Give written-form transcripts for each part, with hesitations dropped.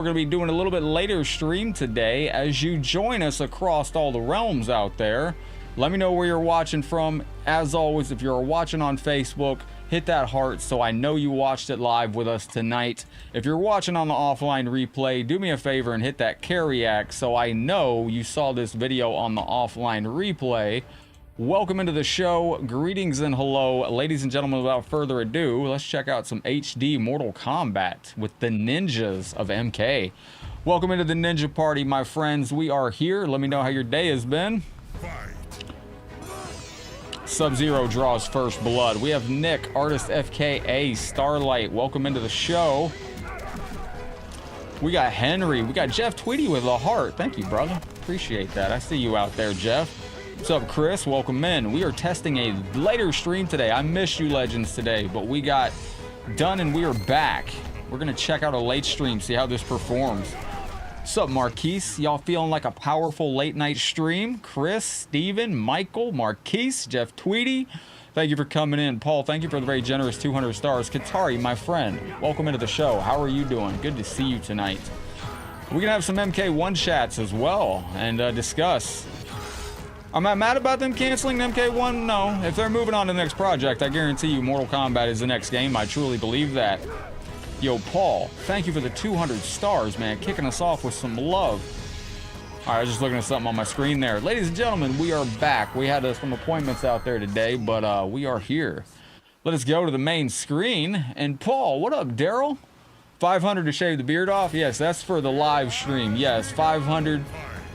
We're going to be doing a little bit later stream today as you join us across all the realms out there. Let me know where you're watching from. As always, if you're watching on Facebook, hit that heart so I know you watched it live with us tonight. If you're watching on the offline replay, do me a favor and hit that carry-act so I know you saw this video on the offline replay. Welcome into the show. Greetings and hello. Ladies and gentlemen, without further ado, let's check out some HD Mortal Kombat with the ninjas of MK. Welcome into the ninja party, my friends. We are here. Let me know how your day has been. Sub-Zero draws first blood. We have Nick, Artist FKA, Starlight. Welcome into the show. We got Henry. We got Jeff Tweedy with a heart. Thank you, brother. Appreciate that. I see you out there, Jeff. What's up, Chris? Welcome in. We are testing a later stream today. I missed you, Legends, today, but we got done and we are back. We're going to check out a late stream, see how this performs. What's up, Marquise? Y'all feeling like a powerful late night stream? Chris, Steven, Michael, Marquise, Jeff Tweedy. Thank you for coming in. Paul, thank you for the very generous 200 stars. Katari, my friend, welcome into the show. How are you doing? Good to see you tonight. We're going to have some MK1 chats as well and discuss. Am I mad about them canceling MK1? No. If they're moving on to the next project, I guarantee you Mortal Kombat is the next game. I truly believe that. Yo, Paul, thank you for the 200 stars, man. Kicking us off with some love. All right, I was just looking at something on my screen there. Ladies and gentlemen, we are back. We had some appointments out there today, but we are here. Let us go to the main screen. And Paul, what up, Daryl? 500 to shave the beard off? Yes, that's for the live stream. Yes, 500.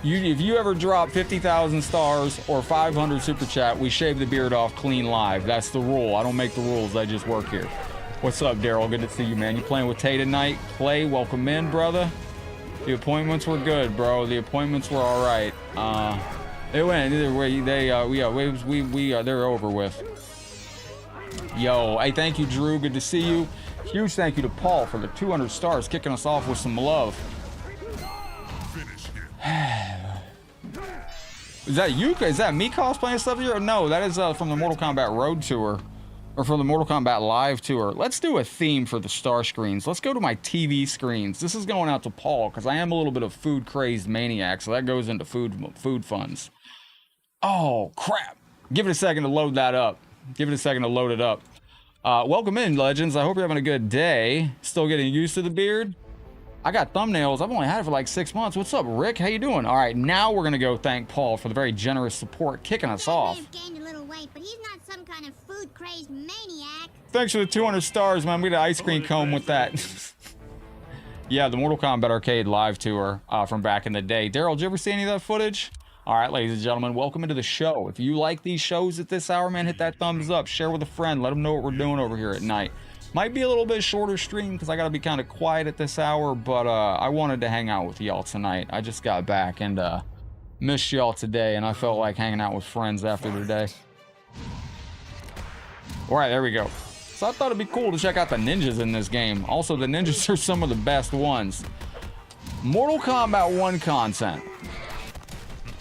If you ever drop 50,000 stars or 500 super chat, we shave the beard off clean live. That's the rule. I don't make the rules. I just work here. What's up, Daryl? Good to see you, man. You playing with Tay tonight? Clay, welcome in, brother. The appointments were good, bro. The appointments were all right. They went either way. They're over with. Yo, hey, thank you, Drew. Good to see you. Huge thank you to Paul for the 200 stars, kicking us off with some love. Is that you? Is that me cosplaying stuff here? No, that is from the Mortal Kombat Road Tour. Or from the Mortal Kombat Live Tour. Let's do a theme for the star screens. Let's go to my TV screens. This is going out to Paul, because I am a little bit of food-crazed maniac, so that goes into food funds. Oh, crap. Give it a second to load that up. Give it a second to load it up. Welcome in, Legends. I hope you're having a good day. Still getting used to the beard? I got thumbnails. I've only had it for like 6 months. What's up, Rick? How you doing? All right, now we're going to go thank Paul for the very generous support, kicking us off. Gained a little weight, but he's not some kind of food-crazed maniac. Thanks for the 200 stars, man. We had an ice cream cone with that. Yeah, the Mortal Kombat Arcade Live Tour from back in the day. Daryl, did you ever see any of that footage? All right, ladies and gentlemen, welcome into the show. If you like these shows at this hour, man, hit that thumbs up. Share with a friend. Let them know what we're doing over here at night. Might be a little bit shorter stream because I got to be kind of quiet at this hour, but I wanted to hang out with y'all tonight. I just got back and missed y'all today, and I felt like hanging out with friends after today. All right, there we go. So I thought it'd be cool to check out the ninjas in this game. Also, the ninjas are some of the best ones. Mortal Kombat 1 content.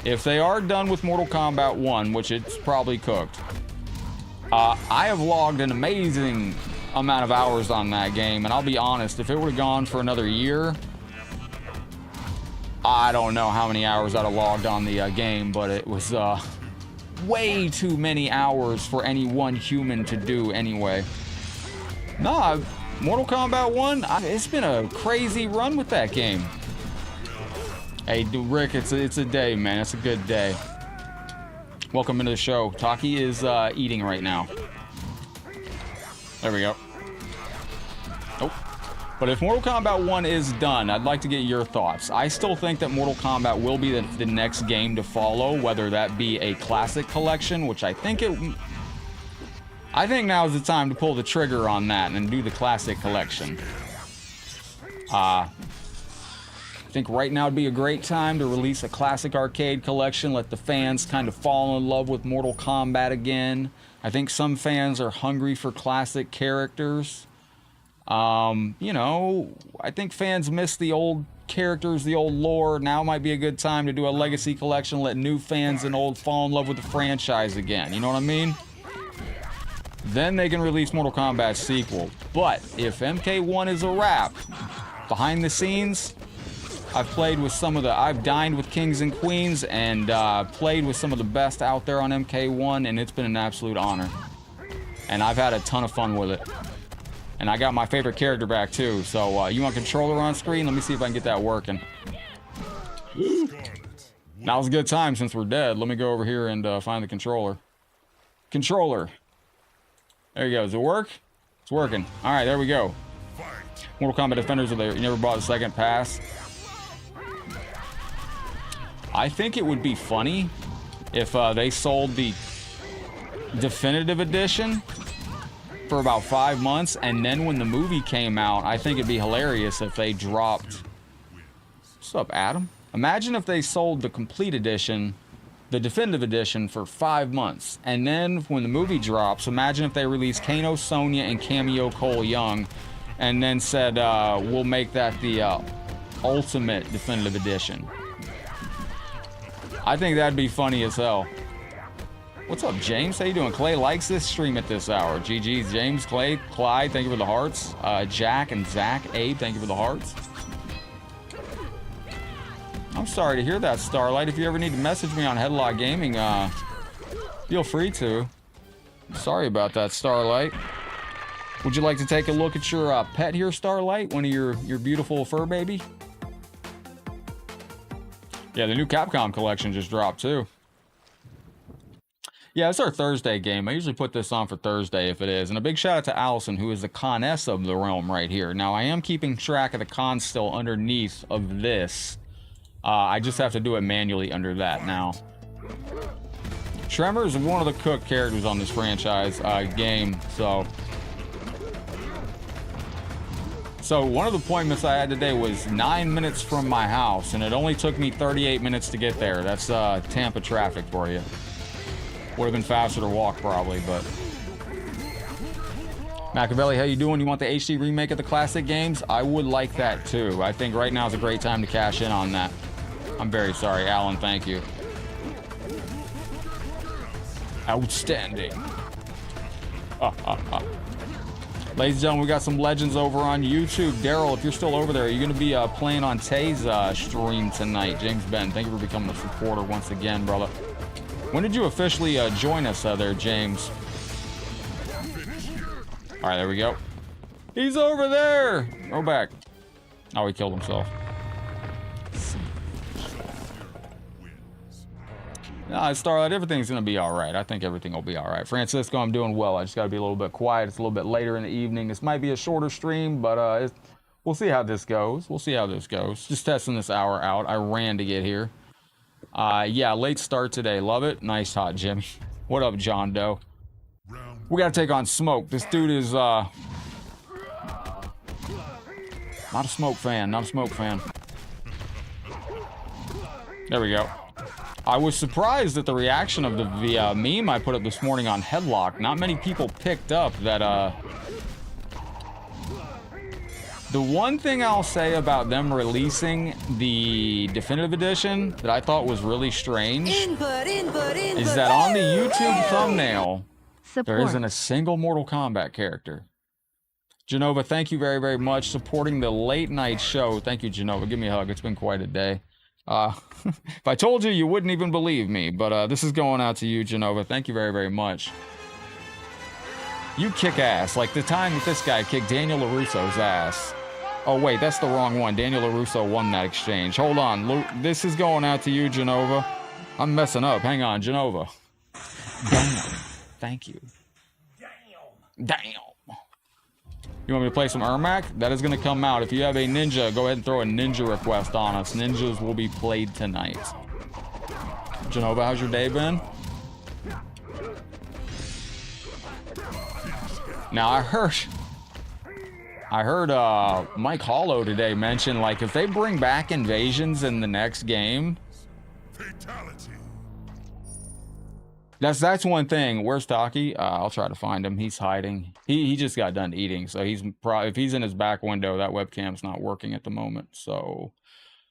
If they are done with Mortal Kombat 1, which it's probably cooked, I have logged an amazing amount of hours on that game, and I'll be honest, if it would have gone for another year, I don't know how many hours I'd have logged on the game, but it was way too many hours for any one human to do anyway. Nah, Mortal Kombat 1, it's been a crazy run with that game. Hey, Rick, it's a day, man. It's a good day. Welcome into the show. Taki is eating right now. There we go. Nope. But if Mortal Kombat 1 is done, I'd like to get your thoughts. I still think that Mortal Kombat will be the next game to follow, whether that be a classic collection, which I think now is the time to pull the trigger on that and do the classic collection. I think right now would be a great time to release a classic arcade collection, let the fans kind of fall in love with Mortal Kombat again. I think some fans are hungry for classic characters. You know, I think fans miss the old characters, the old lore. Now might be a good time to do a legacy collection, let new fans and old fall in love with the franchise again. You know what I mean? Then they can release Mortal Kombat sequel. But if MK1 is a wrap, behind the scenes, I've played with I've dined with kings and queens and played with some of the best out there on MK1, and it's been an absolute honor. And I've had a ton of fun with it. And I got my favorite character back too, so you want controller on screen? Let me see if I can get that working. Now's a good time since we're dead. Let me go over here and find the controller. Controller. There you go. Does it work? It's working. All right, there we go. Mortal Kombat Defenders are there. You never bought a second pass? I think it would be funny if they sold the definitive edition for about 5 months, and then when the movie came out, I think it'd be hilarious if they dropped... What's up, Adam? Imagine if they sold the complete edition, the definitive edition, for 5 months, and then when the movie drops, imagine if they released Kano, Sonya, and Cameo Cole Young, and then said, we'll make that the ultimate definitive edition. I think that'd be funny as hell. What's up, James? How you doing? Clay likes this stream at this hour. GG's, James, Clay, Clyde, thank you for the hearts. Jack and Zach, Abe, thank you for the hearts. I'm sorry to hear that, Starlight. If you ever need to message me on Headlockedgaming, feel free to. Sorry about that, Starlight. Would you like to take a look at your pet here, Starlight? One of your beautiful fur baby? Yeah, the new Capcom collection just dropped too. Yeah, it's our Thursday game. I usually put this on for Thursday if it is. And a big shout out to Allison, who is the Kahness of the realm right here. Now, I am keeping track of the Kahn still underneath of this. I just have to do it manually under that now. Tremor is one of the cook characters on this franchise game, so one of the appointments I had today was 9 minutes from my house, and it only took me 38 minutes to get there. That's Tampa traffic for you. Would have been faster to walk probably, but... Machiavelli, how you doing? You want the HD remake of the classic games? I would like that too. I think right now is a great time to cash in on that. I'm very sorry, Alan, thank you. Outstanding. Ladies and gentlemen, we got some legends over on YouTube. Daryl, if you're still over there, are you going to be playing on Tay's stream tonight? James Ben, thank you for becoming a supporter once again, brother. When did you officially join us there, James? All right, there we go. He's over there. Go back. Oh, he killed himself. Nah, Starlight, everything's going to be all right. I think everything will be all right. Francisco, I'm doing well. I just got to be a little bit quiet. It's a little bit later in the evening. This might be a shorter stream, but we'll see how this goes. We'll see how this goes. Just testing this hour out. I ran to get here. Yeah, late start today. Love it. Nice hot, Jimmy. What up, John Doe? We got to take on Smoke. This dude is, not a Smoke fan. Not a Smoke fan. There we go. I was surprised at the reaction of the meme I put up this morning on Headlock. Not many people picked up that, the one thing I'll say about them releasing the definitive edition that I thought was really strange is that on the YouTube thumbnail, there isn't a single Mortal Kombat character. Genova, thank you very, very much. Supporting the late night show. Thank you, Genova. Give me a hug. It's been quite a day. If I told you, you wouldn't even believe me, but this is going out to you, Genova. Thank you very, very much. You kick ass, like the time that this guy kicked Daniel LaRusso's ass. Oh wait, that's the wrong one. Daniel LaRusso won that exchange. Hold on, this is going out to you, Genova. I'm messing up. Hang on, Genova. Damn. Thank you. Damn. You want me to play some Ermac? That is going to come out. If you have a ninja, go ahead and throw a ninja request on us. Ninjas will be played tonight. Genova, how's your day been? Now, I heard Mike Hollow today mention, like, if they bring back invasions in the next game... Fatality. That's one thing. Where's Taki? I'll try to find him. He's hiding. He just got done eating, so he's probably, if he's in his back window, that webcam's not working at the moment. So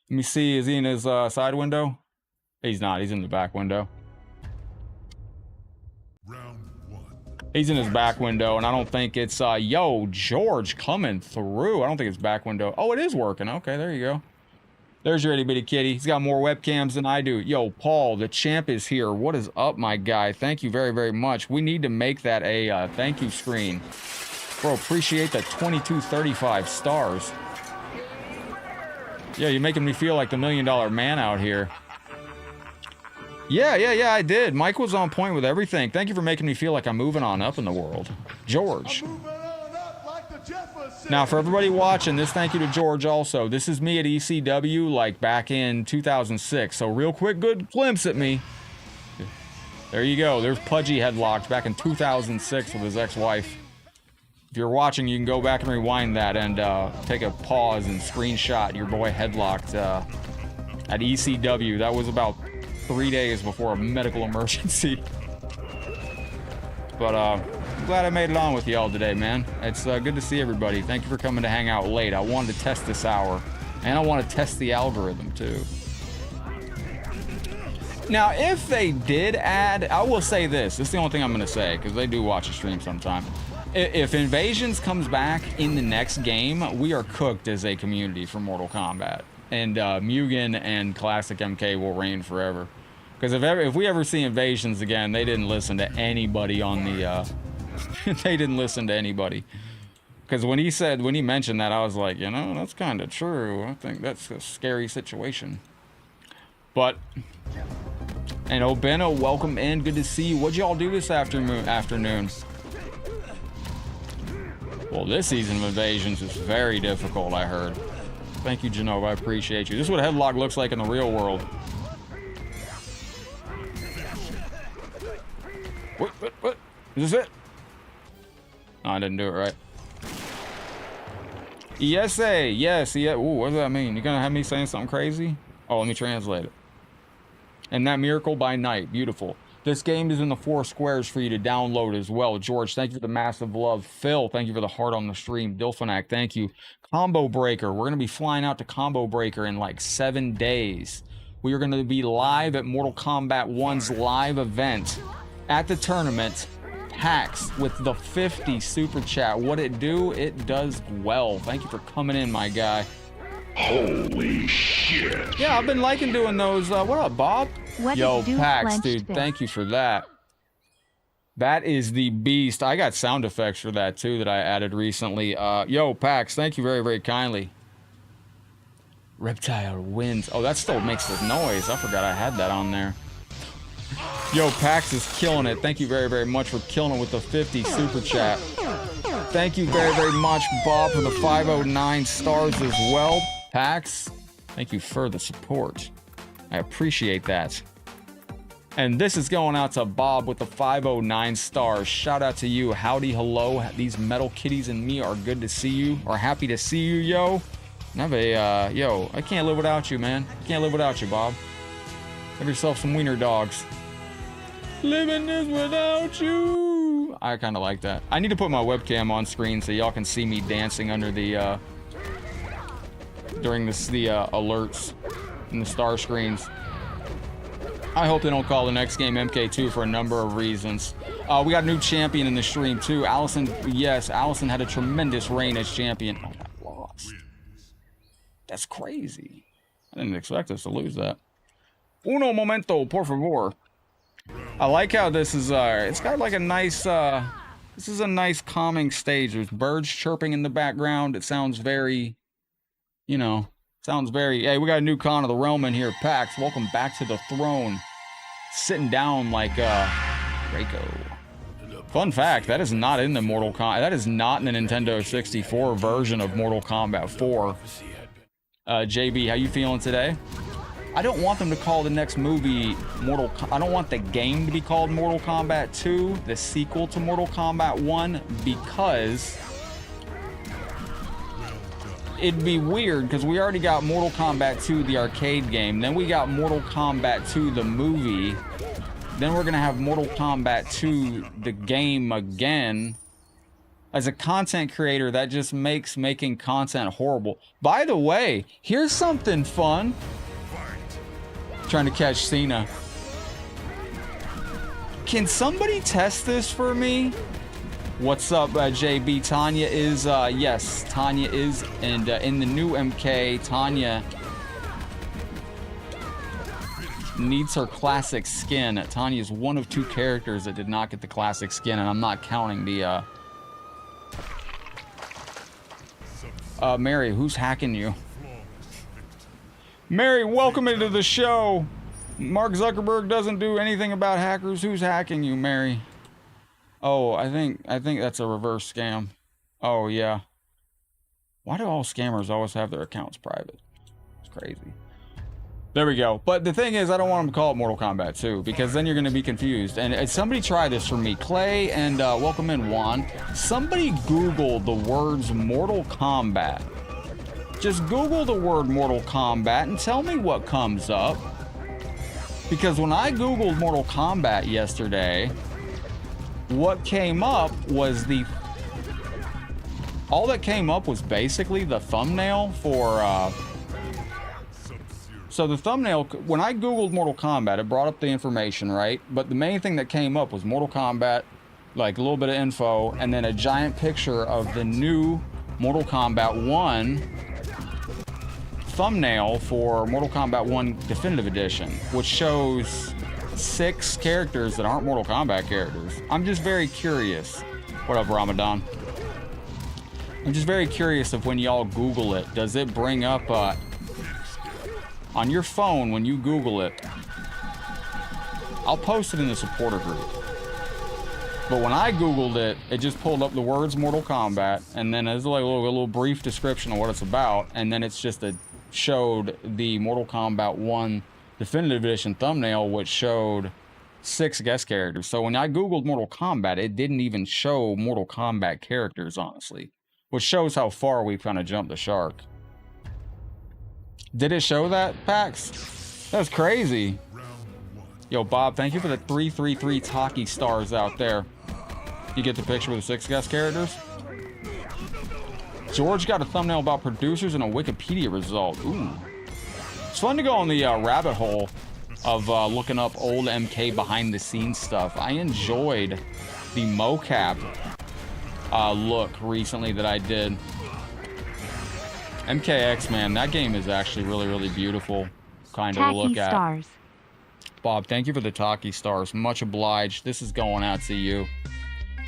let me see. Is he in his side window? He's not. He's in the back window. Round one. He's in his back window, and I don't think it's yo George coming through. I don't think it's back window. Oh, it is working. Okay, there you go. There's your itty bitty kitty. He's got more webcams than I do. Yo, Paul, the champ is here. What is up, my guy? Thank you very, very much. We need to make that a thank you screen. Bro, appreciate the 2235 stars. Yeah, you're making me feel like the $1 million man out here. Yeah, I did. Mike was on point with everything. Thank you for making me feel like I'm moving on up in the world. George. Now, for everybody watching, this thank you to George also. This is me at ECW, like, back in 2006. So, real quick, good glimpse at me. There you go. There's Pudgy headlocked back in 2006 with his ex-wife. If you're watching, you can go back and rewind that and take a pause and screenshot your boy headlocked at ECW. That was about 3 days before a medical emergency. But, I'm glad I made it on with y'all today, man. It's good to see everybody. Thank you for coming to hang out late. I wanted to test this hour. And I want to test the algorithm, too. Now, if they did add... I will say this. This is the only thing I'm going to say, because they do watch a stream sometime. If Invasions comes back in the next game, we are cooked as a community for Mortal Kombat. And Mugen and Classic MK will reign forever. Because if we ever see Invasions again, they didn't listen to anybody on the... they didn't listen to anybody. Because when he mentioned that, I was like, you know, that's kind of true. I think that's a scary situation. But... And Obeno, welcome in. Good to see you. What'd y'all do this afternoon? Well, this season of Invasions is very difficult, I heard. Thank you, Genova. I appreciate you. This is what a headlock looks like in the real world. What? Is this it? Oh, I didn't do it right. ESA, yes. Ooh, what does that mean? You gonna have me saying something crazy? Oh, let me translate it. And that Miracle by Night, beautiful. This game is in the 4 squares for you to download as well. George, thank you for the massive love. Phil, thank you for the heart on the stream. Dilphanak, thank you. Combo Breaker, we're going to be flying out to Combo Breaker in like 7 days. We are going to be live at Mortal Kombat 1's live event at the tournament. Hacks with the 50 super chat. What it do? It does well. Thank you for coming in, my guy. Holy shit. Yeah, I've been liking doing those. What up, Bob? What Yo, do, Pax, dude, fist? thank you for that. That is the beast. I got sound effects for that, too, that I added recently. Yo, Pax, thank you very, very kindly. Reptile wins. Oh, that still makes the noise. I forgot I had that on there. Yo, Pax is killing it. Thank you very, very much for killing it with the 50 super chat. Thank you very, very much, Bob, for the 509 stars as well. Pax, thank you for the support. I appreciate that. And this is going out to Bob with the 509 stars. Shout out to you. Howdy, hello. These metal kitties and me are good to see you, or happy to see you, yo. And have a, yo, I can't live without you, man. Can't live without you, Bob. Have yourself some wiener dogs. Living this without you. I kind of like that. I need to put my webcam on screen so y'all can see me dancing under the, during the alerts and the star screens. I hope they don't call the next game MK2 for a number of reasons. We got a new champion in the stream too. Allison, yes, Allison had a tremendous reign as champion. Oh, I lost. That's crazy. I didn't expect us to lose that. Uno momento, por favor. I like how this is, it's got like a nice, this is a nice calming stage. There's birds chirping in the background. It sounds very, you know, sounds very... Hey, we got a new Kahn of the Realm in here. Pax, welcome back to the throne. Sitting down like, Draco. Fun fact, that is not in the Mortal Kombat... That is not in the Nintendo 64 version of Mortal Kombat 4. JB, how you feeling today? I don't want them to call the next movie I don't want the game to be called Mortal Kombat 2, the sequel to Mortal Kombat 1, because... It'd be weird because we already got Mortal Kombat 2, the arcade game. Then we got Mortal Kombat 2, the movie. Then we're going to have Mortal Kombat 2, the game again. As a content creator, that just makes making content horrible. By the way, here's something fun. Trying to catch Cena. Can somebody test this for me? What's up, JB? Tanya is, yes, Tanya is, and in the new MK, Tanya needs her classic skin. Tanya is one of 2 characters that did not get the classic skin, and I'm not counting the, Mary, who's hacking you? Mary, welcome into the show. Mark Zuckerberg doesn't do anything about hackers. Who's hacking you, Mary? Oh, I think that's a reverse scam. Oh, yeah. Why do all scammers always have their accounts private? It's crazy. There we go. But the thing is, I don't want them to call it Mortal Kombat 2, because then you're going to be confused. And somebody try this for me. Clay and welcome in, Juan. Somebody Google the words Mortal Kombat. Just Google the word Mortal Kombat and tell me what comes up. Because when I Googled Mortal Kombat yesterday, what came up was all that came up was basically the thumbnail for, so the thumbnail, when I Googled Mortal Kombat, it brought up the information, right? But the main thing that came up was Mortal Kombat, like a little bit of info, and then a giant picture of the new Mortal Kombat 1 thumbnail for Mortal Kombat 1 Definitive Edition, which shows 6 characters that aren't Mortal Kombat characters. I'm just very curious. What up, Ramadan? I'm just very curious if when y'all Google it, does it bring up, on your phone when you Google it, I'll post it in the supporter group. But when I Googled it, it just pulled up the words Mortal Kombat, and then there's like a little brief description of what it's about, and then it's just showed the Mortal Kombat 1 Definitive Edition thumbnail, which showed 6 guest characters. So when I Googled Mortal Kombat, it didn't even show Mortal Kombat characters, honestly. Which shows how far we've kind of jumped the shark. Did it show that, Pax? That's crazy. Yo, Bob, thank you for the 333 Taki stars out there. You get the picture with the 6 guest characters? George got a thumbnail about producers and a Wikipedia result. Ooh. It's fun to go on the rabbit hole of looking up old MK behind the scenes stuff. I enjoyed the mocap look recently that I did. MKX, man, that game is actually really, really beautiful kind of to look at. Stars. Bob, thank you for the Taki stars. Much obliged. This is going out to you.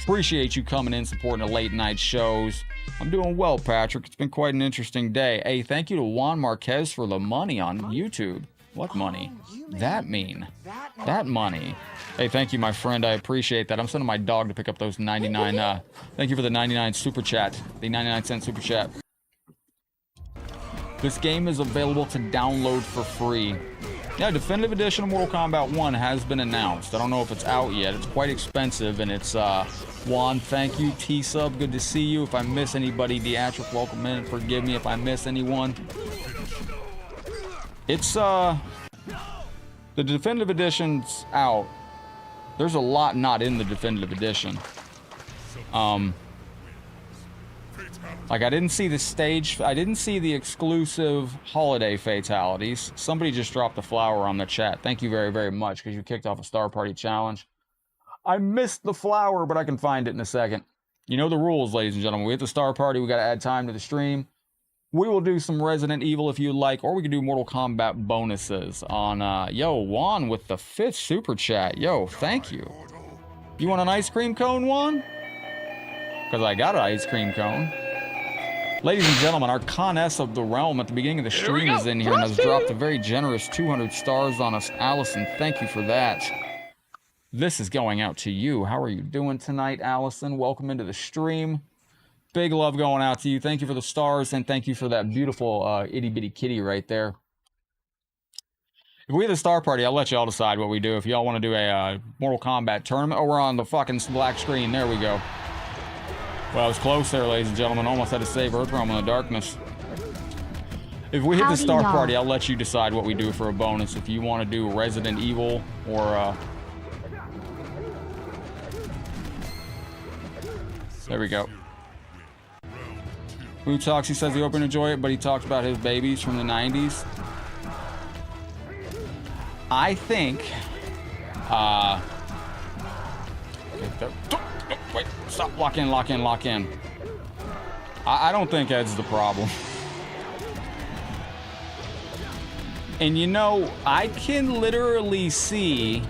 Appreciate you coming in, supporting the late night shows. I'm doing well, Patrick. It's been quite an interesting day. Hey, thank you to Juan Marquez for the money on YouTube. What money? That mean? That money. Hey, thank you, my friend. I appreciate that. I'm sending my dog to pick up those 99. Thank you for the 99 super chat. The 99-cent super chat. This game is available to download for free. Yeah, Definitive Edition of Mortal Kombat 1 has been announced. I don't know if it's out yet. It's quite expensive, and it's, Juan, thank you. T-Sub, good to see you. If I miss anybody, Deatric, welcome in. Forgive me if I miss anyone. It's, the Definitive Edition's out. There's a lot not in the Definitive Edition. Like, I didn't see the stage, I didn't see the exclusive holiday fatalities. Somebody just dropped a flower on the chat. Thank you very, very much, because you kicked off a Star Party challenge. I missed the flower, but I can find it in a second. You know the rules, ladies and gentlemen. We hit the Star Party, we got to add time to the stream. We will do some Resident Evil if you like, or we can do Mortal Kombat bonuses on, yo, Juan with the 5th super chat. Yo, thank you. You want an ice cream cone, Juan? Because I got an ice cream cone. Ladies and gentlemen, our Coness of the Realm at the beginning of the stream is in here and has dropped a very generous 200 stars on us. Allison, thank you for that. This is going out to you. How are you doing tonight, Allison? Welcome into the stream. Big love going out to you. Thank you for the stars, and thank you for that beautiful itty-bitty kitty right there. If we have a Star Party, I'll let y'all decide what we do. If y'all want to do a Mortal Kombat tournament, oh, we're on the fucking black screen. There we go. Well, it was close there, ladies and gentlemen. Almost had to save Earthrealm in the darkness. If we hit the Star Party, I'll let you decide what we do for a bonus. If you want to do Resident Evil or... There we go. Who talks? He says he hope you enjoy it, but he talks about his babies from the 90s. I think... Wait, stop, lock in, lock in, lock in. I don't think Ed's the problem. And you know, I can literally see...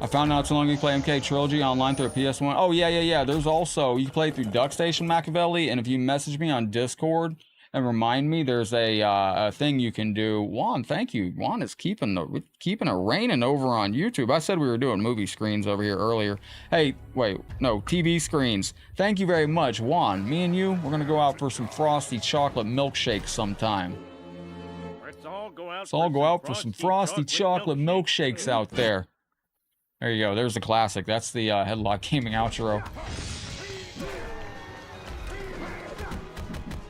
I found out so long you play MK Trilogy online through a PS1. Oh, yeah. There's also... You can play through Duck Station Machiavelli, and if you message me on Discord and remind me, there's a thing you can do. Juan, thank you. Juan is keeping it raining over on YouTube. I said we were doing movie screens over here earlier. Hey, wait, no, TV screens. Thank you very much, Juan. Me and you, we're gonna go out for some frosty chocolate milkshakes sometime. Let's all go out for some frosty chocolate milkshakes out there. There you go. There's the classic. That's the Headlockedgaming outro.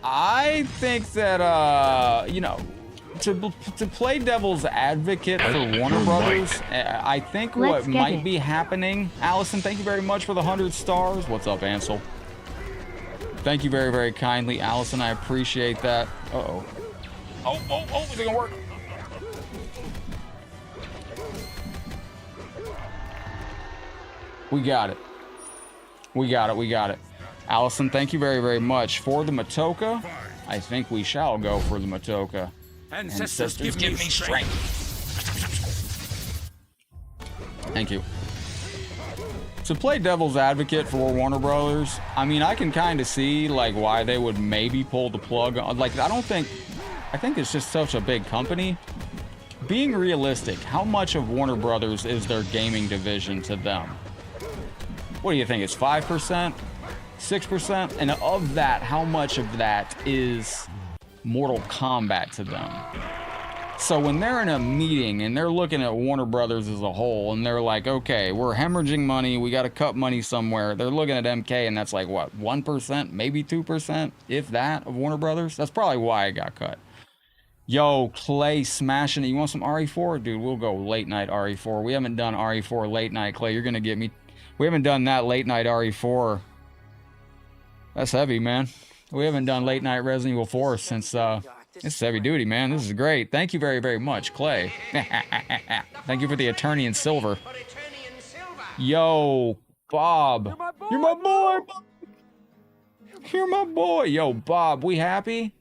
I think that, you know, to play devil's advocate for Warner Brothers, I think what might be happening... Allison, thank you very much for the 100 stars. What's up, Ansel? Thank you very, very kindly, Allison. I appreciate that. Uh-oh. Oh, is it gonna work? We got it. We got it. Allison, thank you very, very much. For the Matoka, I think we shall go for the Matoka. Ancestors give me strength. Thank you. To play devil's advocate for Warner Brothers, I mean, I can kind of see, like, why they would maybe pull the plug. Like, I think it's just such a big company. Being realistic, how much of Warner Brothers is their gaming division to them? What do you think? It's 5%? 6%? And of that, how much of that is Mortal Kombat to them? So when they're in a meeting and they're looking at Warner Brothers as a whole and they're like, okay, we're hemorrhaging money, we got to cut money somewhere. They're looking at MK and that's like, what, 1%, maybe 2%, if that, of Warner Brothers? That's probably why it got cut. Yo, Clay smashing it. You want some RE4? Dude, we'll go late night RE4. We haven't done RE4 late night, Clay. You're going to get me. We haven't done that late night RE4. That's heavy, man. We haven't done late night Resident Evil 4 since, this is heavy duty, man. This is great. Thank you very, very much, Clay. Thank you for the Attorney in Silver. Yo, Bob. You're my boy. You're my boy. Yo, Bob, we happy?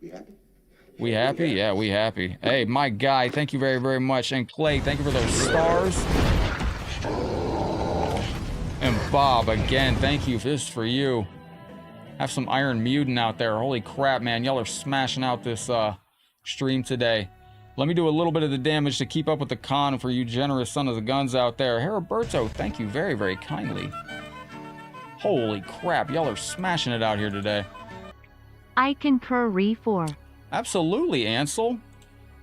We happy? Yeah, we happy. Hey, my guy, thank you very, very much. And Clay, thank you for those stars. And Bob, again, thank you. This is for you. Have some Iron Mutant out there. Holy crap, man. Y'all are smashing out this stream today. Let me do a little bit of the damage to keep up with the Kahn for you generous son of the guns out there. Heriberto, thank you very, very kindly. Holy crap. Y'all are smashing it out here today. I concur, Re4. Absolutely, Ansel.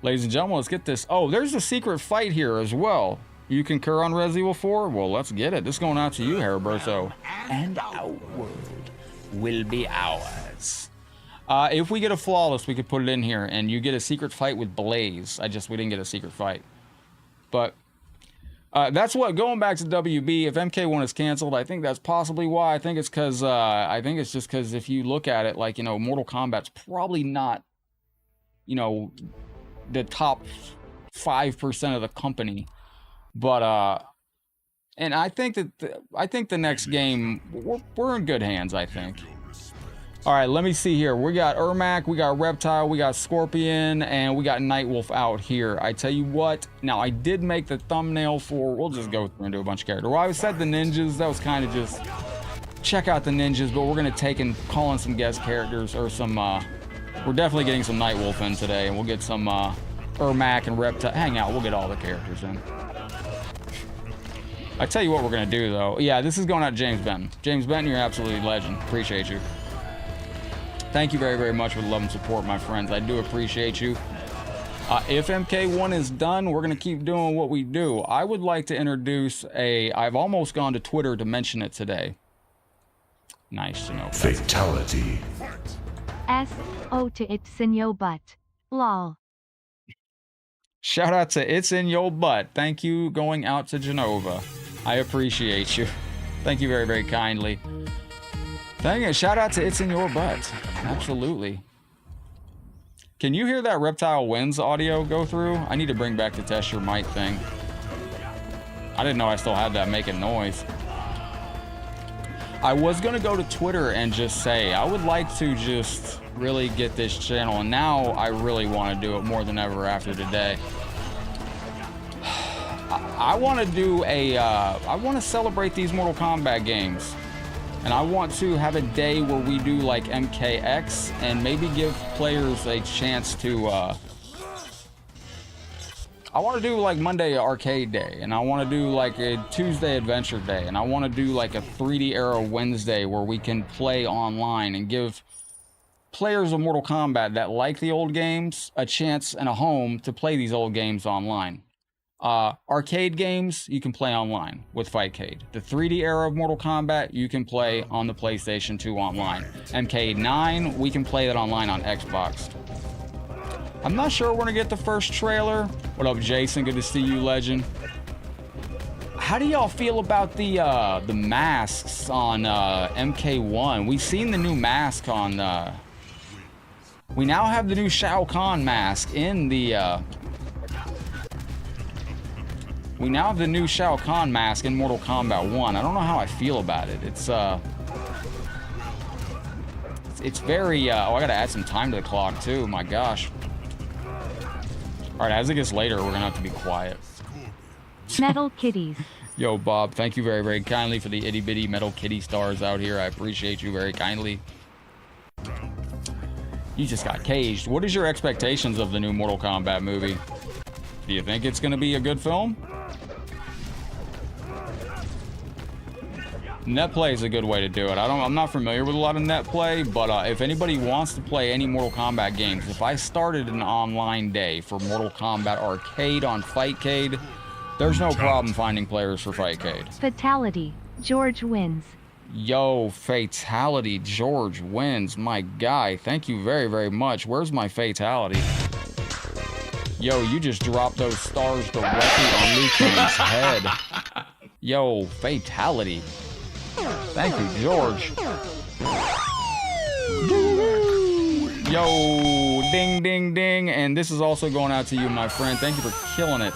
Ladies and gentlemen, let's get this. Oh, there's a secret fight here as well. You concur on Resident Evil 4? Well, let's get it. This is going out to you, Heriberto. And outward will be ours. If we get a flawless, we could put it in here, and you get a secret fight with Blaze. We didn't get a secret fight. But that's what, going back to WB, if MK1 is canceled, I think that's possibly why. I think it's because, just because if you look at it, like, you know, Mortal Kombat's probably not, you know, the top 5% of the company. But, and I think that the next game, we're in good hands, I think. All right, let me see here. We got Ermac, we got Reptile, we got Scorpion, and we got Nightwolf out here. I tell you what, now I did make the thumbnail for, we'll just go through and do a bunch of characters. Well, I said the ninjas, that was kind of just, check out the ninjas, but we're going to take and call in some guest characters, or some, we're definitely getting some Nightwolf in today, and we'll get some Ermac and Reptile. Hang out, we'll get all the characters in. I tell you what we're going to do, though. Yeah, this is going out to James Benton. James Benton, you're absolutely a legend. Appreciate you. Thank you very, very much for the love and support, my friends. I do appreciate you. If MK1 is done, we're going to keep doing what we do. I would like to introduce I've almost gone to Twitter to mention it today. Nice to know. Fatality. S.O. to it's in yo butt. Lol. Shout out to It's in Your Butt. Thank you going out to Genova. I appreciate you. Thank you very, very kindly. Thank you. Shout out to It's in Your Butt. Absolutely. Can you hear that Reptile Wins audio go through? I need to bring back the test your mic thing. I didn't know I still had that making noise. I was going to go to Twitter and just say, I would like to just really get this channel, and now I really want to do it more than ever after today. I want to do a, I want to celebrate these Mortal Kombat games. And I want to have a day where we do like MKX and maybe give players a chance to, I want to do like Monday Arcade Day, and I want to do like a Tuesday Adventure Day, and I want to do like a 3D Era Wednesday where we can play online and give players of Mortal Kombat that like the old games a chance and a home to play these old games online. Arcade games, you can play online with Fightcade. The 3D era of Mortal Kombat, you can play on the PlayStation 2 online. MK9, we can play that online on Xbox. I'm not sure we're gonna get the first trailer. What up, Jason? Good to see you, legend. How do y'all feel about the masks on MK1? We've seen the new mask on. We now have the new Shao Kahn mask in the. We now have the new Shao Kahn mask in Mortal Kombat 1. I don't know how I feel about it. It's very. Oh, I gotta add some time to the clock too. My gosh. All right, as it gets later, we're gonna have to be quiet. Metal Kitties. Yo, Bob, thank you very, very kindly for the itty bitty Metal Kitty stars out here. I appreciate you very kindly. You just got caged. What is your expectations of the new Mortal Kombat movie? Do you think it's gonna be a good film? Net play is a good way to do it. I'm not familiar with a lot of net play, but if anybody wants to play any Mortal Kombat games, if I started an online day for Mortal Kombat Arcade on Fightcade, there's no problem finding players for Fightcade. Fatality. George wins. Yo, Fatality. George wins. My guy, thank you very, very much. Where's my Fatality? Yo, you just dropped those stars directly on Liu Kang's head. Yo, Fatality. Thank you, George. Yo, ding, ding, ding. And this is also going out to you, my friend. Thank you for killing it.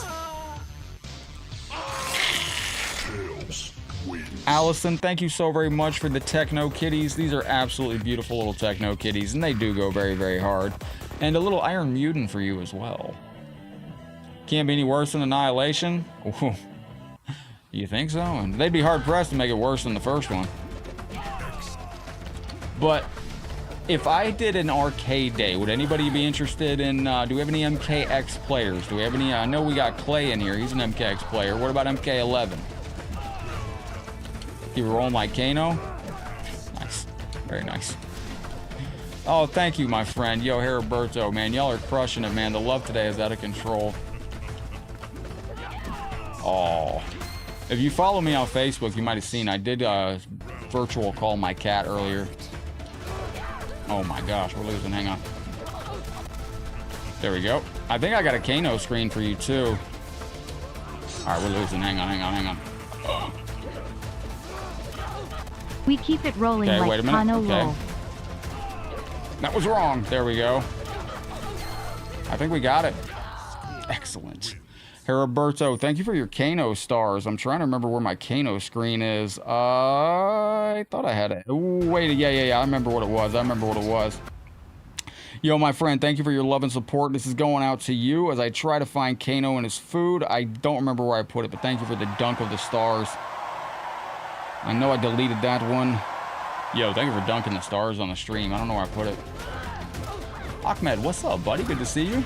Allison, thank you so very much for the Techno Kitties. These are absolutely beautiful little Techno Kitties, and they do go very, very hard. And a little Iron Mutant for you as well. Can't be any worse than Annihilation. Ooh. You think so? And they'd be hard-pressed to make it worse than the first one. But if I did an arcade day, would anybody be interested in, do we have any MKX players? Do we have any, I know we got Clay in here. He's an MKX player. What about MK11? You rolling like Kano? Nice. Very nice. Oh, thank you, my friend. Yo, Heriberto, man. Y'all are crushing it, man. The love today is out of control. Oh. If you follow me on Facebook, you might have seen I did virtual call my cat earlier. Oh my gosh, we're losing. Hang on. There we go. I think I got a Kano screen for you too. All right, we're losing. Hang on, hang on, hang on. We keep it rolling Okay, like wait a minute. Kano Okay. roll. That was wrong. There we go. I think we got it. Excellent. Heriberto, thank you for your Kano stars. I'm trying to remember where my Kano screen is. I thought I had it. Ooh, wait, yeah. I remember what it was. Yo, my friend, thank you for your love and support. This is going out to you as I try to find Kano and his food. I don't remember where I put it, but thank you for the dunk of the stars. I know I deleted that one. Yo, thank you for dunking the stars on the stream. I don't know where I put it. Ahmed, what's up, buddy? Good to see you.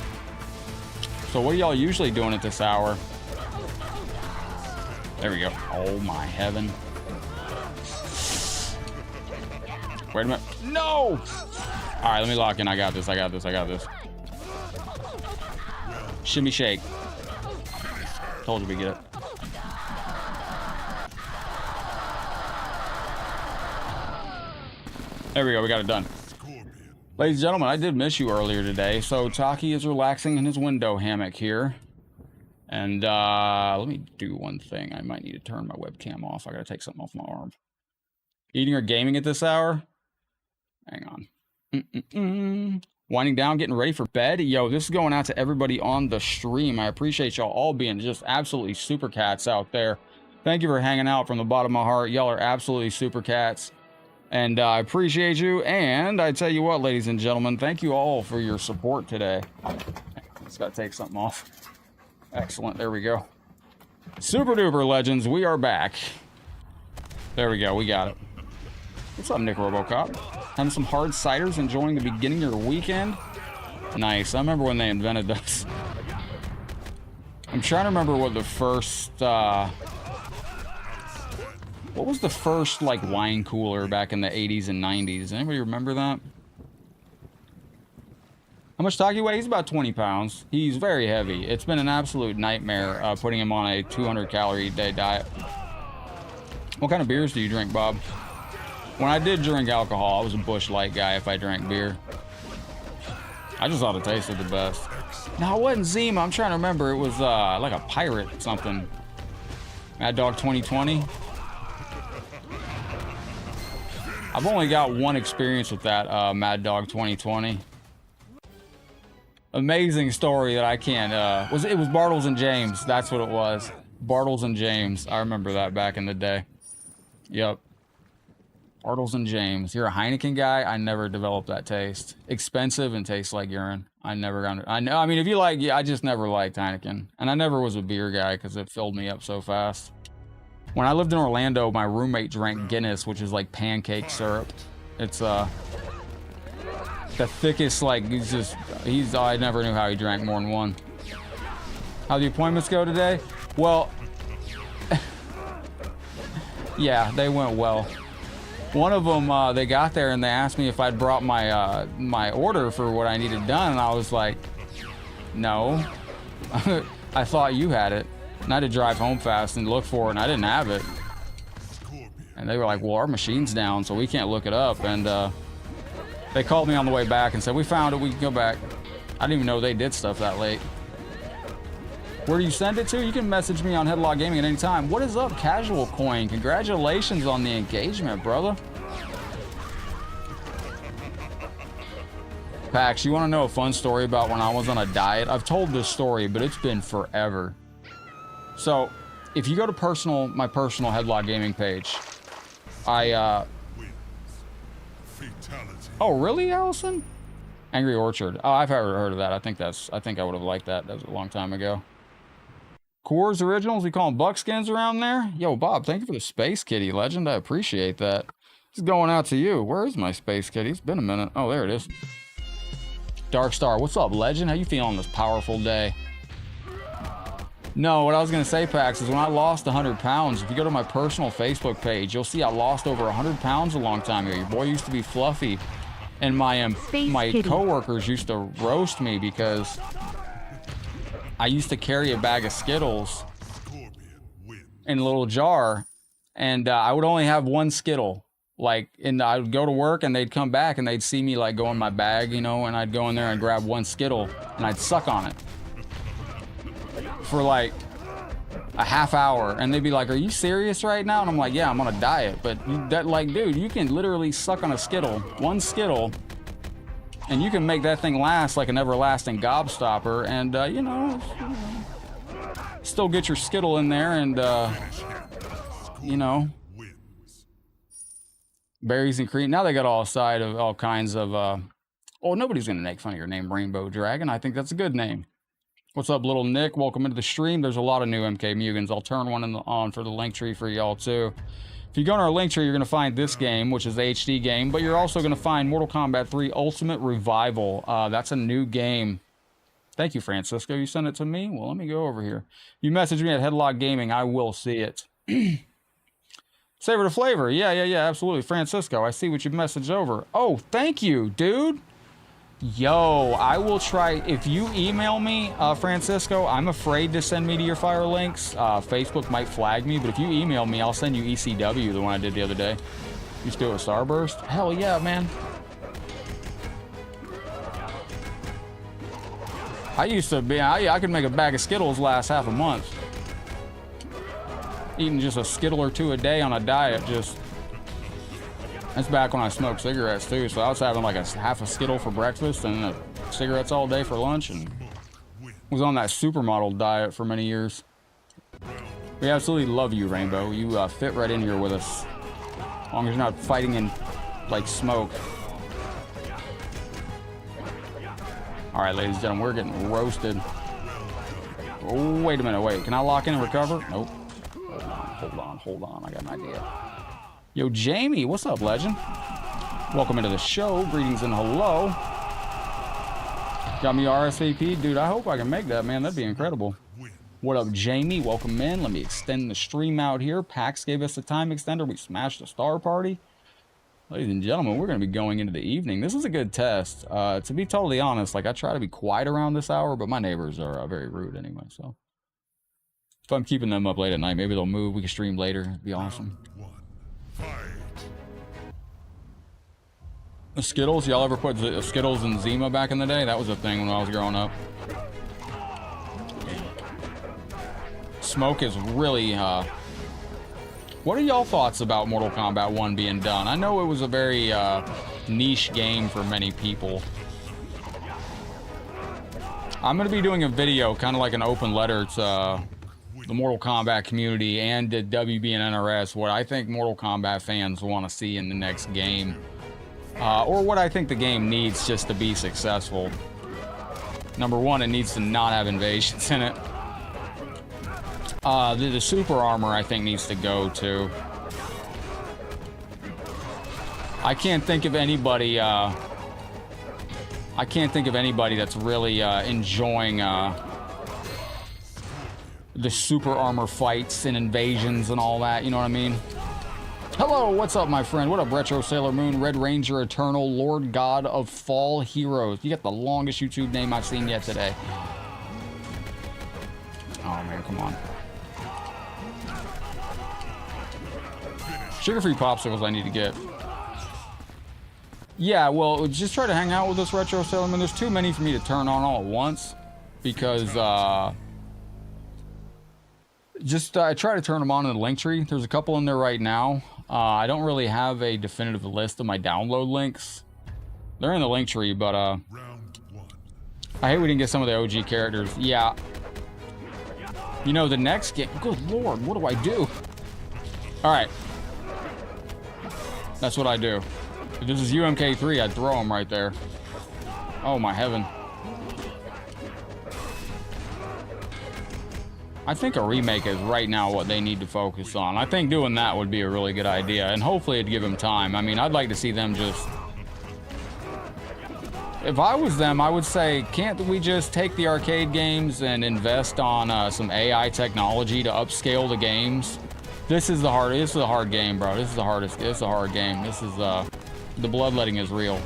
So what are y'all usually doing at this hour? There we go. Oh my heaven. Wait a minute. No! All right, let me lock in. I got this. Shimmy shake. Told you we get it. There we go. We got it done. Ladies and gentlemen, I did miss you earlier today. So Taki is relaxing in his window hammock here. And let me do one thing. I might need to turn my webcam off. I gotta take something off my arm. Eating or gaming at this hour? Hang on. Winding down, getting ready for bed. Yo, this is going out to everybody on the stream. I appreciate y'all all being just absolutely super cats out there. Thank you for hanging out from the bottom of my heart. Y'all are absolutely super cats. And I appreciate you. And I tell you what, ladies and gentlemen, thank you all for your support today. Just got to take something off. Excellent. There we go. Super duper legends, we are back. There we go. We got it. What's up, Nick Robocop? Having some hard ciders, enjoying the beginning of your weekend? Nice. I remember when they invented those. I'm trying to remember what the first, what was the first, like, wine cooler back in the 80s and 90s? Anybody remember that? How much Taki weigh? He's about 20 pounds. He's very heavy. It's been an absolute nightmare putting him on a 200-calorie a day diet. What kind of beers do you drink, Bob? When I did drink alcohol, I was a Busch Light guy if I drank beer. I just thought it tasted the best. No, it wasn't Zima. I'm trying to remember. It was like a pirate something. Mad Dog 2020. I've only got one experience with that Mad Dog 2020. Amazing story that I can't. It was Bartles and James. That's what it was. Bartles and James. I remember that back in the day. Yep. Bartles and James. You're a Heineken guy? I never developed that taste. Expensive and tastes like urine. I never got it. I mean, if you like, yeah, I just never liked Heineken. And I never was a beer guy because it filled me up so fast. When I lived in Orlando, my roommate drank Guinness, which is like pancake syrup. It's the thickest, like, I never knew how he drank more than one. How the appointments go today? Well, yeah, they went well. One of them, they got there and they asked me if I'd brought my my order for what I needed done, and I was like, no. I thought you had it. And I had to drive home fast and look for it, and I didn't have it. And they were like, well, our machine's down, so we can't look it up. And they called me on the way back and said, we found it, we can go back. I didn't even know they did stuff that late. Where do you send it to? You can message me on Headlockedgaming at any time. What is up, Casual Coin? Congratulations on the engagement, brother. Pax, you want to know a fun story about when I was on a diet? I've told this story, but it's been forever. So, if you go to my personal Headlockedgaming page, oh, really, Allison? Angry Orchard. Oh, I've heard of that. I think I would have liked that. That was a long time ago. Coors Originals, we call them Buckskins around there. Yo, Bob, thank you for the Space Kitty, legend. I appreciate that. This is going out to you. Where is my Space Kitty? It's been a minute. Oh, there it is. Dark Star, what's up, legend? How you feeling this powerful day? No, what I was going to say, Pax, is when I lost 100 pounds, if you go to my personal Facebook page, you'll see I lost over 100 pounds a long time ago. Your boy used to be fluffy. And my coworkers used to roast me because I used to carry a bag of Skittles in a little jar, and I would only have one Skittle. Like, and I would go to work, and they'd come back, and they'd see me, like, go in my bag, you know, and I'd go in there and grab one Skittle, and I'd suck on it for, like, a half hour. And they'd be like, are you serious right now? And I'm like, yeah, I'm on a diet. But that, like, dude, you can literally suck on a Skittle, one Skittle, and you can make that thing last like an everlasting gobstopper, and, you know, still get your Skittle in there, and, you know, berries and cream. Now they got all kinds of, oh, nobody's gonna make fun of your name, Rainbow Dragon. I think that's a good name. What's up, little Nick? Welcome into the stream. There's a lot of new MK Mugans. I'll turn one on for the link tree for y'all, too. If you go on our link tree, you're going to find this game, which is the HD game, but you're also going to find Mortal Kombat 3 Ultimate Revival. That's a new game. Thank you, Francisco. You sent it to me? Well, let me go over here. You message me at Headlockedgaming. I will see it. Savor the flavor. Yeah, absolutely. Francisco, I see what you messaged over. Oh, thank you, dude. Yo, I will try. If you email me, Francisco, I'm afraid to send Meteor Fire links. Facebook might flag me, but if you email me, I'll send you ECW, the one I did the other day. You still with Starburst? Hell yeah, man. I used to be, I could make a bag of Skittles last half a month. Eating just a Skittle or two a day on a diet, just... That's back when I smoked cigarettes too, so I was having like half a Skittle for breakfast and cigarettes all day for lunch, and was on that supermodel diet for many years. We absolutely love you, Rainbow. You fit right in here with us. As long as you're not fighting in like smoke. All right, ladies and gentlemen, we're getting roasted. Oh, wait a minute, wait. Can I lock in and recover? Nope. Hold on. I got an idea. Yo, Jamie, what's up, legend? Welcome into the show. Greetings and hello. Got me RSVP? Dude, I hope I can make that, man. That'd be incredible. What up, Jamie? Welcome in. Let me extend the stream out here. PAX gave us a time extender. We smashed a star party. Ladies and gentlemen, we're going to be going into the evening. This is a good test. To be totally honest, like I try to be quiet around this hour, but my neighbors are very rude anyway, so. If I'm keeping them up late at night, maybe they'll move. We can stream later. It'd be awesome. The Skittles, y'all ever put Skittles in Zima back in the day? That was a thing when I was growing up. Smoke is really, what are y'all thoughts about Mortal Kombat 1 being done? I know it was a very niche game for many people. I'm going to be doing a video, kind of like an open letter to the Mortal Kombat community and to WB and NRS, what I think Mortal Kombat fans want to see in the next game. Or what I think the game needs just to be successful. Number one, it needs to not have invasions in it. The super armor, I think, needs to go too. I can't think of anybody. That's really enjoying the super armor fights and invasions and all that. You know what I mean? Hello, what's up, my friend? What up, Retro Sailor Moon, Red Ranger Eternal, Lord God of Fall Heroes? You got the longest YouTube name I've seen yet today. Oh man, come on. Sugar-free popsicles I need to get. Yeah, well, just try to hang out with us, Retro Sailor Moon. There's too many for me to turn on all at once. Because, I try to turn them on in the link tree. There's a couple in there right now. I don't really have a definitive list of my download links. They're in the link tree, but, I hate we didn't get some of the OG characters. Yeah. You know, the next game... Good lord, what do I do? Alright. That's what I do. If this is UMK3, I'd throw him right there. Oh my heaven. I think a remake is right now what they need to focus on. I think doing that would be a really good idea, and hopefully it'd give them time. I mean, I'd like to see them just... If I was them, I would say, can't we just take the arcade games and invest on some AI technology to upscale the games? This is a hard game, bro. This is the hardest. It's a hard game. This is the bloodletting is real.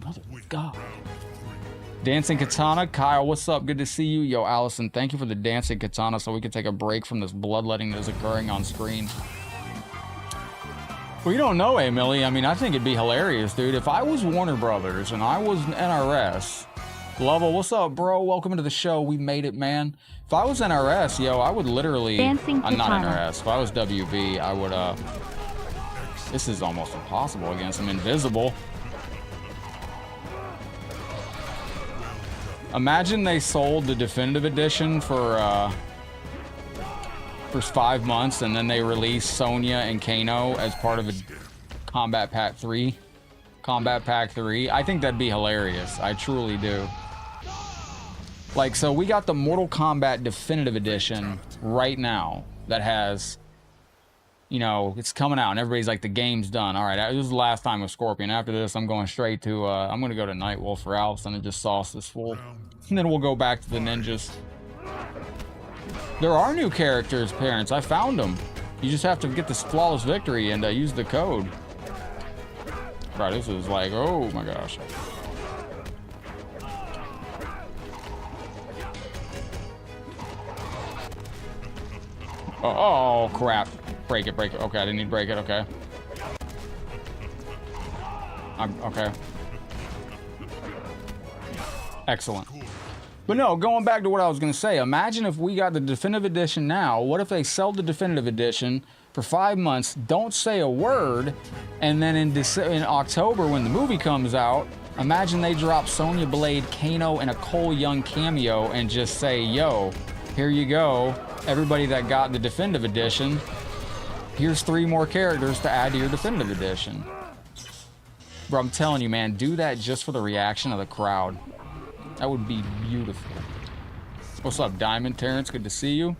Mother of God. Dancing Katana, Kyle, what's up? Good to see you. Yo, Allison, thank you for the Dancing Katana so we can take a break from this bloodletting that is occurring on screen. Well, you don't know, Millie. I mean, I think it'd be hilarious, dude. If I was Warner Brothers and I was NRS, Lovell, what's up, bro? Welcome to the show. We made it, man. If I was NRS, yo, I would literally... I'm not NRS. If I was WB, I would, This is almost impossible against him. Invisible. Imagine they sold the definitive edition for 5 months, and then they released Sonya and Kano as part of a Combat Pack 3. Combat Pack 3. I think that'd be hilarious. I truly do. Like, so we got the Mortal Kombat Definitive Edition right now that has, you know, it's coming out and everybody's like, the game's done. All right, this is the last time with Scorpion. After this, I'm going straight to, I'm going to go to Nightwolf for Allison and just sauce this fool. And then we'll go back to the ninjas. There are new characters, parents. I found them. You just have to get this flawless victory and use the code. Right, this is like, oh my gosh. Oh, crap. Break it, break it. Okay, I didn't need to break it. Okay. Okay. Excellent. But no, going back to what I was going to say, imagine if we got the definitive edition now. What if they sell the definitive edition for 5 months, don't say a word, and then in October when the movie comes out, imagine they drop Sonya Blade, Kano, and a Cole Young cameo and just say, yo, here you go. Everybody that got the definitive edition, Here's 3 more characters to add to your definitive edition. Bro, I'm telling you, man, do that just for the reaction of the crowd. That would be beautiful. What's up, Diamond Terrence? Good to see you.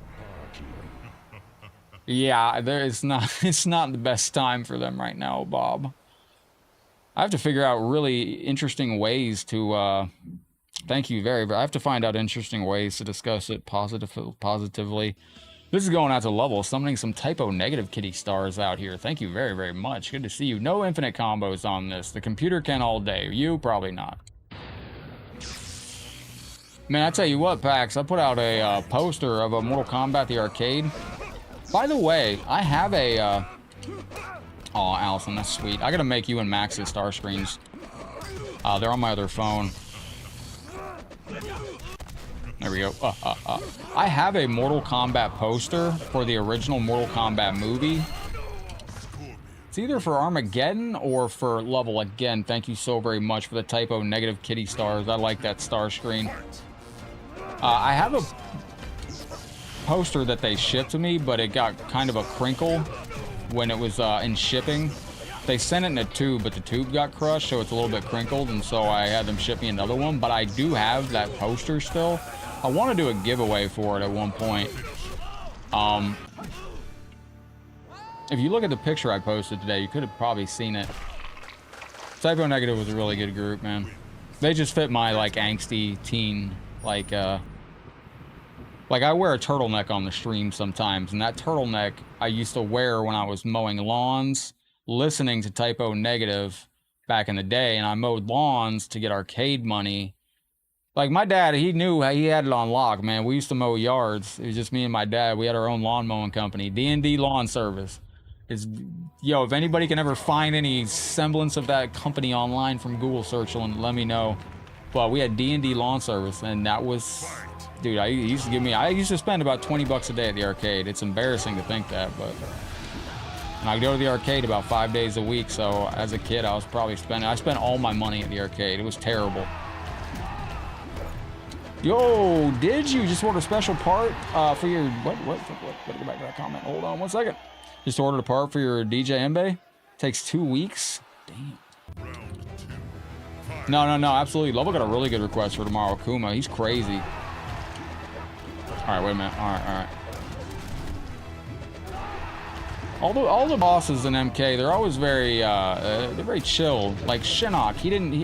Yeah, it's not the best time for them right now, Bob. I have to figure out really interesting ways to, thank you very, I have to find out interesting ways to discuss it positively. This is going out to level, summoning some typo negative kitty stars out here. Thank you very, very much. Good to see you. No infinite combos on this. The computer can all day. You, probably not. Man, I tell you what, Pax, I put out a poster of a Mortal Kombat the arcade. By the way, I have a... Aw, Allison, that's sweet. I gotta make you and Max's star screens. They're on my other phone. There we go. I have a Mortal Kombat poster for the original Mortal Kombat movie. It's either for Armageddon or for Level. Again, thank you so very much for the typo negative kitty stars. I like that star screen. I have a poster that they shipped to me, but it got kind of a crinkle when it was in shipping. They sent it in a tube, but the tube got crushed, so it's a little bit crinkled, and so I had them ship me another one. But I do have that poster still. I want to do a giveaway for it at one point. If you look at the picture I posted today, you could have probably seen it. Typo Negative was a really good group, man. They just fit my, like, angsty teen, like I wear a turtleneck on the stream sometimes, and that turtleneck I used to wear when I was mowing lawns, listening to Typo Negative back in the day, and I mowed lawns to get arcade money. Like, my dad, he knew he had it on lock, man. We used to mow yards. It was just me and my dad. We had our own lawn mowing company, D&D Lawn Service. Yo, if anybody can ever find any semblance of that company online from Google search, let me know. But we had D&D Lawn Service, and that was... Dude, I used to spend about 20 bucks a day at the arcade. It's embarrassing to think that, but... And I go to the arcade about 5 days a week, so as a kid, I spent all my money at the arcade. It was terrible. Yo, did you just order a special part for your... What? Gotta go back to that comment. Hold on 1 second. Just ordered a part for your DJ Mbe? Takes 2 weeks? Damn. No, absolutely. Level got a really good request for tomorrow. Kuma, he's crazy. All right, wait a minute. All right. All the bosses in MK, they're always very, they're very chill. Like Shinnok,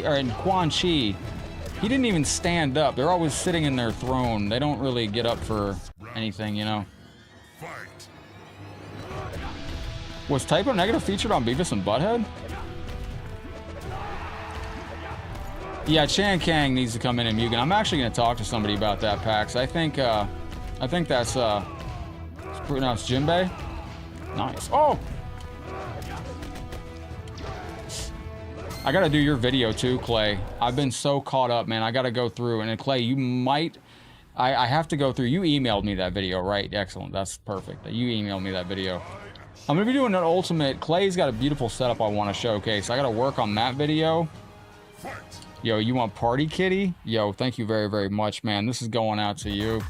and Quan Chi, he didn't even stand up. They're always sitting in their throne. They don't really get up for anything, you know. Was Typo Negative featured on Beavis and Butthead? Yeah, Chan Kang needs to come in and Mugen. I'm actually going to talk to somebody about that, Pax. I think that's, it's pronounced Jinbei. Nice. Oh! I gotta do your video too, Clay. I've been so caught up, man. I gotta go through. And Clay, you might... I have to go through. You emailed me that video, right? Excellent. That's perfect. You emailed me that video. I'm gonna be doing an ultimate. Clay's got a beautiful setup I want to showcase. I gotta work on that video. Yo, you want Party Kitty? Yo, thank you very, very much, man. This is going out to you.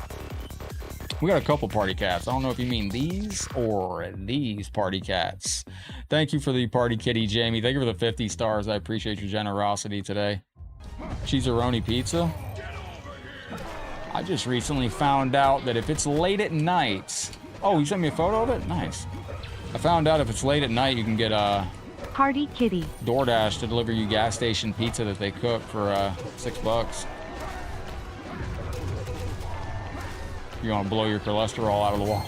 We got a couple party cats. I don't know if you mean these or these party cats. Thank you for the Party Kitty, Jamie. Thank you for the 50 stars. I appreciate your generosity today. Cheeseroni pizza. I just recently found out that if it's late at night... Oh, you sent me a photo of it? Nice. I found out if it's late at night, you can get Party Kitty DoorDash to deliver you gas station pizza that they cook for $6. You want to blow your cholesterol out of the wall.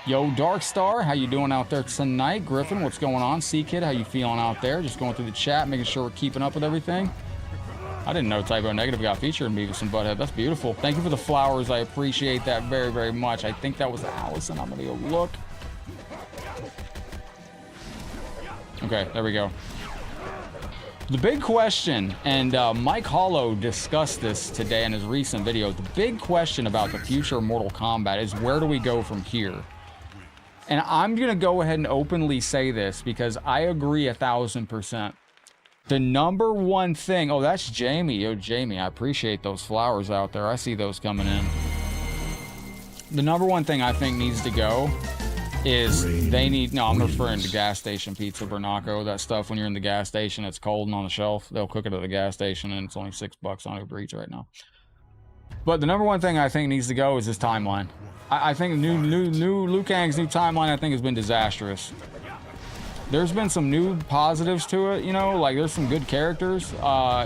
Yo, Dark Star, how you doing out there tonight? Griffin, what's going on? C-Kid, how you feeling out there? Just going through the chat, making sure we're keeping up with everything. I didn't know Typo Negative got featured in Beavis and Butthead. That's beautiful. Thank you for the flowers. I appreciate that very, very much. I think that was Allison. I'm going to go look. Okay, there we go. The big question, and Mike Hollow discussed this today in his recent video, the big question about the future of Mortal Kombat is where do we go from here? And I'm going to go ahead and openly say this because I agree 1,000%. The number one thing... Oh, that's Jamie. Yo, Jamie, I appreciate those flowers out there. I see those coming in. The number one thing I think needs to go is they need... No, I'm referring to gas station pizza, Bernaco. That stuff when you're in the gas station, it's cold and on the shelf. They'll cook it at the gas station, and it's only $6 on Uber Eats right now. But the number one thing I think needs to go is this timeline. I think Liu Kang's new timeline, I think, has been disastrous. There's been some new positives to it, you know, like there's some good characters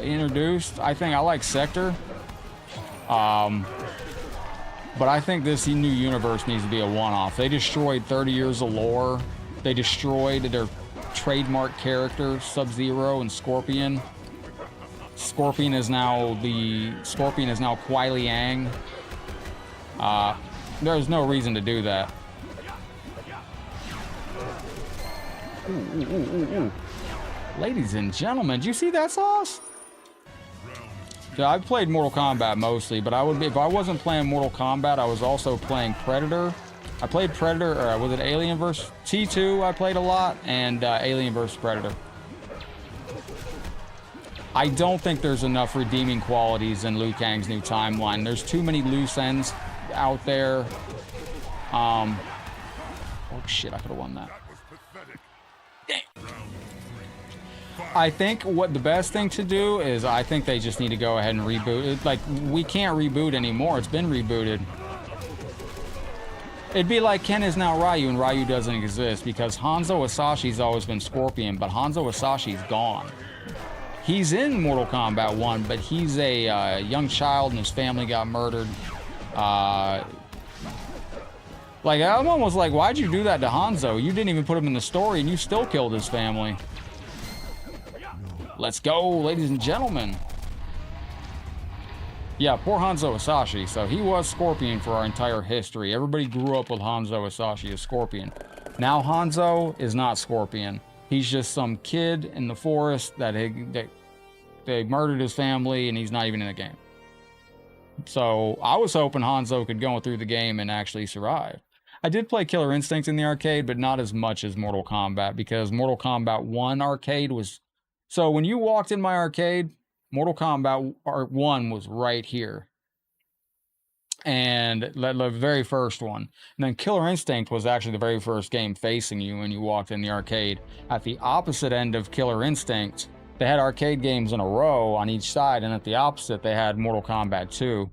introduced. I like Sector. But I think this new universe needs to be a one-off. They destroyed 30 years of lore. They destroyed their trademark characters, Sub-Zero and Scorpion. Scorpion is now Kuai Liang. There's no reason to do that. Ooh. Ladies and gentlemen, did you see that sauce? Yeah, I've played Mortal Kombat mostly, but if I wasn't playing Mortal Kombat, I was also playing Predator. I played Predator, or was it Alien vs. T2 I played a lot, and Alien vs. Predator. I don't think there's enough redeeming qualities in Liu Kang's new timeline. There's too many loose ends out there. Oh shit, I could have won that. I think what the best thing to do is I think they just need to go ahead and reboot it. Like, we can't reboot anymore. It's been rebooted. It'd be like Ken is now Ryu and Ryu doesn't exist because Hanzo Asashi's always been Scorpion, but Hanzo Asashi's gone. He's in Mortal Kombat 1, but he's a young child and his family got murdered. Like, I'm almost like, why'd you do that to Hanzo? You didn't even put him in the story and you still killed his family. Let's go, ladies and gentlemen. Yeah, poor Hanzo Asashi. So he was Scorpion for our entire history. Everybody grew up with Hanzo Asashi as Scorpion. Now Hanzo is not Scorpion. He's just some kid in the forest that they murdered his family and he's not even in the game. So I was hoping Hanzo could go through the game and actually survive. I did play Killer Instinct in the arcade, but not as much as Mortal Kombat because Mortal Kombat 1 arcade was... So when you walked in my arcade, Mortal Kombat 1 was right here. And the very first one. And then Killer Instinct was actually the very first game facing you when you walked in the arcade. At the opposite end of Killer Instinct, they had arcade games in a row on each side. And at the opposite, they had Mortal Kombat 2.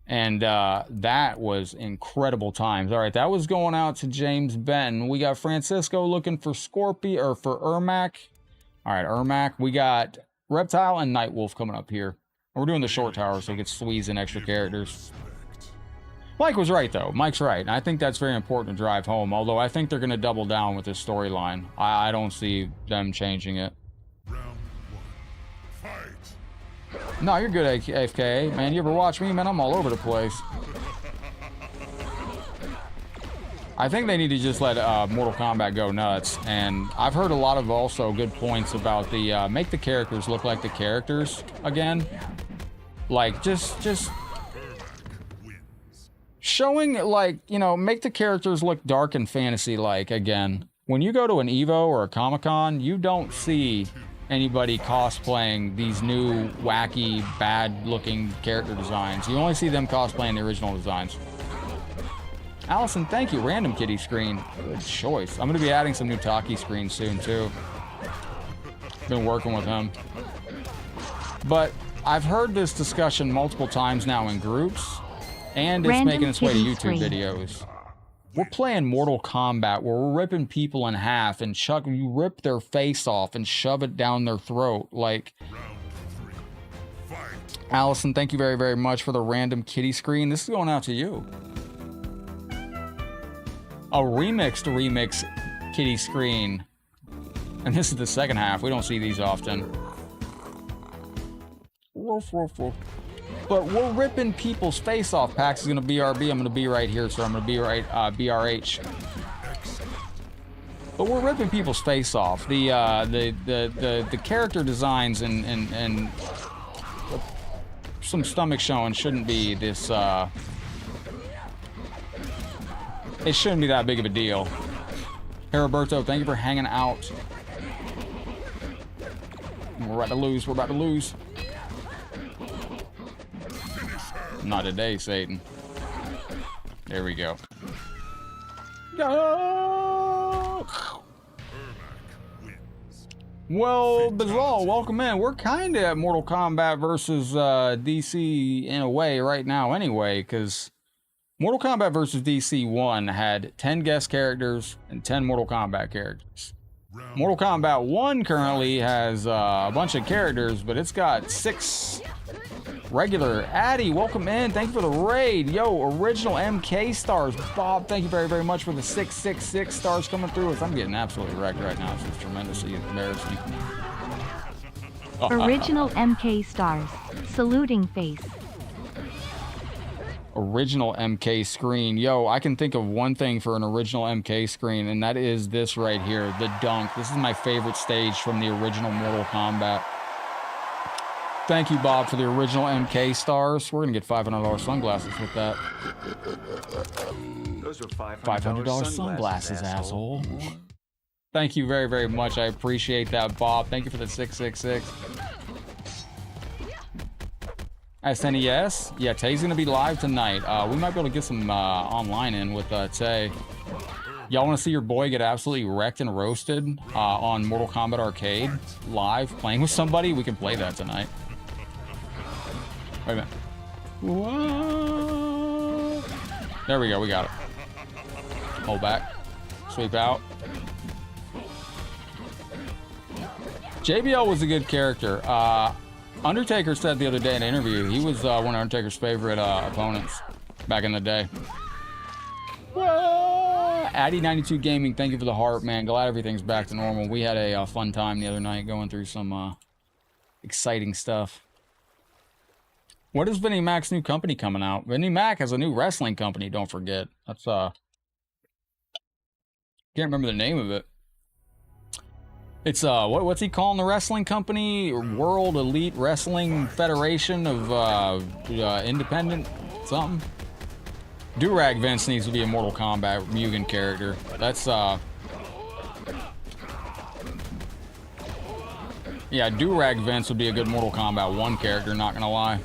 And that was incredible times. All right, that was going out to James Benton. We got Francisco looking for Scorpio, or for Ermac. All right, Ermac. We got Reptile and Nightwolf coming up here. We're doing the short tower so we can squeeze in extra characters. Mike was right, though. Mike's right. And I think that's very important to drive home. Although I think they're going to double down with this storyline. I don't see them changing it. No, you're good, AFK. Man, you ever watch me? Man, I'm all over the place. I think they need to just let Mortal Kombat go nuts. And I've heard a lot of also good points about the make the characters look like the characters again. Like, just showing, like, you know, make the characters look dark and fantasy-like again. When you go to an Evo or a Comic-Con, you don't see anybody cosplaying these new, wacky, bad-looking character designs. You only see them cosplaying the original designs. Allison, thank you. Random kitty screen. Good choice. I'm going to be adding some new Taki screens soon, too. Been working with him. But I've heard this discussion multiple times now in groups, and it's making its way to YouTube videos. We're playing Mortal Kombat where we're ripping people in half and you rip their face off and shove it down their throat. Like, Allison, thank you very, very much for the random kitty screen. This is going out to you. A remix kitty screen. And this is the second half. We don't see these often. Woof, woof, woof. But we're ripping people's face off. Pax is going to BRB. I'm going to be right here, so I'm going to be right BRH. But we're ripping people's face off. The character designs and some stomach showing shouldn't be this. It shouldn't be that big of a deal. Hey Roberto, thank you for hanging out. We're about to lose. We're about to lose. Not today, Satan. There we go. Go! Well, Bizarre, welcome in. We're kind of at Mortal Kombat versus DC in a way right now anyway, because Mortal Kombat versus DC 1 had 10 guest characters and 10 Mortal Kombat characters. Mortal Kombat 1 currently has a bunch of characters, but it's got 6 regular. Addy, welcome in. Thank you for the raid. Yo, original MK stars. Bob, thank you very, very much for the 666 stars coming through. I'm getting absolutely wrecked right now. It's just tremendously embarrassing. Original MK stars. Saluting face. Original MK screen. Yo, I can think of one thing for an original MK screen, and that is this right here, the dunk. This is my favorite stage from the original Mortal Kombat. Thank you, Bob, for the original MK stars. We're gonna get $500 sunglasses with that. Those are $500 sunglasses, asshole. Thank you very, very much. I appreciate that, Bob. Thank you for the 666. SNES? Yeah, Tay's gonna be live tonight. We might be able to get some online in with Tay. Y'all want to see your boy get absolutely wrecked and roasted on Mortal Kombat Arcade live playing with somebody? We can play that tonight. Wait a minute. Whoa. There we go. We got it. Hold back. Sweep out. JBL was a good character. Undertaker said the other day in an interview he was one of Undertaker's favorite opponents back in the day. Addy92 Gaming, thank you for the heart, man. Glad everything's back to normal. We had a fun time the other night going through some exciting stuff. What is Vinnie Mac's new company coming out? Vinnie Mac has a new wrestling company, don't forget. That's can't remember the name of it. It's what's he calling the wrestling company? World Elite Wrestling Federation of Independent something. Durag Vince needs to be a Mortal Kombat Mugen character. That's yeah, Durag Vince would be a good Mortal Kombat 1 character, not gonna lie.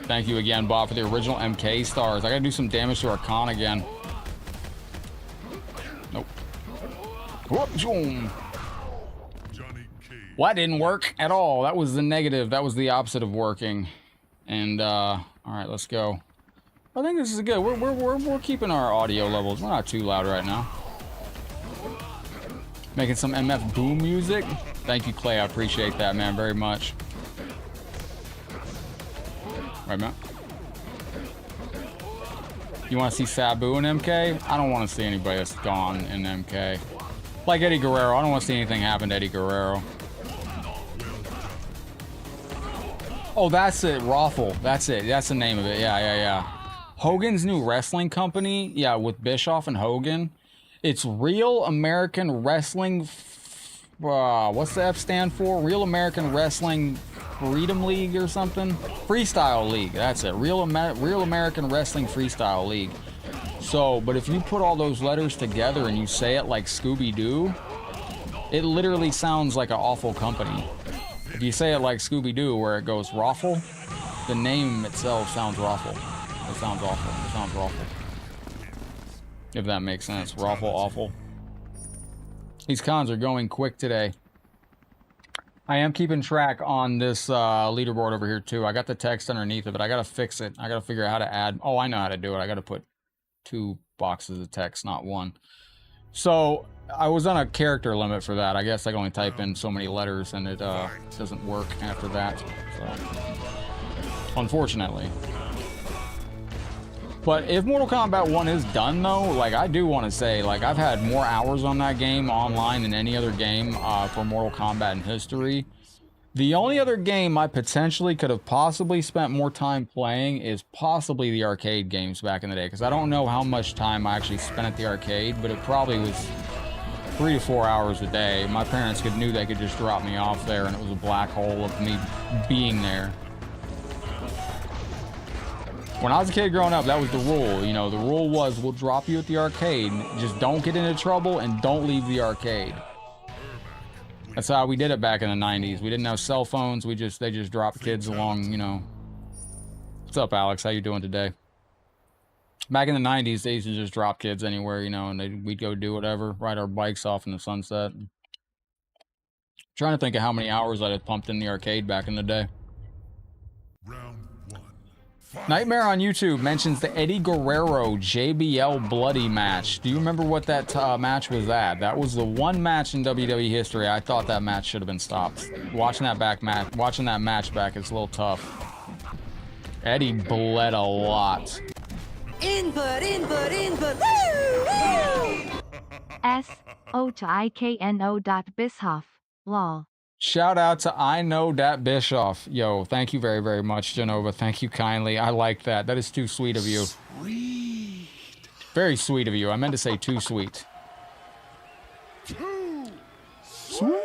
Thank you again, Bob, for the original MK stars. I gotta do some damage to our Kahn again. Nope. Whoop, zoom. Well, that didn't work at all. That was the negative. That was the opposite of working. And all right, let's go. I think this is good. We're keeping our audio levels. We're not too loud right now. Making some MF Boom music. Thank you, Clay. I appreciate that, man, very much. Right, man. You want to see Sabu in MK? I don't want to see anybody that's gone in MK. Like Eddie Guerrero. I don't want to see anything happen to Eddie Guerrero. Oh, that's it. Raffle. That's it. That's the name of it. Yeah. Hogan's new wrestling company. Yeah, with Bischoff and Hogan. It's Real American Wrestling. What's the F stand for? Real American Wrestling Freedom League or something? Freestyle League. That's it. Real American Wrestling Freestyle League. So, but if you put all those letters together and you say it like Scooby-Doo, it literally sounds like an awful company. If you say it like Scooby-Doo, where it goes Raffle, the name itself sounds Raffle. It sounds awful. It sounds awful. If that makes sense. Raffle, awful. These cons are going quick today. I am keeping track on this leaderboard over here too. I got the text underneath it, but I gotta fix it. I gotta figure out how to add. Oh, I know how to do it. I gotta put 2 boxes of text, not 1. So I was on a character limit for that. I guess I can only type in so many letters, and it doesn't work after that. So, unfortunately. But if Mortal Kombat 1 is done, though, like, I do want to say, like, I've had more hours on that game online than any other game for Mortal Kombat in history. The only other game I potentially could have possibly spent more time playing is possibly the arcade games back in the day, because I don't know how much time I actually spent at the arcade, but it probably was 3 to 4 hours a day. My parents knew they could just drop me off there, and it was a black hole of me being there. When I was a kid growing up, that was the rule. You know, the rule was we'll drop you at the arcade. Just don't get into trouble and don't leave the arcade. That's how we did it back in the 90s. We didn't have cell phones. They just dropped kids along, you know. What's up, Alex? How you doing today? Back in the 90s, they used to just drop kids anywhere, you know, and we'd go do whatever, ride our bikes off in the sunset. Trying to think of how many hours I had pumped in the arcade back in the day. Nightmare on YouTube mentions the Eddie Guerrero JBL Bloody match. Do you remember what that match was at? That was the one match in WWE history I thought that match should have been stopped. Watching that match back, it's a little tough. Eddie bled a lot. Input, woo, woo! S.O.to.IKNO.Bischoff. Lol. Shout out to I know that Bischoff. Yo, thank you very, very much, Genova. Thank you kindly. I like that. That is too sweet of you. Sweet. Very sweet of you. I meant to say too sweet. Sweet.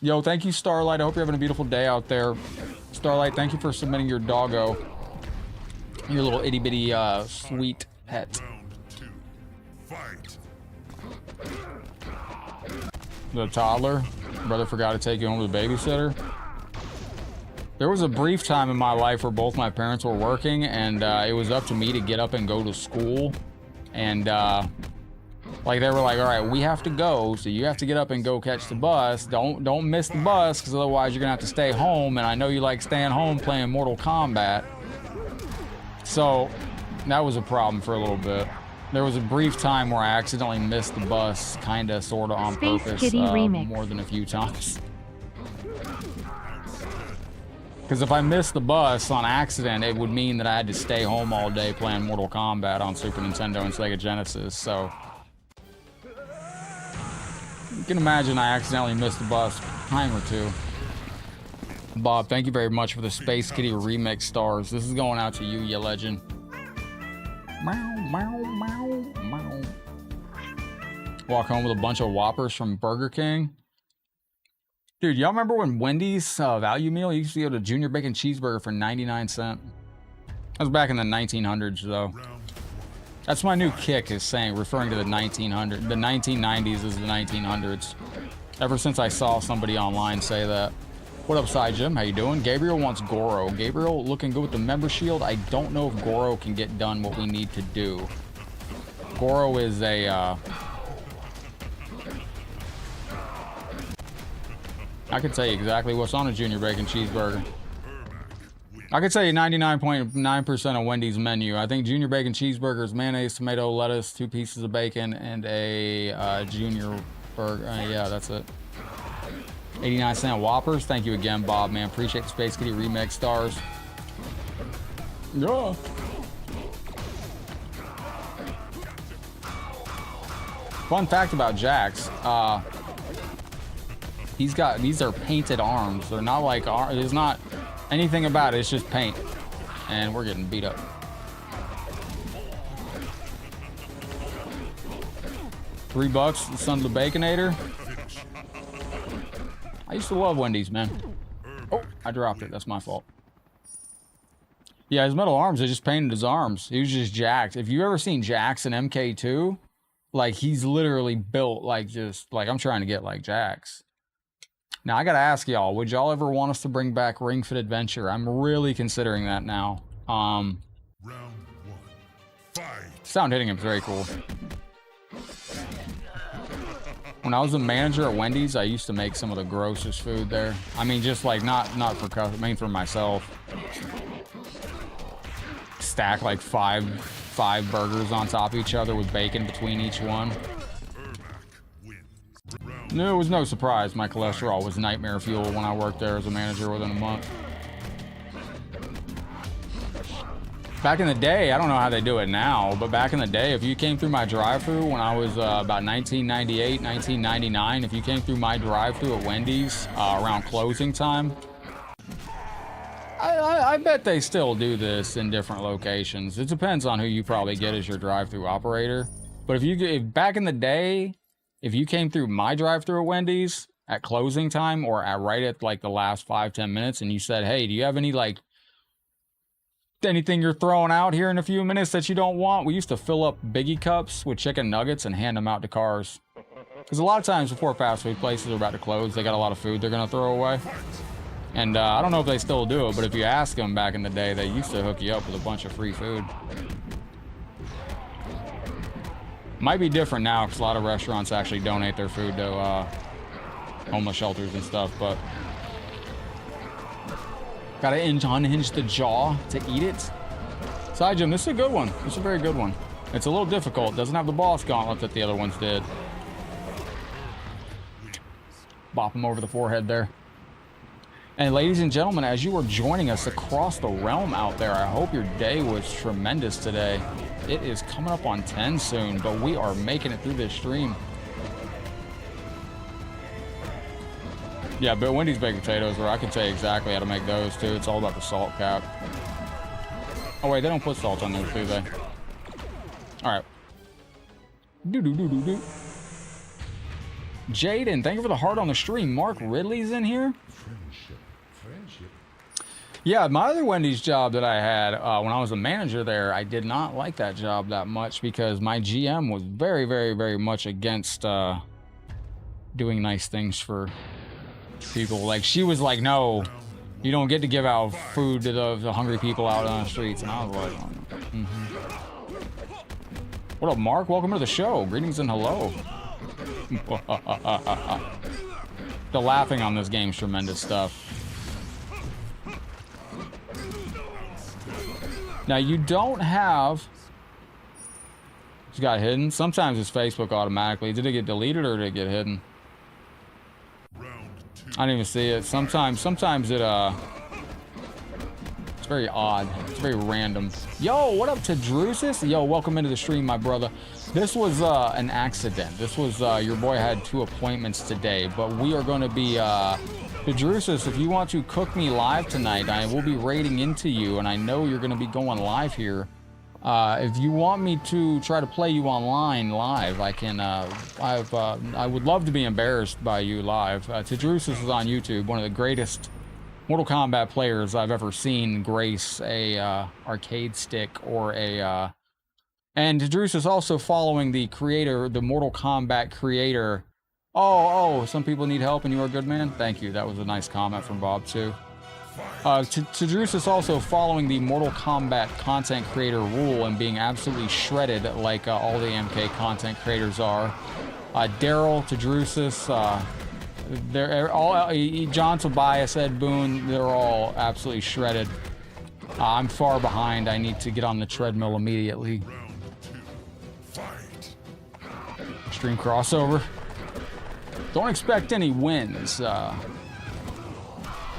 Yo, thank you, Starlight. I hope you're having a beautiful day out there. Starlight, thank you for submitting your doggo. Your little itty bitty sweet pet. The toddler. Brother forgot to take you home to the babysitter. There was a brief time in my life where both my parents were working, and it was up to me to get up and go to school. And like they were like, all right, we have to go, so you have to get up and go catch the bus. Don't miss the bus, because otherwise you're gonna have to stay home. And I know you like staying home playing Mortal Kombat. So that was a problem for a little bit. There was a brief time where I accidentally missed the bus, kinda, sorta on Space purpose, Kitty Remix. more than a few times. Because if I missed the bus on accident, it would mean that I had to stay home all day playing Mortal Kombat on Super Nintendo and Sega Genesis, so... You can imagine I accidentally missed the bus a time or two. Bob, thank you very much for the Space Kitty Remix stars. This is going out to you, you legend. Meow, meow, meow, meow. Walk home with a bunch of Whoppers from Burger King. Dude, y'all remember when Wendy's value meal used to go to Junior Bacon Cheeseburger for 99 cents? That was back in the 1900s, though. That's my new kick, is referring to the 1900s. The 1990s is the 1900s. Ever since I saw somebody online say that. What up, Side Jim? How you doing? Gabriel wants Goro. Gabriel looking good with the member shield. I don't know if Goro can get done what we need to do. Goro is a... I can tell you exactly what's on a Junior Bacon Cheeseburger. I can tell you 99.9% of Wendy's menu. I think Junior Bacon Cheeseburger is mayonnaise, tomato, lettuce, 2 pieces of bacon, and a Junior burger. Yeah, that's it. 89-cent Whoppers. Thank you again, Bob, man. Appreciate the Space Kitty Remix stars. Yeah. Fun fact about Jax. These are painted arms. They're not like there's not anything about it. It's just paint. And we're getting beat up. $3, the son of the Baconator. I used to love Wendy's, man. Oh, I dropped it. That's my fault. Yeah, his metal arms, they just painted his arms. He was just Jax. If you ever seen Jax in MK2, like, he's literally built like just, like, I'm trying to get like Jax. Now, I gotta ask y'all, would y'all ever want us to bring back Ring Fit Adventure? I'm really considering that now. Round 1. Fight. Sound hitting him is very cool. When I was a manager at Wendy's, I used to make some of the grossest food there. I mean, just like not for customers, I mean for myself. Stack like five burgers on top of each other with bacon between each one. No, it was no surprise. My cholesterol was nightmare fuel when I worked there as a manager within a month. Back in the day, I don't know how they do it now, but back in the day, if you came through my drive-thru when I was about 1998, 1999, if you came through my drive-thru at Wendy's around closing time, I bet they still do this in different locations. It depends on who you probably get as your drive-thru operator. But if back in the day, if you came through my drive-thru at Wendy's at closing time or right at like the last 5-10 minutes and you said, hey, do you have any like anything you're throwing out here in a few minutes that you don't want? We used to fill up Biggie cups with chicken nuggets and hand them out to cars. Because a lot of times before fast food places are about to close, they got a lot of food they're going to throw away. And I don't know if they still do it, but if you ask them back in the day, they used to hook you up with a bunch of free food. Might be different now because a lot of restaurants actually donate their food to homeless shelters and stuff, but gotta unhinge the jaw to eat it. Side Jim, this is a good one. This is a very good one. It's a little difficult. Doesn't have the boss gauntlet that the other ones did. Bop him over the forehead there. And ladies and gentlemen, as you are joining us across the realm out there, I hope your day was tremendous today. It is coming up on 10 soon, but we are making it through this stream. Yeah, but Wendy's baked potatoes, where I can tell you exactly how to make those too. It's all about the salt cap. Oh wait, they don't put salt on those, do they? All right. Do. Jaden, thank you for the heart on the stream. Mark Ridley's in here. Friendship. Yeah, my other Wendy's job that I had when I was a manager there, I did not like that job that much because my GM was very, very, very much against doing nice things for people. Like, she was like, no, you don't get to give out food to the hungry people out on the streets. And I was like, What up, Mark? Welcome to the show. Greetings and hello. The laughing on this game's tremendous stuff. Now, you don't have... It's got hidden. Sometimes it's Facebook automatically. Did it get deleted or did it get hidden? I didn't even see it. Sometimes it, it's very odd. It's very random. Yo, what up to Drusus? Yo, welcome into the stream, my brother. This was an accident. This was, your boy had 2 appointments today, but we are going to be, Drusus, if you want to cook me live tonight, I will be raiding into you, and I know you're going to be going live here. If you want me to try to play you online live, I can, I would love to be embarrassed by you live. Drusus is on YouTube, one of the greatest Mortal Kombat players I've ever seen grace a arcade stick or a and Tadrus is also following the creator, the Mortal Kombat creator. Oh, some people need help and you are a good man. Thank you. That was a nice comment from Bob too. Tadrus is also following the Mortal Kombat content creator rule and being absolutely shredded like all the MK content creators are. Daryl, Tadrusis, they're all, John Tobias, Ed Boon, they're all absolutely shredded. I'm far behind. I need to get on the treadmill immediately. Stream crossover. Don't expect any wins.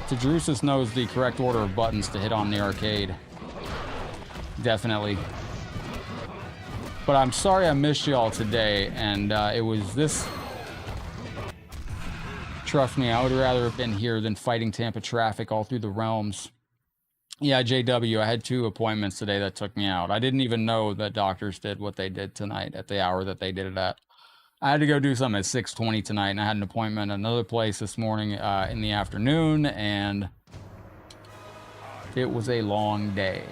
Tadrusis knows the correct order of buttons to hit on the arcade. Definitely. But I'm sorry I missed y'all today, and it was this... Trust me, I would rather have been here than fighting Tampa traffic all through the realms. Yeah, JW, I had 2 appointments today that took me out. I didn't even know that doctors did what they did tonight at the hour that they did it at. I had to go do something at 6:20 tonight, and I had an appointment at another place this morning in the afternoon, and it was a long day.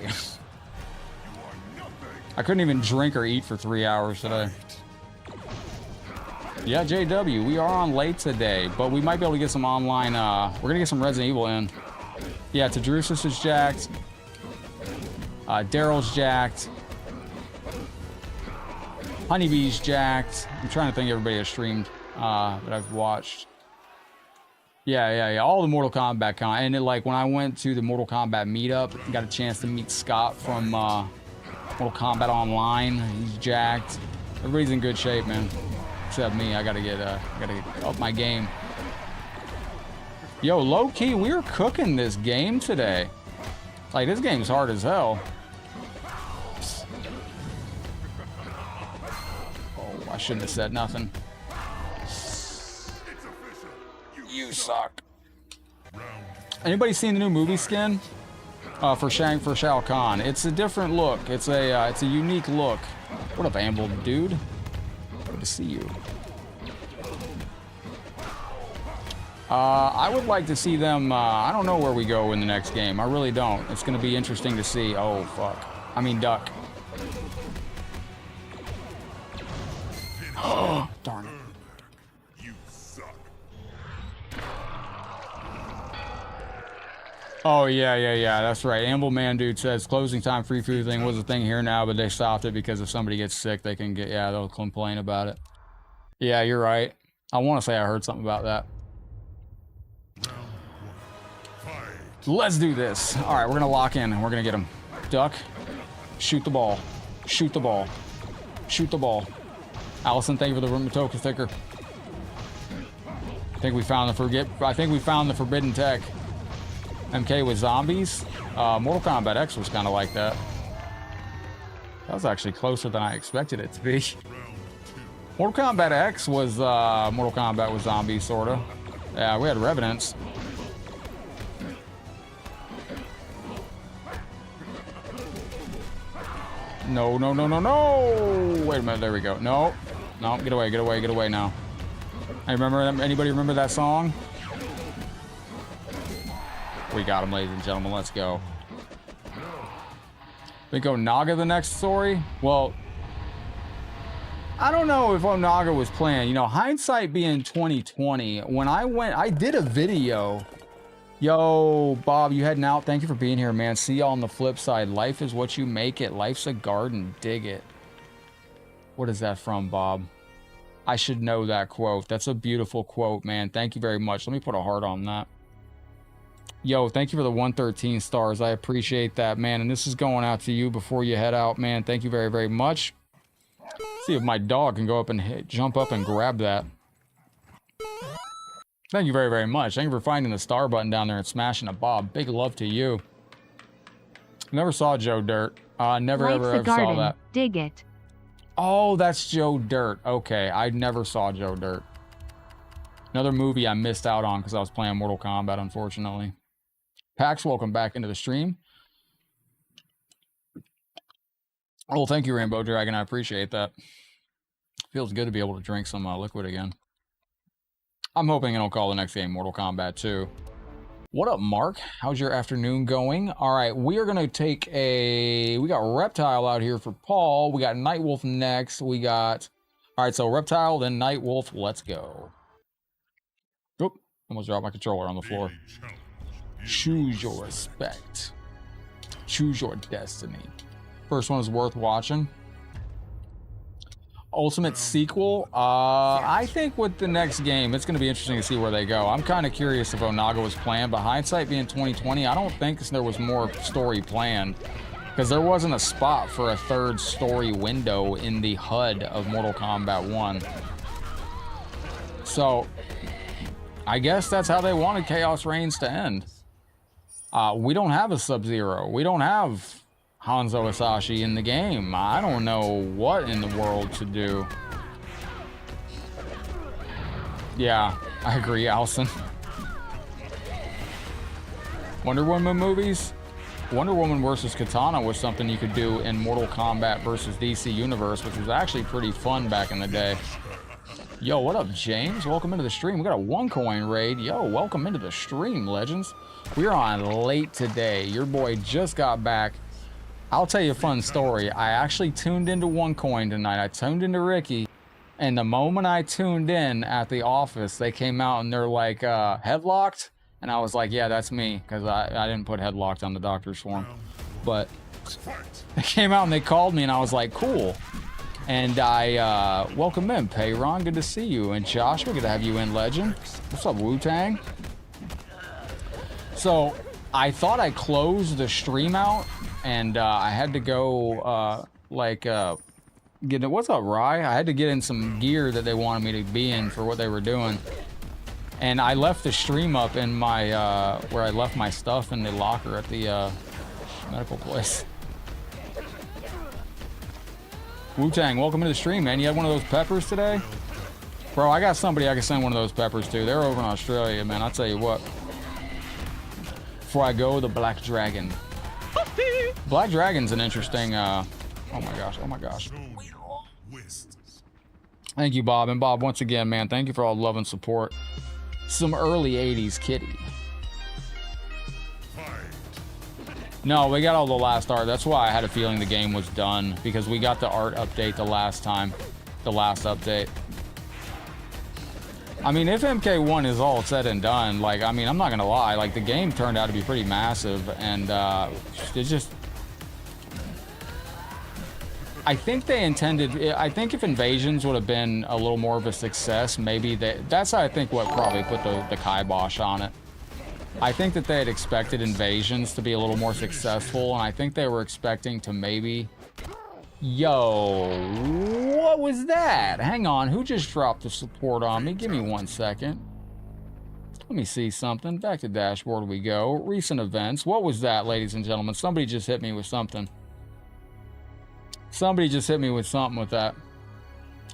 I couldn't even drink or eat for 3 hours today. Yeah, JW, we are on late today, but we might be able to get some online, we're going to get some Resident Evil in. Yeah, Tadrusis is jacked. Daryl's jacked. Honeybee's jacked. I'm trying to think everybody has streamed that I've watched. Yeah. All the Mortal Kombat and like when I went to the Mortal Kombat meetup, got a chance to meet Scott from Mortal Kombat Online. He's jacked. Everybody's in good shape, man. Except me. I gotta get up my game. Yo, low key, we were cooking this game today. Like, this game's hard as hell. Oh, I shouldn't have said nothing. You suck. Anybody seen the new movie skin? For Shao Kahn. It's a different look. It's a unique look. What up, Amble, dude? Good to see you. I would like to see them, I don't know where we go in the next game. I really don't. It's going to be interesting to see. Oh, fuck. I mean, duck. Oh, darn it. You suck. Oh, yeah. That's right. Amble Man Dude says closing time free food thing was a thing here now, but they stopped it because if somebody gets sick, they can get, yeah, they'll complain about it. Yeah, you're right. I want to say I heard something about that. Let's do this. All right, we're going to lock in. We're going to get him. Duck. Shoot the ball. Shoot the ball. Shoot the ball. Allison, thank you for the Matoka sticker. I think we found the forbidden tech. MK with zombies. Mortal Kombat X was kind of like that. That was actually closer than I expected it to be. Mortal Kombat X was Mortal Kombat with zombies, sorta. Yeah, we had Revenants. No. Wait a minute, there we go. No, get away now. Anybody remember that song? We got him, ladies and gentlemen. Let's go. We go Naga the next story? Well, I don't know if Onaga was planned. You know, hindsight being 2020, when I did a video. Yo, Bob, you heading out? Thank you for being here, man. See y'all on the flip side. Life is what you make it. Life's a garden. Dig it. What is that from, Bob? I should know that quote. That's a beautiful quote, man. Thank you very much. Let me put a heart on that. Yo, thank you for the 113 stars. I appreciate that, man. And this is going out to you before you head out, man. Thank you very, very much. See if my dog can go up and jump up and grab that. Thank you very, very much. Thank you for finding the star button down there and smashing a Bob. Big love to you. Never saw Joe Dirt. Never, ever saw that. Dig it. Oh, that's Joe Dirt. Okay, I never saw Joe Dirt. Another movie I missed out on because I was playing Mortal Kombat, unfortunately. Pax, welcome back into the stream. Oh, thank you, Rainbow Dragon. I appreciate that. Feels good to be able to drink some liquid again. I'm hoping it'll call the next game Mortal Kombat 2. What up, Mark? How's your afternoon going? All right, we are going to take a... We got Reptile out here for Paul. We got Nightwolf next. We got... All right, so Reptile, then Nightwolf. Let's go. Oop, almost dropped my controller on the floor. Choose your respect. Choose your destiny. First one is worth watching. Ultimate sequel. I think with the next game, it's going to be interesting to see where they go. I'm kind of curious if Onaga was planned, but hindsight being 2020, I don't think there was more story planned because there wasn't a spot for a third story window in the HUD of Mortal Kombat 1. So I guess that's how they wanted Chaos Reigns to end. We don't have a Sub-Zero. We don't have Hanzo Hasashi in the game. I don't know what in the world to do. Yeah, I agree, Allison. Wonder Woman movies? Wonder Woman versus Katana was something you could do in Mortal Kombat versus DC Universe, which was actually pretty fun back in the day. Yo, what up, James? Welcome into the stream. We got a 1-coin raid. Yo, welcome into the stream, legends. We're on late today. Your boy just got back. I'll tell you a fun story. I actually tuned into 1-coin tonight. I tuned into Ricky, and the moment I tuned in at the office, they came out and they're like, headlocked? And I was like, yeah, that's me, because I didn't put headlocked on the doctor's form. But they came out and they called me, and I was like, cool. And I welcome in, Payron. Good to see you. And Joshua, good to have you in, legend. What's up, Wu-Tang? So I thought I closed the stream out, and I had to go, get in, what's up, Rye? I had to get in some gear that they wanted me to be in for what they were doing. And I left the stream up in my, where I left my stuff in the locker at the medical place. Wu-Tang, welcome to the stream, man. You had one of those peppers today? Bro, I got somebody I can send one of those peppers to. They're over in Australia, man. I'll tell you what. Before I go, the Black Dragon. Black Dragon's an interesting, oh my gosh. Thank you, Bob. And Bob, once again, man, thank you for all the love and support. Some early 80s kitty. No, we got all the last art. That's why I had a feeling the game was done, because we got the art update the last time. The last update. I mean, if MK1 is all said and done, like, I mean, I'm not gonna lie, like, the game turned out to be pretty massive, and it's just... I think they intended... I think if Invasions would have been a little more of a success, maybe that's, I think, what probably put the kibosh on it. I think that they had expected Invasions to be a little more successful, and I think they were expecting to maybe... Yo, what was that? Hang on, who just dropped the support on me? Give me 1 second. Let me see something. Back to dashboard we go. Recent events. What was that, ladies and gentlemen? Somebody just hit me with something. Somebody just hit me with something with that.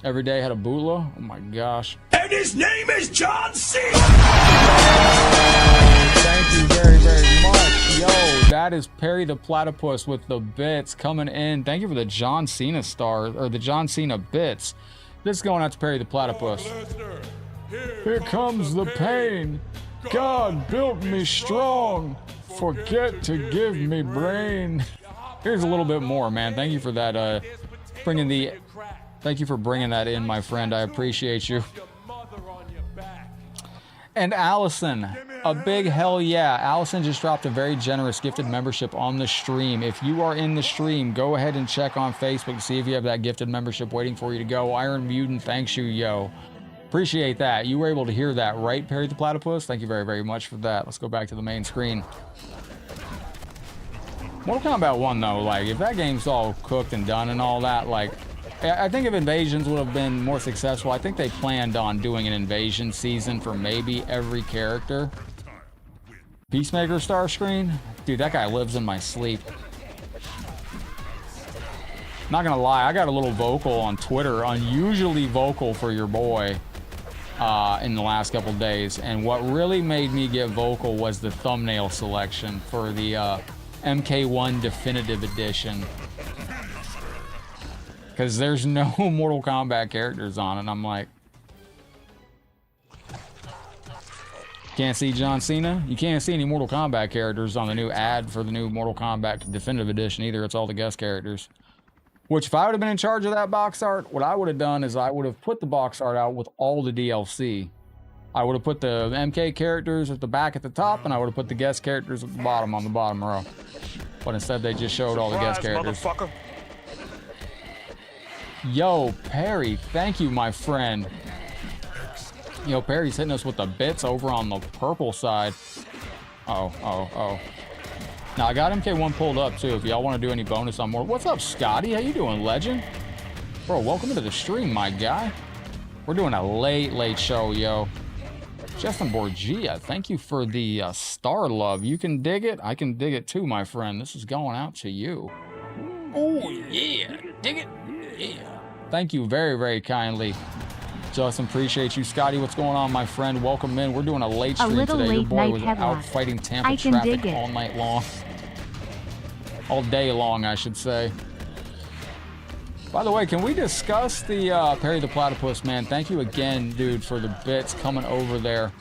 Every day had a bootla? Oh my gosh. And his name is John C. Thank you very, very much. Yo, that is Perry the Platypus with the bits coming in. Thank you for the John Cena star, or the John Cena bits. This is going out to Perry the Platypus. Here comes the pain. God built me strong. Forget to give me brain. Here's a little bit more, man. Thank you for that, thank you for bringing that in, my friend. I appreciate you. And Allison, a big hell yeah. Allison just dropped a very generous gifted membership on the stream. If you are in the stream, go ahead and check on Facebook to see if you have that gifted membership waiting for you to go. Iron Mutant, thanks you, yo. Appreciate that. You were able to hear that, right, Perry the Platypus? Thank you very, very much for that. Let's go back to the main screen. Mortal Kombat 1, though, like, if that game's all cooked and done and all that, like, I think if Invasions would have been more successful, I think they planned on doing an Invasion season for maybe every character. Peacemaker star screen? Dude, that guy lives in my sleep. Not gonna lie, I got a little vocal on Twitter, unusually vocal for your boy, in the last couple days. And what really made me get vocal was the thumbnail selection for the MK1 Definitive Edition. Because there's no Mortal Kombat characters on it. I'm like... Can't see John Cena? You can't see any Mortal Kombat characters on the new ad for the new Mortal Kombat Definitive Edition either. It's all the guest characters. Which, if I would have been in charge of that box art, what I would have done is I would have put the box art out with all the DLC. I would have put the MK characters at the back at the top, and I would have put the guest characters at the bottom on the bottom row. But instead, they just showed all the guest characters. Yo, Perry, thank you, my friend. Yo, Perry's hitting us with the bits over on the purple side. Oh. Now, I got MK1 pulled up, too, if y'all want to do any bonus on more. What's up, Scotty? How you doing, legend? Bro, welcome to the stream, my guy. We're doing a late show, yo. Justin Borgia, thank you for the star love. You can dig it? I can dig it, too, my friend. This is going out to you. Oh, yeah. Dig it? Yeah. Thank you very, very kindly. Justin, appreciate you. Scotty, what's going on, my friend? Welcome in. We're doing a late stream today. Your boy was out fighting Tampa traffic all night long. All day long, I should say. By the way, can we discuss the Perry the Platypus, man? Thank you again, dude, for the bits coming over there.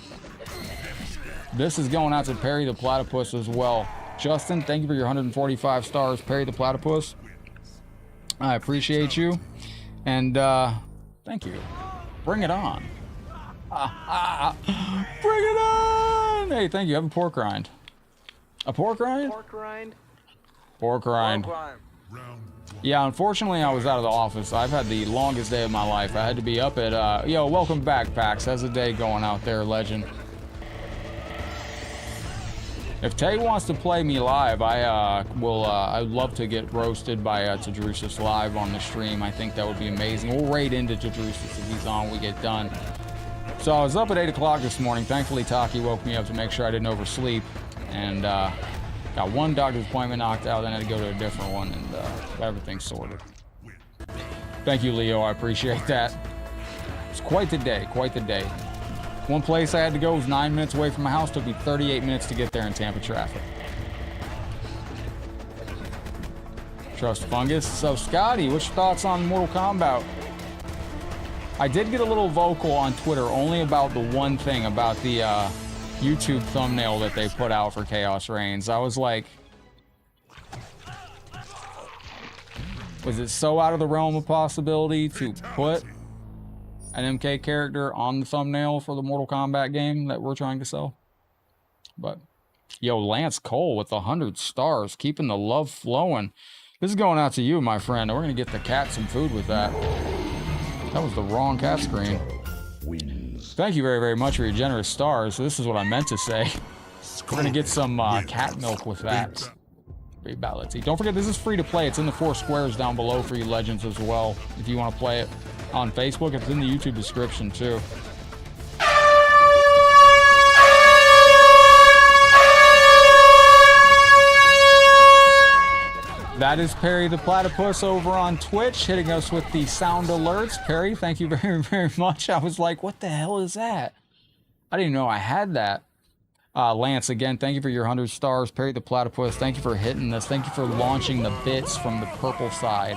This is going out to Perry the Platypus as well. Justin, thank you for your 145 stars, Perry the Platypus. I appreciate you. And thank you. Bring it on. Bring it on! Hey, thank you. Have a pork rind. A pork rind? Pork rind? Pork rind. Yeah, unfortunately, I was out of the office. I've had the longest day of my life. I had to be up at, yo, welcome back, Pax. How's the day going out there, legend? If Tay wants to play me live, I'd love to get roasted by Tadrusis live on the stream. I think that would be amazing. We'll raid into Tadrusis if he's on when we get done. So I was up at 8 o'clock this morning. Thankfully, Taki woke me up to make sure I didn't oversleep. And got one doctor's appointment knocked out, then I had to go to a different one, and got everything sorted. Thank you, Leo. I appreciate that. It's quite the day, quite the day. One place I had to go was 9 minutes away from my house. Took me 38 minutes to get there in Tampa traffic. Trust Fungus. So, Scotty, what's your thoughts on Mortal Kombat? I did get a little vocal on Twitter only about the one thing, about the YouTube thumbnail that they put out for Chaos Reigns. I was like, was it so out of the realm of possibility to put an MK character on the thumbnail for the Mortal Kombat game that we're trying to sell. But, yo, Lance Cole with 100 stars, keeping the love flowing. This is going out to you, my friend. We're going to get the cat some food with that. That was the wrong cat screen. Thank you very, very much for your generous stars. This is what I meant to say. We're going to get some cat milk with that. Let's see. Don't forget, this is free to play. It's in the 4 squares down below for you legends as well. If you want to play it on Facebook, it's in the YouTube description too. That is Perry the Platypus over on Twitch, hitting us with the sound alerts. Perry, thank you very, very much. I was like, what the hell is that? I didn't know I had that. Lance, again, thank you for your 100 stars. Perry the Platypus, thank you for hitting this. Thank you for launching the bits from the purple side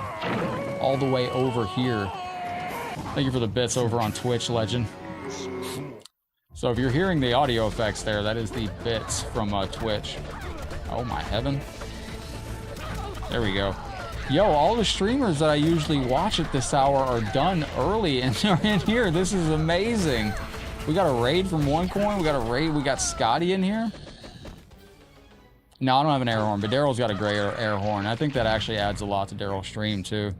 all the way over here. Thank you for the bits over on Twitch, legend. So if you're hearing the audio effects there, that is the bits from Twitch. Oh my heaven. There we go. Yo, all the streamers that I usually watch at this hour are done early and they're in here. This is amazing. We got a raid from OneCoin. We got a raid. We got Scotty in here. No, I don't have an air horn, but Daryl's got a great air horn. I think that actually adds a lot to Daryl's stream too.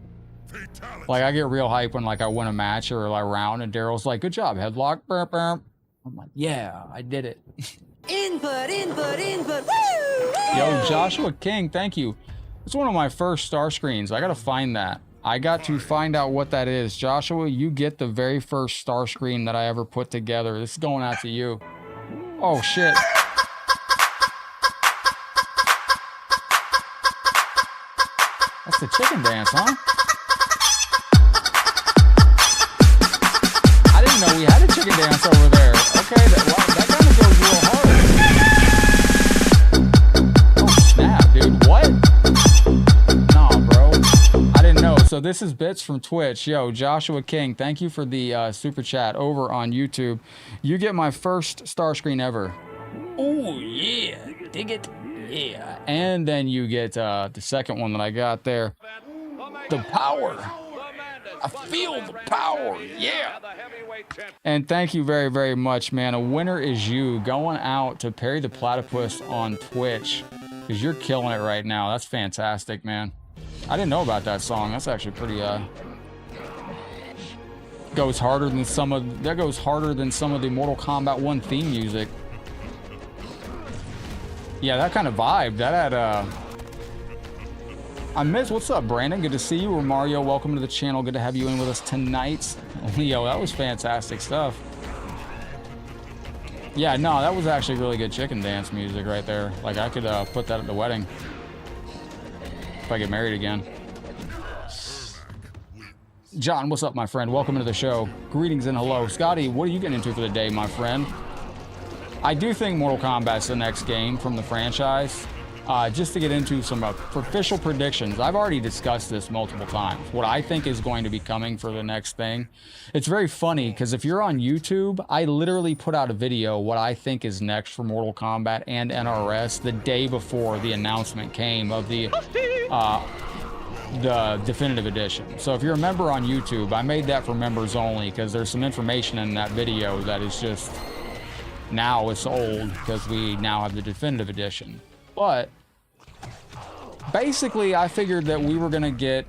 Like, I get real hype when like I win a match or like round and Daryl's like, good job, headlock. Burp, burp. I'm like, yeah, I did it. Input, input, input. Woo! Yo, Joshua King, thank you. It's one of my first star screens. I gotta find that. I got to find out what that is. Joshua, you get the very first star screen that I ever put together. This is going out to you. Oh, shit. That's the chicken dance, huh? I didn't know we had a chicken dance over there. Okay, that kind of goes real hard. Oh, snap, dude. What? So this is bits from Twitch. Yo, Joshua King, thank you for the super chat over on YouTube. You get my first star screen ever. Oh yeah, dig it, yeah. And then you get the second one that I got there. The power. I feel the power, yeah. And thank you very, very much, man. A winner is you, going out to Perry the Platypus on Twitch, because you're killing it right now. That's fantastic, man. I didn't know about that song. That's actually pretty goes harder than some of the Mortal Kombat 1 theme music. Yeah, that kind of vibe. That had I miss. What's up, Brandon? Good to see you. Mario, welcome to the channel. Good to have you in with us tonight. Yo, that was fantastic stuff. Yeah, no, that was actually really good chicken dance music right there. Like, I could put that at the wedding. If I get married again. John, what's up, my friend? Welcome to the show. Greetings and hello. Scotty, what are you getting into for the day, my friend? I do think Mortal Kombat's the next game from the franchise. Just to get into some official predictions. I've already discussed this multiple times. What I think is going to be coming for the next thing. It's very funny, because if you're on YouTube, I literally put out a video what I think is next for Mortal Kombat and NRS the day before the announcement came of the definitive edition. So if you're a member on YouTube, I made that for members only, because there's some information in that video that is just, now it's old because we now have the definitive edition. But basically, I figured that we were gonna get,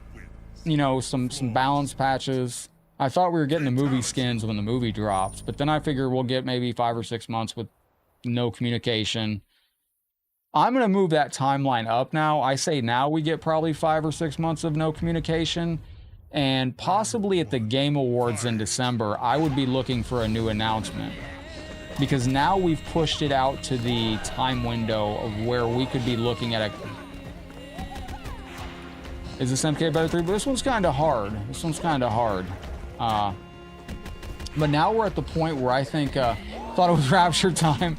you know, some balance patches. I thought we were getting the movie skins when the movie drops, but then I figured we'll get maybe 5 or 6 months with no communication. I'm gonna move that timeline up now. I say now we get probably 5 or 6 months of no communication, and possibly at the Game Awards in December, I would be looking for a new announcement. Because now we've pushed it out to the time window of where we could be looking at a... Is this MK better 3? But this one's kind of hard. This one's kind of hard. But now we're at the point where I think... thought it was Rapture time.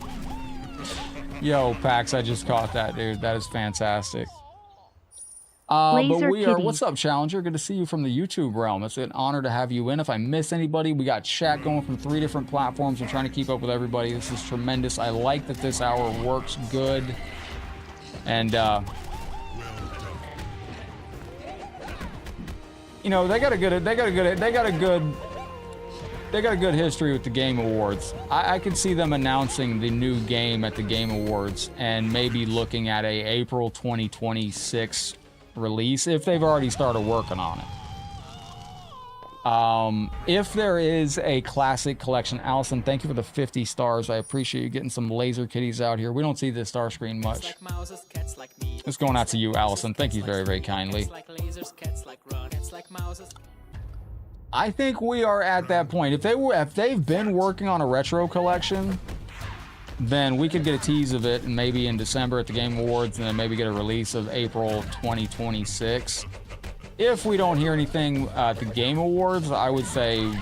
Yo, Pax, I just caught that, dude. That is fantastic. But we are... What's up, Challenger? Good to see you from the YouTube realm. It's an honor to have you in. If I miss anybody, we got chat going from 3 different platforms. I'm trying to keep up with everybody. This is tremendous. I like that this hour works good. And, you know, they got a good they got a good history with the Game Awards. I could see them announcing the new game at the Game Awards and maybe looking at a April 2026 release if they've already started working on it. If there is a classic collection, Allison, thank you for the 50 stars. I appreciate you getting some laser kitties out here. We don't see this star screen much. It's going out to you, Allison. Thank you very, very kindly. I think we are at that point. If they've been working on a retro collection, then we could get a tease of it, and maybe in December at the Game Awards, and then maybe get a release of April 2026. If we don't hear anything at the Game Awards, I would say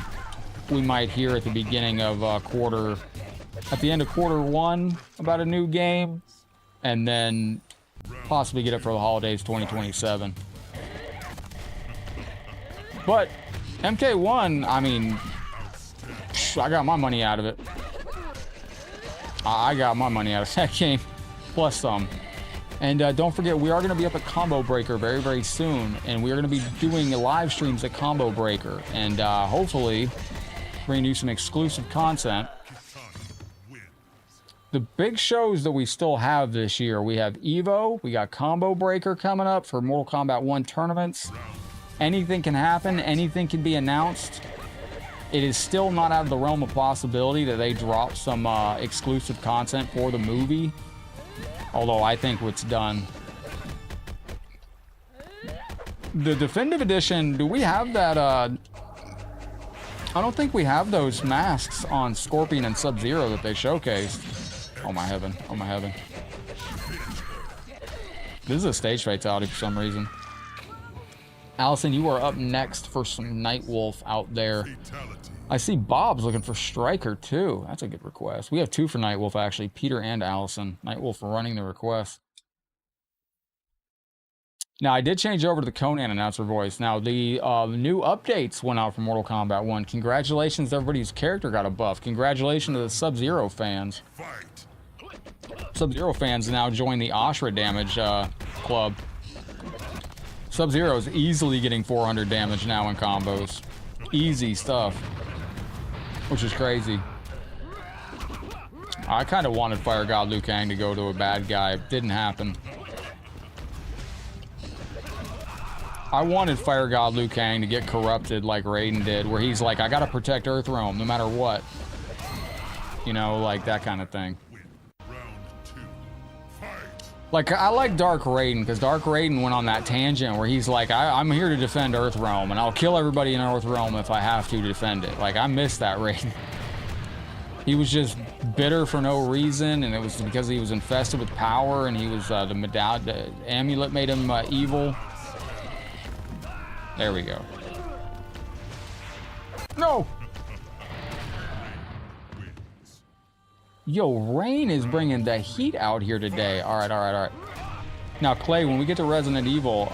we might hear at the beginning of at the end of quarter one about a new game, and then possibly get it for the holidays 2027. But MK1, I mean, I got my money out of it. I got my money out of that game, plus some. And don't forget, we are going to be up at Combo Breaker very, very soon. And we are going to be doing live streams at Combo Breaker. And hopefully, bringing you some exclusive content. The big shows that we still have this year, we have EVO, we got Combo Breaker coming up for Mortal Kombat 1 tournaments. Anything can happen, anything can be announced. It is still not out of the realm of possibility that they drop some exclusive content for the movie. Although I think it's done. The Definitive Edition, do we have that? I don't think we have those masks on Scorpion and Sub-Zero that they showcased. Oh my heaven, oh my heaven. This is a stage fatality for some reason. Allison, you are up next for some Nightwolf out there. I see Bob's looking for Striker too. That's a good request. We have two for Nightwolf actually, Peter and Allison. Nightwolf running the request. Now I did change over to the Conan announcer voice. Now the new updates went out for Mortal Kombat 1. Congratulations to everybody whose character got a buff. Congratulations to the Sub-Zero fans. Sub-Zero fans now join the Ashra damage club. Sub-Zero is easily getting 400 damage now in combos. Easy stuff. Which is crazy. I kind of wanted Fire God Liu Kang to go to a bad guy. It didn't happen. I wanted Fire God Liu Kang to get corrupted like Raiden did, where he's like, I gotta protect Earthrealm no matter what. You know, like that kind of thing. Like, I like Dark Raiden, because Dark Raiden went on that tangent where he's like, I'm here to defend Earthrealm, and I'll kill everybody in Earthrealm if I have to defend it. Like, I miss that Raiden. He was just bitter for no reason, and it was because he was infested with power, and he was, the amulet made him evil. There we go. No! Yo, Rain is bringing the heat out here today. All right. Now, Clay, when we get to Resident Evil,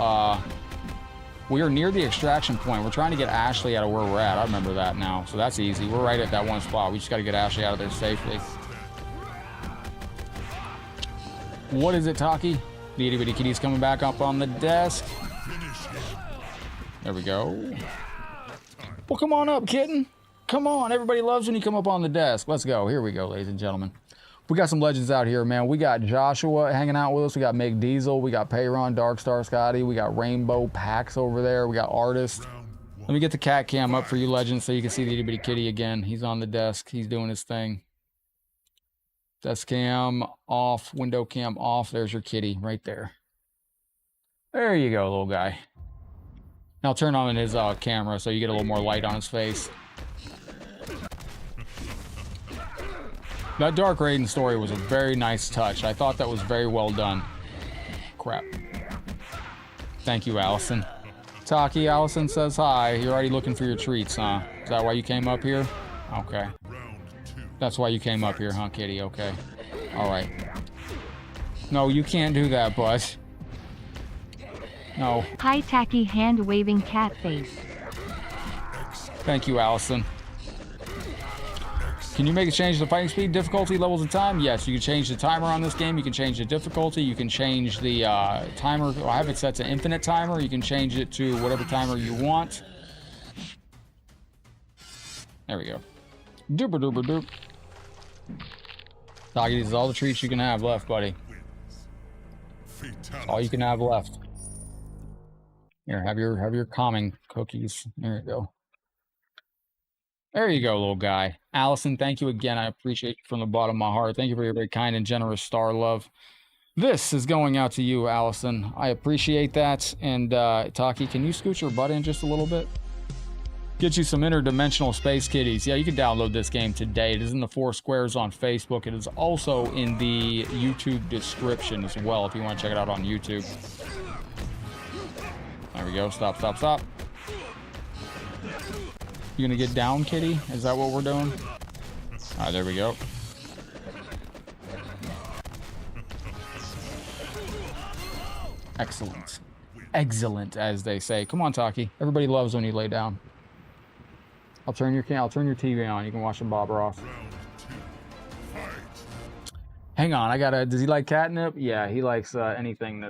we are near the extraction point. We're trying to get Ashley out of where we're at. I remember that now, so that's easy. We're right at that one spot. We just got to get Ashley out of there safely. What is it, Taki? The itty bitty kitty's coming back up on the desk. There we go. Well, come on up, kitten. Come on, everybody loves when you come up on the desk. Let's go. Here we go, ladies and gentlemen. We got some legends out here, man. We got Joshua hanging out with us. We got Meg Diesel. We got Payron, Darkstar Scotty. We got Rainbow Pax over there. We got Artist. Let me get the cat cam up for you, legends, so you can see the itty bitty kitty again. He's on the desk. He's doing his thing. Desk cam off. Window cam off. There's your kitty right there. There you go, little guy. Now turn on his camera so you get a little more light on his face. That Dark Raiden story was a very nice touch. I thought that was very well done. Crap. Thank you, Allison. Taki, Allison says hi. You're already looking for your treats, huh? Is that why you came up here? Okay. That's why you came up here, huh, kitty? Okay. Alright. No, you can't do that, bud. No. Hi, Taki, hand-waving cat face. Thank you, Allison. Can you make a change to the fighting speed, difficulty, levels, and time? Yes, you can change the timer on this game. You can change the difficulty. You can change the timer. I have it set to infinite timer. You can change it to whatever timer you want. There we go. Dooper dooper doop. Taki, this is all the treats you can have left, buddy. All you can have left. Here, have your calming cookies. There you go. There you go, little guy. Allison, thank you again. I appreciate you from the bottom of my heart. Thank you for your very kind and generous star love. This is going out to you, Allison. I appreciate that. And Taki, can you scoot your butt in just a little bit? Get you some interdimensional space kitties. Yeah, you can download this game today. It is in the 4 squares on Facebook. It is also in the YouTube description as well if you want to check it out on YouTube. There we go. Stop, stop, stop. You gonna get down, kitty? Is that what we're doing? All right, there we go. Excellent. Excellent, as they say. Come on, Taki. Everybody loves when you lay down. I'll turn your TV on. You can watch the Bob Ross. Hang on, does he like catnip? Yeah, he likes anything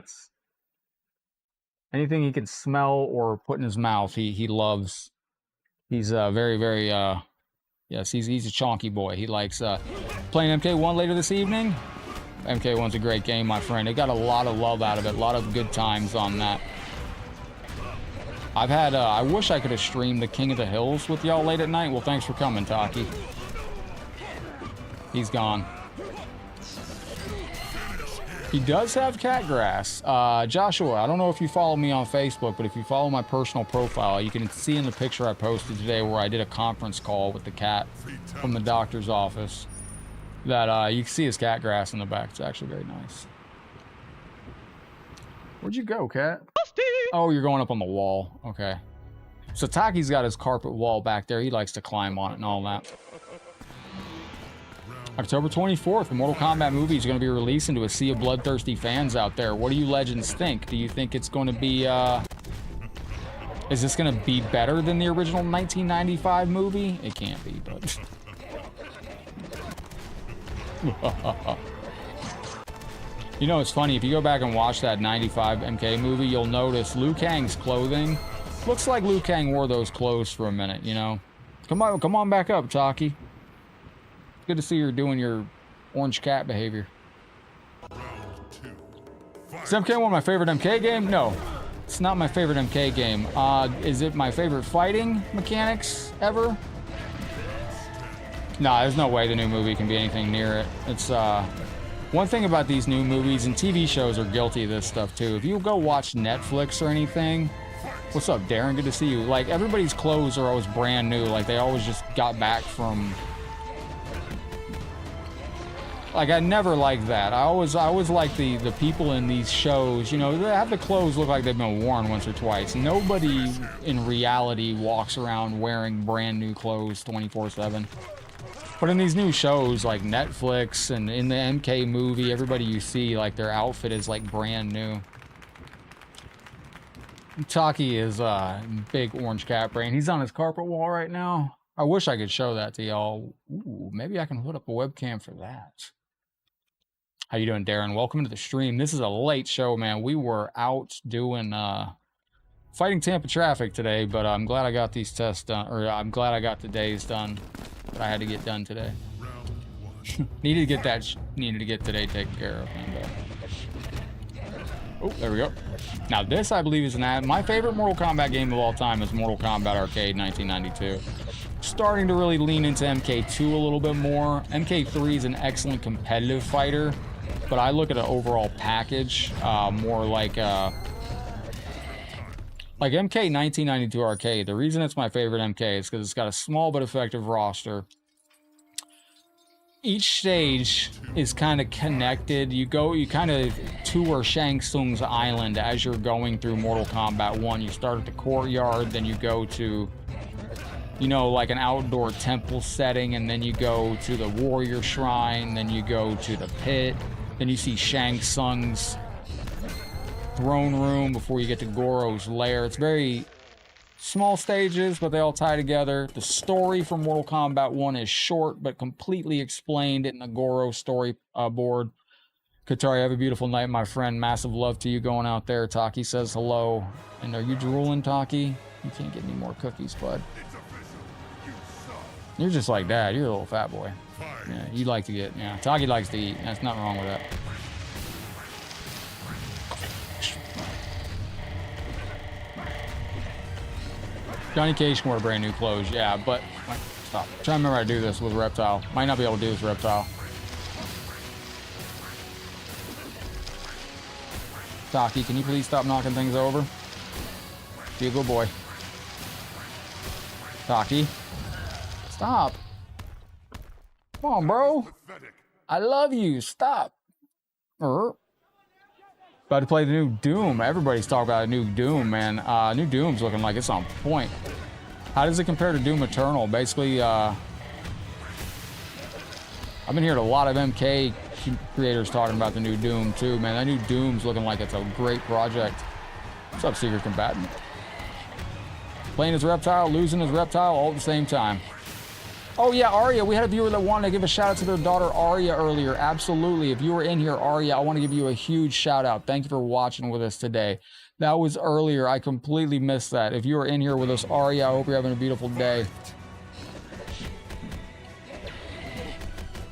he can smell or put in his mouth. He loves. He's very, very, yes, he's a chonky boy. He likes playing MK1 later this evening. MK1's a great game, my friend. It got a lot of love out of it, a lot of good times on that. I've had, I wish I could have streamed the King of the Hills with y'all late at night. Well, thanks for coming, Taki. He's gone. He does have cat grass. Joshua, I don't know if you follow me on Facebook, but if you follow my personal profile, you can see in the picture I posted today where I did a conference call with the cat from the doctor's office that you can see his cat grass in the back. It's actually very nice. Where'd you go, cat? Oh, you're going up on the wall. Okay. So Taki's got his carpet wall back there. He likes to climb on it and all that. October 24th, the Mortal Kombat movie is going to be released into a sea of bloodthirsty fans out there. What do you legends think? Do you think it's going to be, is this going to be better than the original 1995 movie? It can't be, but... You know, it's funny, if you go back and watch that 95 MK movie, you'll notice Liu Kang's clothing. Looks like Liu Kang wore those clothes for a minute, you know? Come on back up, Taki. Good to see you're doing your orange cat behavior. Is MK one of my favorite MK game? No, it's not my favorite MK game. Is it my favorite fighting mechanics ever? Nah, there's no way the new movie can be anything near it. It's, one thing about these new movies, and TV shows are guilty of this stuff too. If you go watch Netflix or anything, what's up, Darren? Good to see you. Like, everybody's clothes are always brand new. Like, they always just got back from... Like, I never liked that. I always like the people in these shows, you know, they have the clothes look like they've been worn once or twice. Nobody in reality walks around wearing brand new clothes 24/7. But in these new shows like Netflix and in the MK movie, everybody you see, like, their outfit is like brand new. Taki is big orange cat brain. He's on his carpet wall right now. I wish I could show that to y'all. Ooh, maybe I can put up a webcam for that. How you doing, Darren? Welcome to the stream. This is a late show, man. We were out doing fighting Tampa traffic today, but I'm glad I got these tests done, or I'm glad I got the days done that I had to get done today. Needed to get today taken care of. And, oh, there we go. Now this, I believe, is my favorite Mortal Kombat game of all time is Mortal Kombat Arcade 1992. Starting to really lean into MK2 a little bit more. MK3 is an excellent competitive fighter, but I look at an overall package more like MK 1992 Arcade. The reason it's my favorite MK is because it's got a small but effective roster. Each stage is kind of connected. You kind of tour Shang Tsung's island as you're going through Mortal Kombat 1. You start at the courtyard, then you go to, you know, like an outdoor temple setting, and then you go to the warrior shrine, then you go to the pit, then you see Shang Tsung's throne room before you get to Goro's lair. It's very small stages, but they all tie together. The story for Mortal Kombat 1 is short, but completely explained in the Goro story board. Katari, have a beautiful night, my friend. Massive love to you going out there. Taki says hello. And are you drooling, Taki? You can't get any more cookies, bud. You're just like Dad. You're a little fat boy. Yeah, you like to get, yeah. Taki likes to eat. There's nothing wrong with that. Johnny Cage can wear brand new clothes, yeah, but stop. I'm trying to remember how to do this with Reptile. Might not be able to do this with Reptile. Taki, can you please stop knocking things over? Be a good boy. Taki. Stop. Come on, bro. I love you. Stop. About to play the new Doom. Everybody's talking about a new Doom, man. New Doom's looking like it's on point. How does it compare to Doom Eternal? Basically, I've been hearing a lot of MK creators talking about the new Doom too, man. That new Doom's looking like it's a great project. What's up, Secret Combatant? Playing as Reptile, losing as Reptile, all at the same time. Oh yeah, Arya, we had a viewer that wanted to give a shout out to their daughter Arya earlier. Absolutely. If you were in here, Arya, I want to give you a huge shout out. Thank you for watching with us today. That was earlier. I completely missed that. If you were in here with us, Arya, I hope you're having a beautiful day.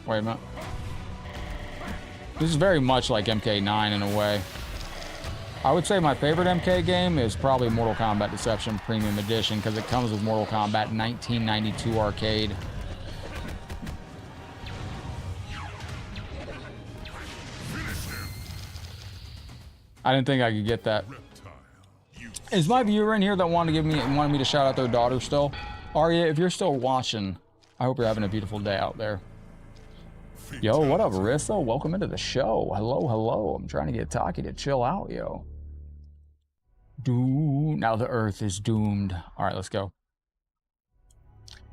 Wait a minute. This is very much like MK9 in a way. I would say my favorite MK game is probably Mortal Kombat Deception Premium Edition because it comes with Mortal Kombat 1992 Arcade. I didn't think I could get that. Is my viewer in here that wanted me to shout out their daughter still? Arya, if you're still watching, I hope you're having a beautiful day out there. Yo, what up, Rissa? Welcome into the show. Hello, hello. I'm trying to get Taki to chill out, yo. Now the Earth is doomed. All right, let's go.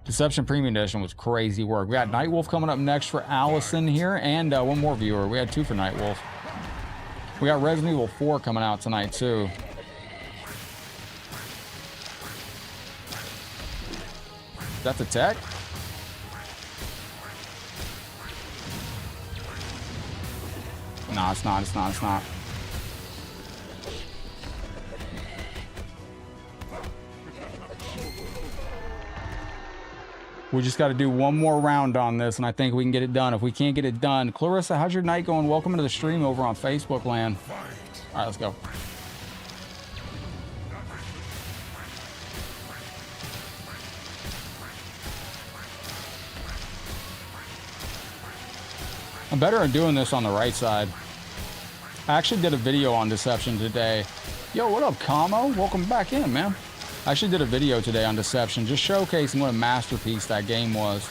Deception Premium Edition was crazy work. We got Nightwolf coming up next for Allison here, and one more viewer. We had 2 for Nightwolf. We got Resident Evil 4 coming out tonight, too. That's a tech? No, it's not, it's not, it's not. We just got to do one more round on this, and I think we can get it done. If we can't get it done, Clarissa, how's your night going? Welcome to the stream over on Facebook land. All right, let's go. I'm better at doing this on the right side. I actually did a video on Deception today. Yo, what up, Kamo? Welcome back in, man. I actually did a video today on Deception, just showcasing what a masterpiece that game was.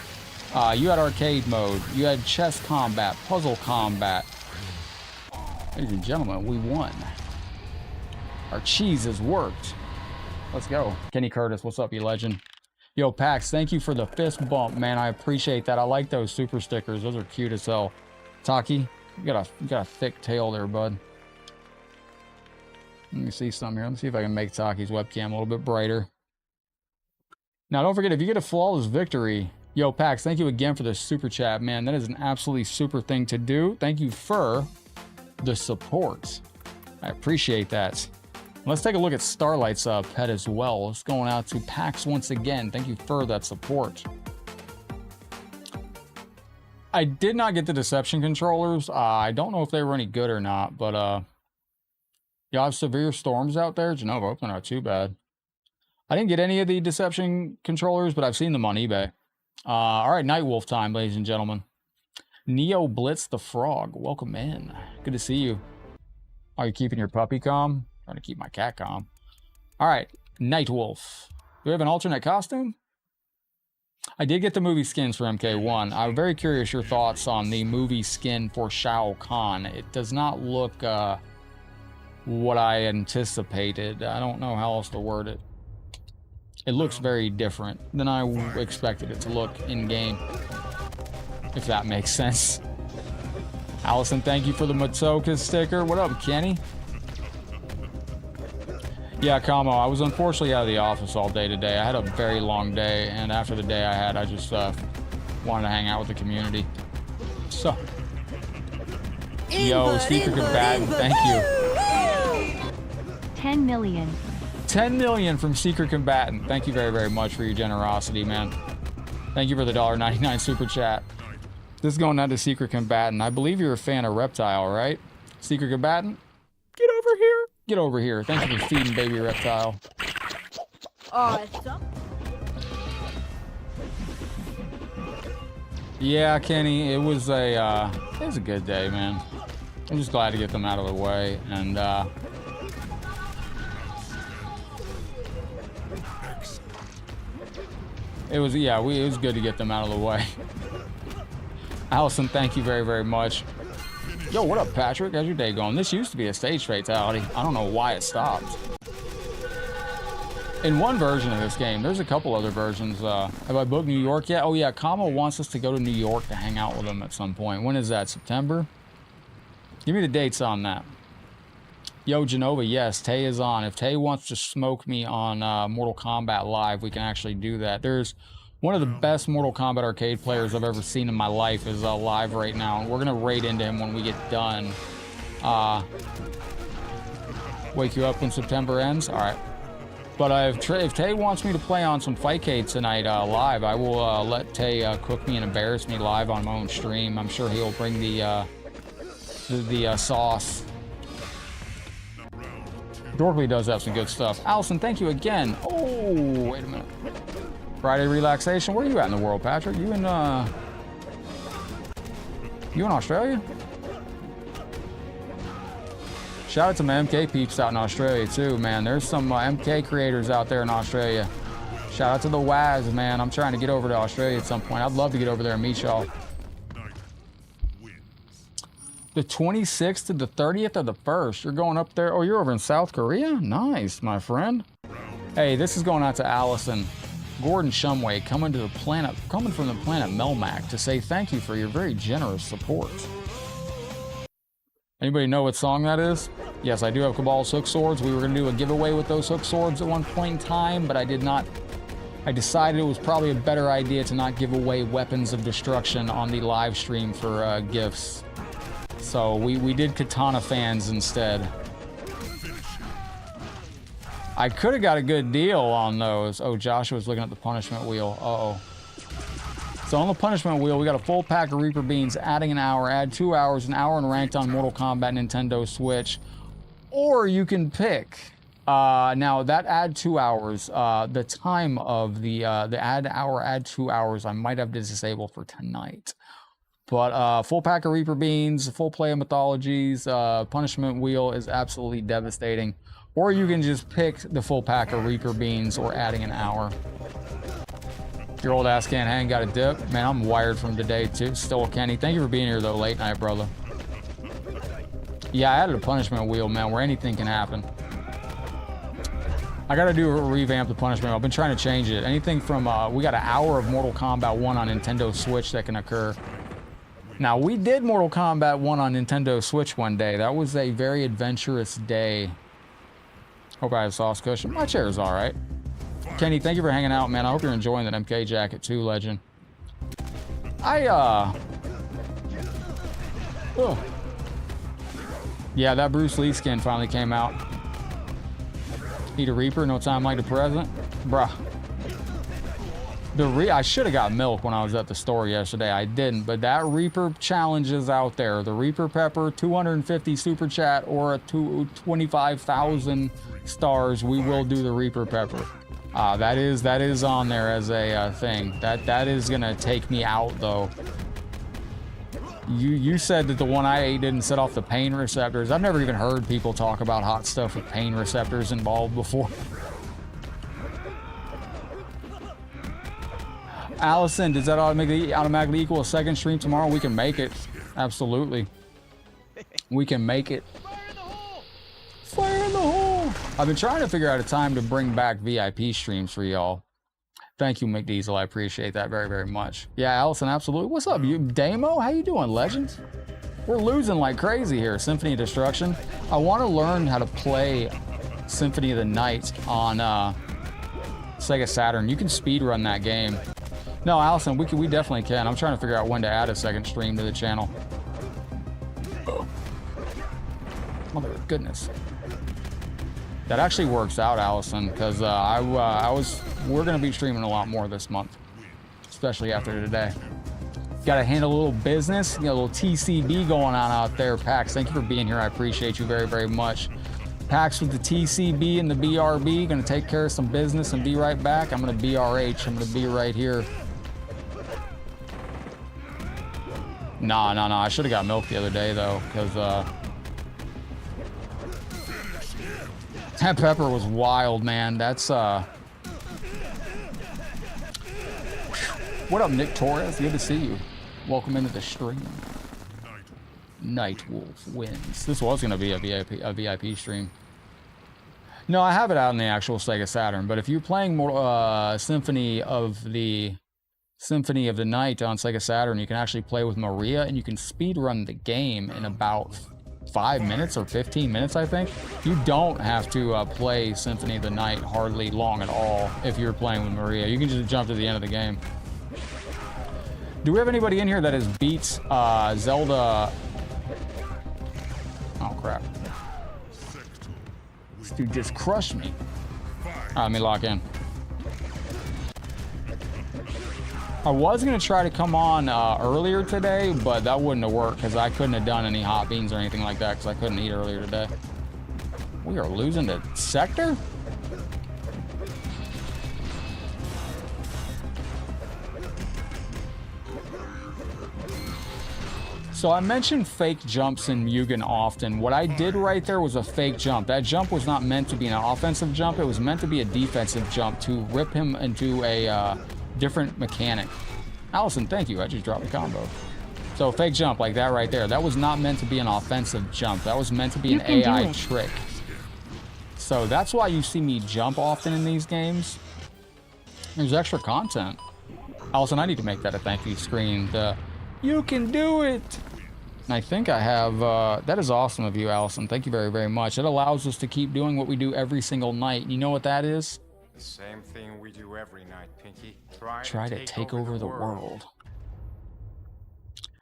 You had arcade mode, you had chess combat, puzzle combat. Ladies and gentlemen, we won. Our cheese has worked. Let's go. Kenny Curtis, what's up, you legend? Yo, Pax, thank you for the fist bump, man. I appreciate that. I like those super stickers. Those are cute as hell. Taki, you got a thick tail there, bud. Let me see something here. Let me see if I can make Taki's webcam a little bit brighter. Now, don't forget, if you get a flawless victory, yo, Pax, thank you again for the super chat, man. That is an absolutely super thing to do. Thank you for the support. I appreciate that. Let's take a look at Starlight's pet as well. It's going out to Pax once again. Thank you for that support. I did not get the Deception controllers. I don't know if they were any good or not, but y'all have severe storms out there? Genova, hope they're not too bad. I didn't get any of the Deception controllers, but I've seen them on eBay. All right, Nightwolf time, ladies and gentlemen. Neo Blitz the Frog, welcome in. Good to see you. Are you keeping your puppy calm? Trying to keep my cat calm. All right, Nightwolf. Do we have an alternate costume? I did get the movie skins for MK1. I'm very curious your thoughts on the movie skin for Shao Kahn. It does not look what I anticipated. I don't know how else to word it. It looks very different than I expected it to look in-game, if that makes sense. Allison, thank you for the Matoka sticker. What up, Kenny? Yeah, Kamo, I was unfortunately out of the office all day today. I had a very long day, and after the day I had, I just wanted to hang out with the community. So, yo, Secret Combatant, thank you. 10 million. 10 million from Secret Combatant. Thank you very, very much for your generosity, man. Thank you for the $1.99 super chat. This is going out to Secret Combatant. I believe you're a fan of Reptile, right? Secret Combatant? Get over here. Get over here. Thank you for feeding baby Reptile. Awesome. Yeah, Kenny, it was a good day, man. I'm just glad to get them out of the way, and it was good to get them out of the way. Allison, thank you very, very much. Yo, what up, Patrick? How's your day going? This used to be a stage fatality. I don't know why it stopped. In one version of this game, there's a couple other versions. Have I booked New York yet? Oh yeah, Kama wants us to go to New York to hang out with him at some point. When is that, September? Give me the dates on that. Yo, Genova, yes, Tay is on. If Tay wants to smoke me on Mortal Kombat Live, we can actually do that. There's one of the best Mortal Kombat arcade players I've ever seen in my life is live right now. And we're going to raid into him when we get done. Wake you up when September ends? All right. But if Tay wants me to play on some Fightcade tonight live, I will let Tay cook me and embarrass me live on my own stream. I'm sure he'll bring the sauce. Dorkley does have some good stuff. Allison, thank you again. Oh, wait a minute. Friday relaxation. Where are you at in the world, Patrick? You in Australia? Shout out to my MK peeps out in Australia too, man. There's some MK creators out there in Australia. Shout out to the Waz, man. I'm trying to get over to Australia at some point. I'd love to get over there and meet y'all. The 26th to the 30th of the 1st. You're going up there. Oh, you're over in South Korea? Nice, my friend. Hey, this is going out to Allison. Gordon Shumway coming from the planet Melmac to say thank you for your very generous support. Anybody know what song that is? Yes, I do have Cabal's hook swords. We were going to do a giveaway with those hook swords at one point in time, but I did not. I decided it was probably a better idea to not give away weapons of destruction on the live stream for gifts. So we did Katana fans instead. I could have got a good deal on those. Oh, Joshua's looking at the punishment wheel. Uh-oh. So on the punishment wheel, we got a full pack of Reaper Beans, adding an hour, add 2 hours, an hour in ranked on Mortal Kombat Nintendo Switch. Or you can pick. Now, that add 2 hours, the time of the add hour, add 2 hours, I might have to disable for tonight. But full pack of Reaper Beans, full play of Mythologies, punishment wheel is absolutely devastating. Or you can just pick the full pack of Reaper Beans or adding an hour. Your old ass can't hang, got a dip. Man, I'm wired from today too. Still, Kenny. Thank you for being here though, late night, brother. Yeah, I added a punishment wheel, man, where anything can happen. I gotta do a revamp the punishment wheel. I've been trying to change it. Anything from, we got an hour of Mortal Kombat 1 on Nintendo Switch that can occur. Now, we did Mortal Kombat 1 on Nintendo Switch one day. That was a very adventurous day. Hope I have a sauce cushion. My chair is all right. Kenny, thank you for hanging out, man. I hope you're enjoying that MK jacket too, legend. Yeah, that Bruce Lee skin finally came out. Eat a Reaper, no time like the present. Bruh. I should have got milk when I was at the store yesterday. I didn't, but that Reaper challenge is out there. The Reaper Pepper, 250 super chat or a 25,000 stars. We will do the Reaper Pepper. That is on there as a thing. That is gonna take me out though. You said that the one I ate didn't set off the pain receptors. I've never even heard people talk about hot stuff with pain receptors involved before. Allison, does that automatically equal a second stream tomorrow? We can make it. Absolutely. We can make it. Fire in the hole! I've been trying to figure out a time to bring back VIP streams for y'all. Thank you, McDiesel. I appreciate that very, very much. Yeah, Allison, absolutely. What's up, you Damo? How you doing, legends? We're losing like crazy here. Symphony of Destruction. I want to learn how to play Symphony of the Night on Sega Saturn. You can speedrun that game. No, Allison, we definitely can. I'm trying to figure out when to add a second stream to the channel. Mother of goodness. That actually works out, Allison, because we're going to be streaming a lot more this month. especially after today. Got to handle a little business, you know, a little TCB going on out there. Pax, thank you for being here. I appreciate you very, very much. Pax with the TCB and the BRB. Going to take care of some business and be right back. I'm going to BRH. I'm going to be right here. Nah. I should have got milk the other day, though, because that pepper was wild, man. That's, What up, Nick Torres? Good to see you. Welcome into the stream. Night Wolf wins. This was going to be a VIP stream. No, I have it out in the actual Sega Saturn, but if you're playing more Symphony of the Night on Sega Saturn, you can actually play with Maria, and you can speed run the game in about 5 minutes or 15 minutes, I think. You don't have to play Symphony of the Night hardly long at all if you're playing with Maria. You can just jump to the end of the game. Do we have anybody in here that has beat Zelda? Oh, crap. This dude just crushed me. All right, let me lock in. I was going to try to come on earlier today, but that wouldn't have worked because I couldn't have done any hot beans or anything like that because I couldn't eat earlier today. We are losing the sector? So I mentioned fake jumps in Mugen often. What I did right there was a fake jump. That jump was not meant to be an offensive jump. It was meant to be a defensive jump to rip him into a different mechanic. Allison, thank you. I just dropped a combo. So fake jump like that right there. That was not meant to be an offensive jump. That was meant to be an AI trick. So that's why you see me jump often in these games. There's extra content. Allison, I need to make that a thank you screen. You can do it. And I think I have, that is awesome of you, Allison. Thank you very, very much. It allows us to keep doing what we do every single night. You know what that is? The same thing we do every night, Pinky. Try to take over the world.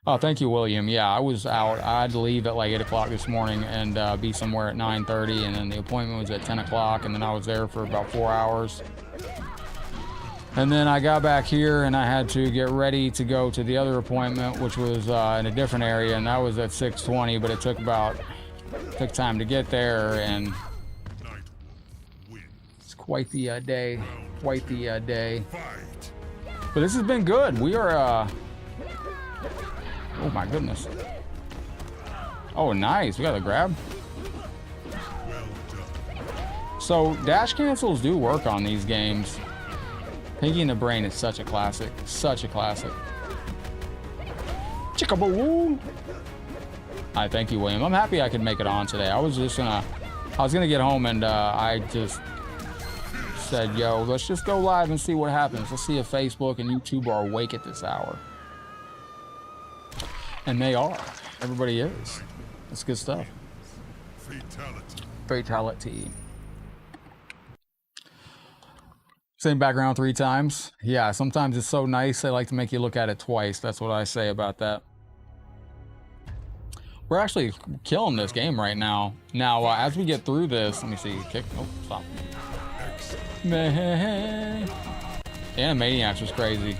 Oh, thank you, William. Yeah, I was out. I had to leave at like 8 o'clock this morning and be somewhere at 9:30, and then the appointment was at 10 o'clock, and then I was there for about 4 hours. And then I got back here and I had to get ready to go to the other appointment, which was in a different area, and that was at 6:20, but it took time to get there, and it's quite the day. Quite the day. But this has been good. We are, oh my goodness. Oh, nice. We got a grab. So dash cancels do work on these games. Piggy in the Brain is such a classic. Such a classic. Chickaboo! I thank you, William. I'm happy I could make it on today. I was gonna get home and I just said, yo, let's just go live and see what happens. Let's see if Facebook and YouTube are awake at this hour. And they are. Everybody is. That's good stuff. Fatality. Fatality. Same background 3 times. Yeah, sometimes it's so nice they like to make you look at it twice. That's what I say about that. We're actually killing this game right now. Now, as we get through this, let me see. Kick. Oh, stop. Animaniacs was crazy.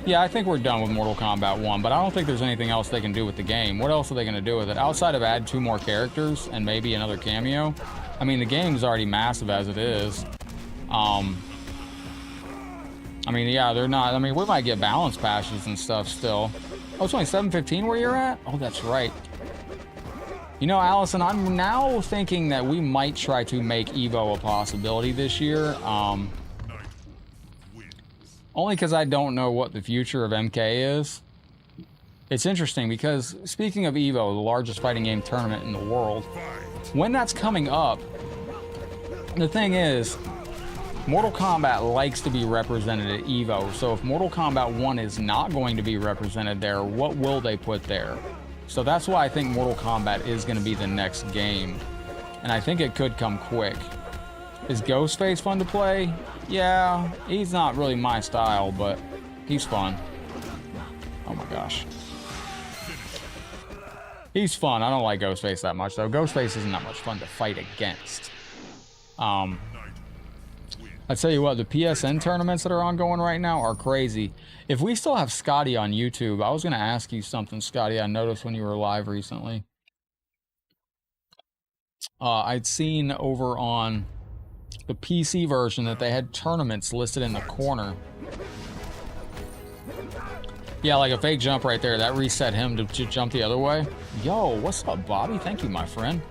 Yeah, I think we're done with Mortal Kombat 1, but I don't think there's anything else they can do with the game. What else are they going to do with it? Outside of add 2 more characters and maybe another cameo? I mean, the game's already massive as it is. I mean, yeah, they're not. I mean, we might get balance passes and stuff still. Oh, it's only 7:15 where you're at? Oh, that's right. You know, Allison, I'm now thinking that we might try to make Evo a possibility this year. Only because I don't know what the future of MK is. It's interesting because, speaking of Evo, the largest fighting game tournament in the world, when that's coming up, the thing is, Mortal Kombat likes to be represented at Evo, so if Mortal Kombat 1 is not going to be represented there, what will they put there? So that's why I think Mortal Kombat is going to be the next game, and I think it could come quick. Is Ghostface fun to play? Yeah, he's not really my style, but he's fun. Oh my gosh. He's fun. I don't like Ghostface that much, though. Ghostface isn't that much fun to fight against. I tell you what, the PSN tournaments that are ongoing right now are crazy. If we still have Scotty on YouTube, I was going to ask you something, Scotty. I noticed when you were live recently. I'd seen over on the PC version that they had tournaments listed in the corner. Yeah, like a fake jump right there. That reset him to jump the other way. Yo, what's up, Bobby? Thank you, my friend.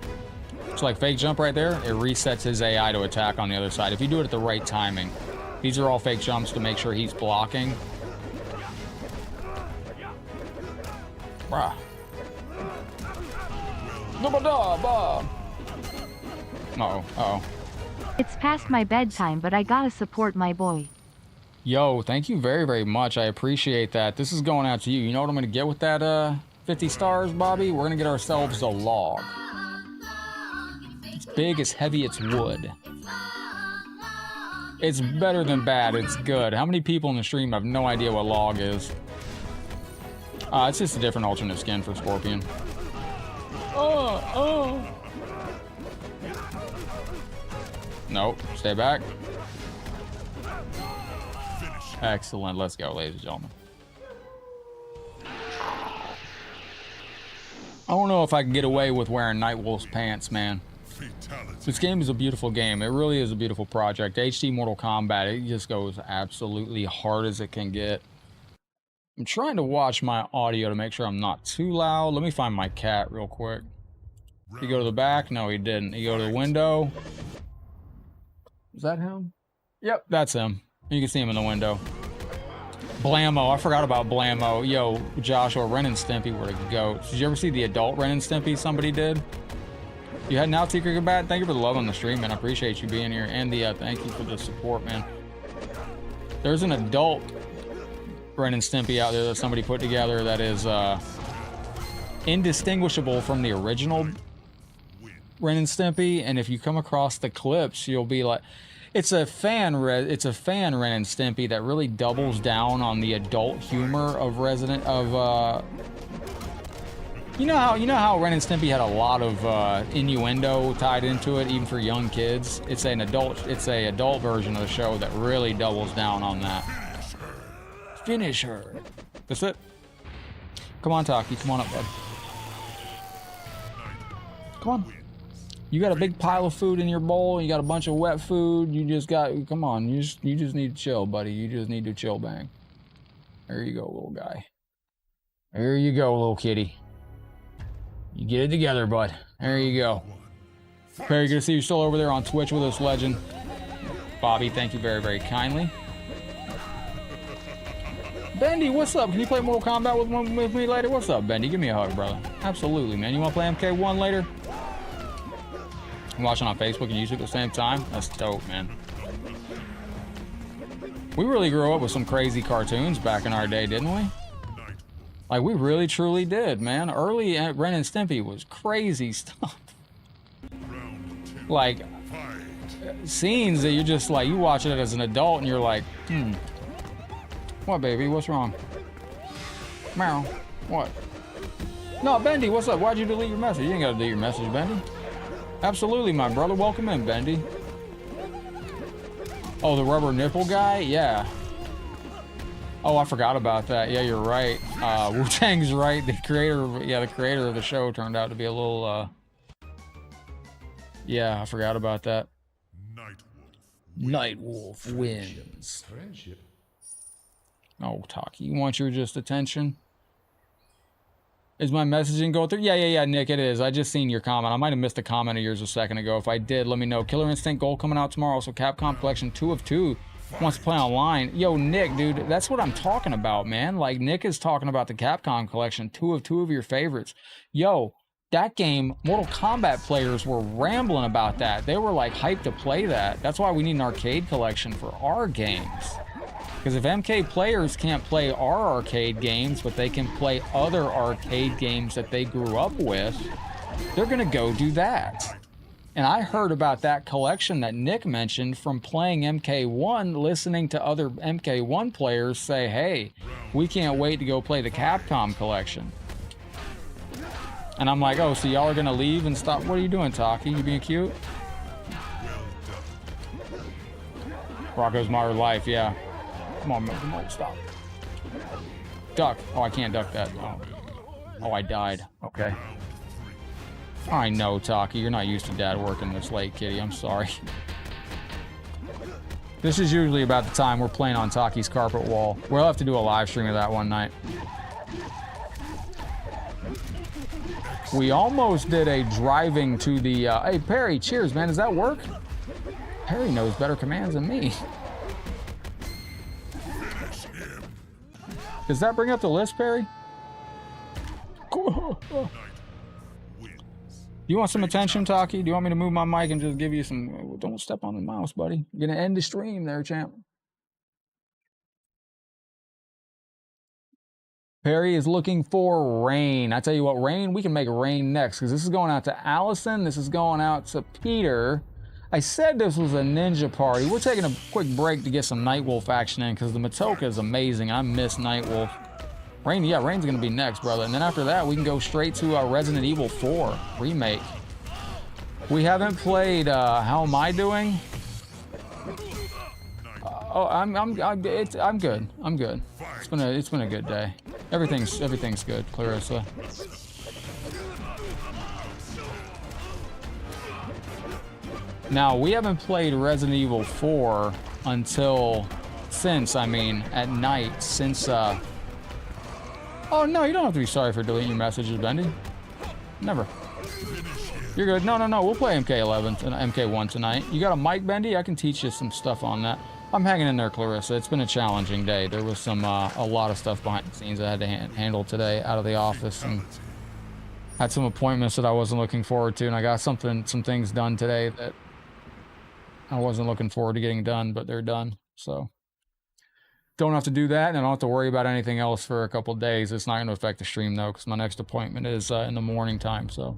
So like fake jump right there, it resets his AI to attack on the other side. If you do it at the right timing. These are all fake jumps to make sure he's blocking. Bruh. Uh-oh. It's past my bedtime, but I gotta support my boy. Yo, thank you very, very much. I appreciate that. This is going out to you. You know what I'm going to get with that 50 stars, Bobby? We're going to get ourselves a log. It's big, it's heavy, it's wood. It's better than bad, it's good. How many people in the stream have no idea what log is? It's just a different alternate skin for Scorpion. Nope, stay back. Excellent, let's go, ladies and gentlemen. I don't know if I can get away with wearing Nightwolf's pants, man. This game is a beautiful game. It really is a beautiful project. HD Mortal Kombat, it just goes absolutely hard as it can get. I'm trying to watch my audio to make sure I'm not too loud. Let me find my cat real quick. Did he go to the back? No, he didn't. He go to the window. Is that him? Yep, that's him. You can see him in the window. Blammo, I forgot about Blammo. Yo, Joshua, Ren and Stimpy were the goats. Did you ever see the adult Ren and Stimpy somebody did? You heading out, Secret Combat? Thank you for the love on the stream, man. I appreciate you being here. And the thank you for the support, man. There's an adult Ren and Stimpy out there that somebody put together that is indistinguishable from the original Ren and Stimpy. And if you come across the clips, you'll be like... It's a fan Ren and Stimpy that really doubles down on the adult humor of you know how Ren and Stimpy had a lot of innuendo tied into it, even for young kids. It's a adult version of the show that really doubles down on that. Finish her. That's it. Come on, Taki. Come on up, bud. Come on. You got a big pile of food in your bowl, you got a bunch of wet food, you just got, come on, you just need to chill, buddy. You just need to chill, bang. There you go, little guy. There you go, little kitty. You get it together, bud. There you go. Very good to see you still over there on Twitch with us, legend. Bobby, thank you very, very kindly. Bendy, what's up? Can you play Mortal Kombat with me later? What's up, Bendy? Give me a hug, brother. Absolutely, man. You want to play MK1 later? I'm watching on Facebook and YouTube at the same time. That's dope, man. We really grew up with some crazy cartoons back in our day, didn't we? Like, we really, truly did, man. Early Ren and Stimpy was crazy stuff. Like, scenes that you're just like, you watch it as an adult and you're like, what, baby? What's wrong? Meow. What? No, Bendy, what's up? Why'd you delete your message? You ain't gotta delete your message, Bendy. Absolutely, my brother. Welcome in, Bendy. Oh, the rubber nipple guy? Yeah. Oh, I forgot about that. Yeah, you're right. Wu-Tang's right. The creator of the show turned out to be a little, yeah, I forgot about that. Nightwolf wins. Friendship. Oh, Taki, you want your just attention? Is my messaging going through? Yeah, Nick, it is. I just seen your comment. I might have missed a comment of yours a second ago. If I did, let me know. Killer Instinct Gold coming out tomorrow. So Capcom Collection 2 of 2 wants to play online. Yo, Nick, dude, that's what I'm talking about, man. Like, Nick is talking about the Capcom Collection 2 of 2 of your favorites. Yo, that game, Mortal Kombat players were rambling about that. They were like hyped to play that. That's why we need an arcade collection for our games. Because if MK players can't play our arcade games, but they can play other arcade games that they grew up with, they're going to go do that. And I heard about that collection that Nick mentioned from playing MK1, listening to other MK1 players say, hey, we can't wait to go play the Capcom collection. And I'm like, oh, so y'all are going to leave and stop? What are you doing, Taki? You being cute? Rocco's Modern Life, yeah. Come on, man, stop. Duck. Oh, I can't duck that. Oh, I died. Okay. I know, Taki. You're not used to dad working this late, kitty. I'm sorry. This is usually about the time we're playing on Taki's carpet wall. We'll have to do a live stream of that one night. We almost did a driving to the... hey, Perry, cheers, man. Does that work? Perry knows better commands than me. Does that bring up the list, Perry? You want some attention, Taki? Do you want me to move my mic and just give you some... Don't step on the mouse, buddy. You're going to end the stream there, champ. Perry is looking for rain. I tell you what, rain, we can make rain next, because this is going out to Allison. This is going out to Peter. I said this was a ninja party. We're taking a quick break to get some Nightwolf action in, because the Matoka is amazing. I miss Nightwolf. Rain, yeah, Rain's going to be next, brother. And then after that, we can go straight to Resident Evil 4 remake. We haven't played, how am I doing? Oh, I'm good. I'm good. It's been a good day. Everything's good, Clarissa. Now, we haven't played Resident Evil 4 since at night, since, oh, no, you don't have to be sorry for deleting your messages, Bendy. Never. You're good. No, we'll play MK11 and MK1 tonight. You got a mic, Bendy? I can teach you some stuff on that. I'm hanging in there, Clarissa. It's been a challenging day. There was a lot of stuff behind the scenes I had to handle today out of the office, and had some appointments that I wasn't looking forward to, and I got some things done today that I wasn't looking forward to getting done, but they're done. So don't have to do that, and I don't have to worry about anything else for a couple days. It's not going to affect the stream though, because my next appointment is in the morning time, so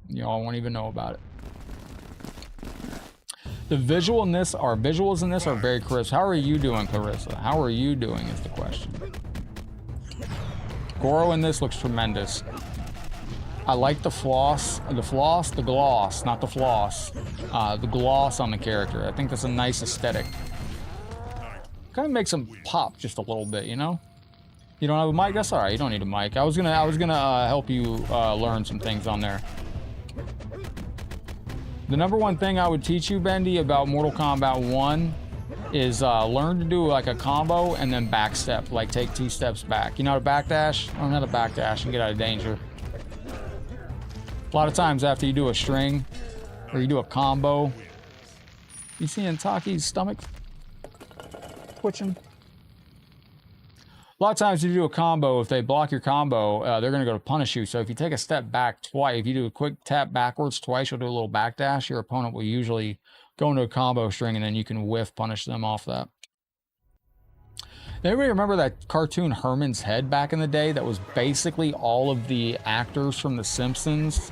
y'all won't even know about it. The visuals in this are very crisp. How are you doing, Clarissa? How are you doing is the question. Goro in this looks tremendous. I like the gloss, not the floss. The gloss on the character. I think that's a nice aesthetic. Kind of makes him pop just a little bit, you know? You don't have a mic? That's all right. You don't need a mic. I was gonna help you learn some things on there. The number one thing I would teach you, Bendy, about Mortal Kombat 1 is learn to do like a combo and then backstep, like take 2 steps back. You know how to backdash? Learn how to backdash and get out of danger. A lot of times after you do a string or you do a combo, you seeing Taki's stomach twitching? A lot of times if you do a combo, if they block your combo, they're going to go to punish you. So if you take a step back twice, if you do a quick tap backwards twice, you'll do a little backdash, your opponent will usually go into a combo string, and then you can whiff punish them off that. Everybody remember that cartoon Herman's Head back in the day? That was basically all of the actors from The Simpsons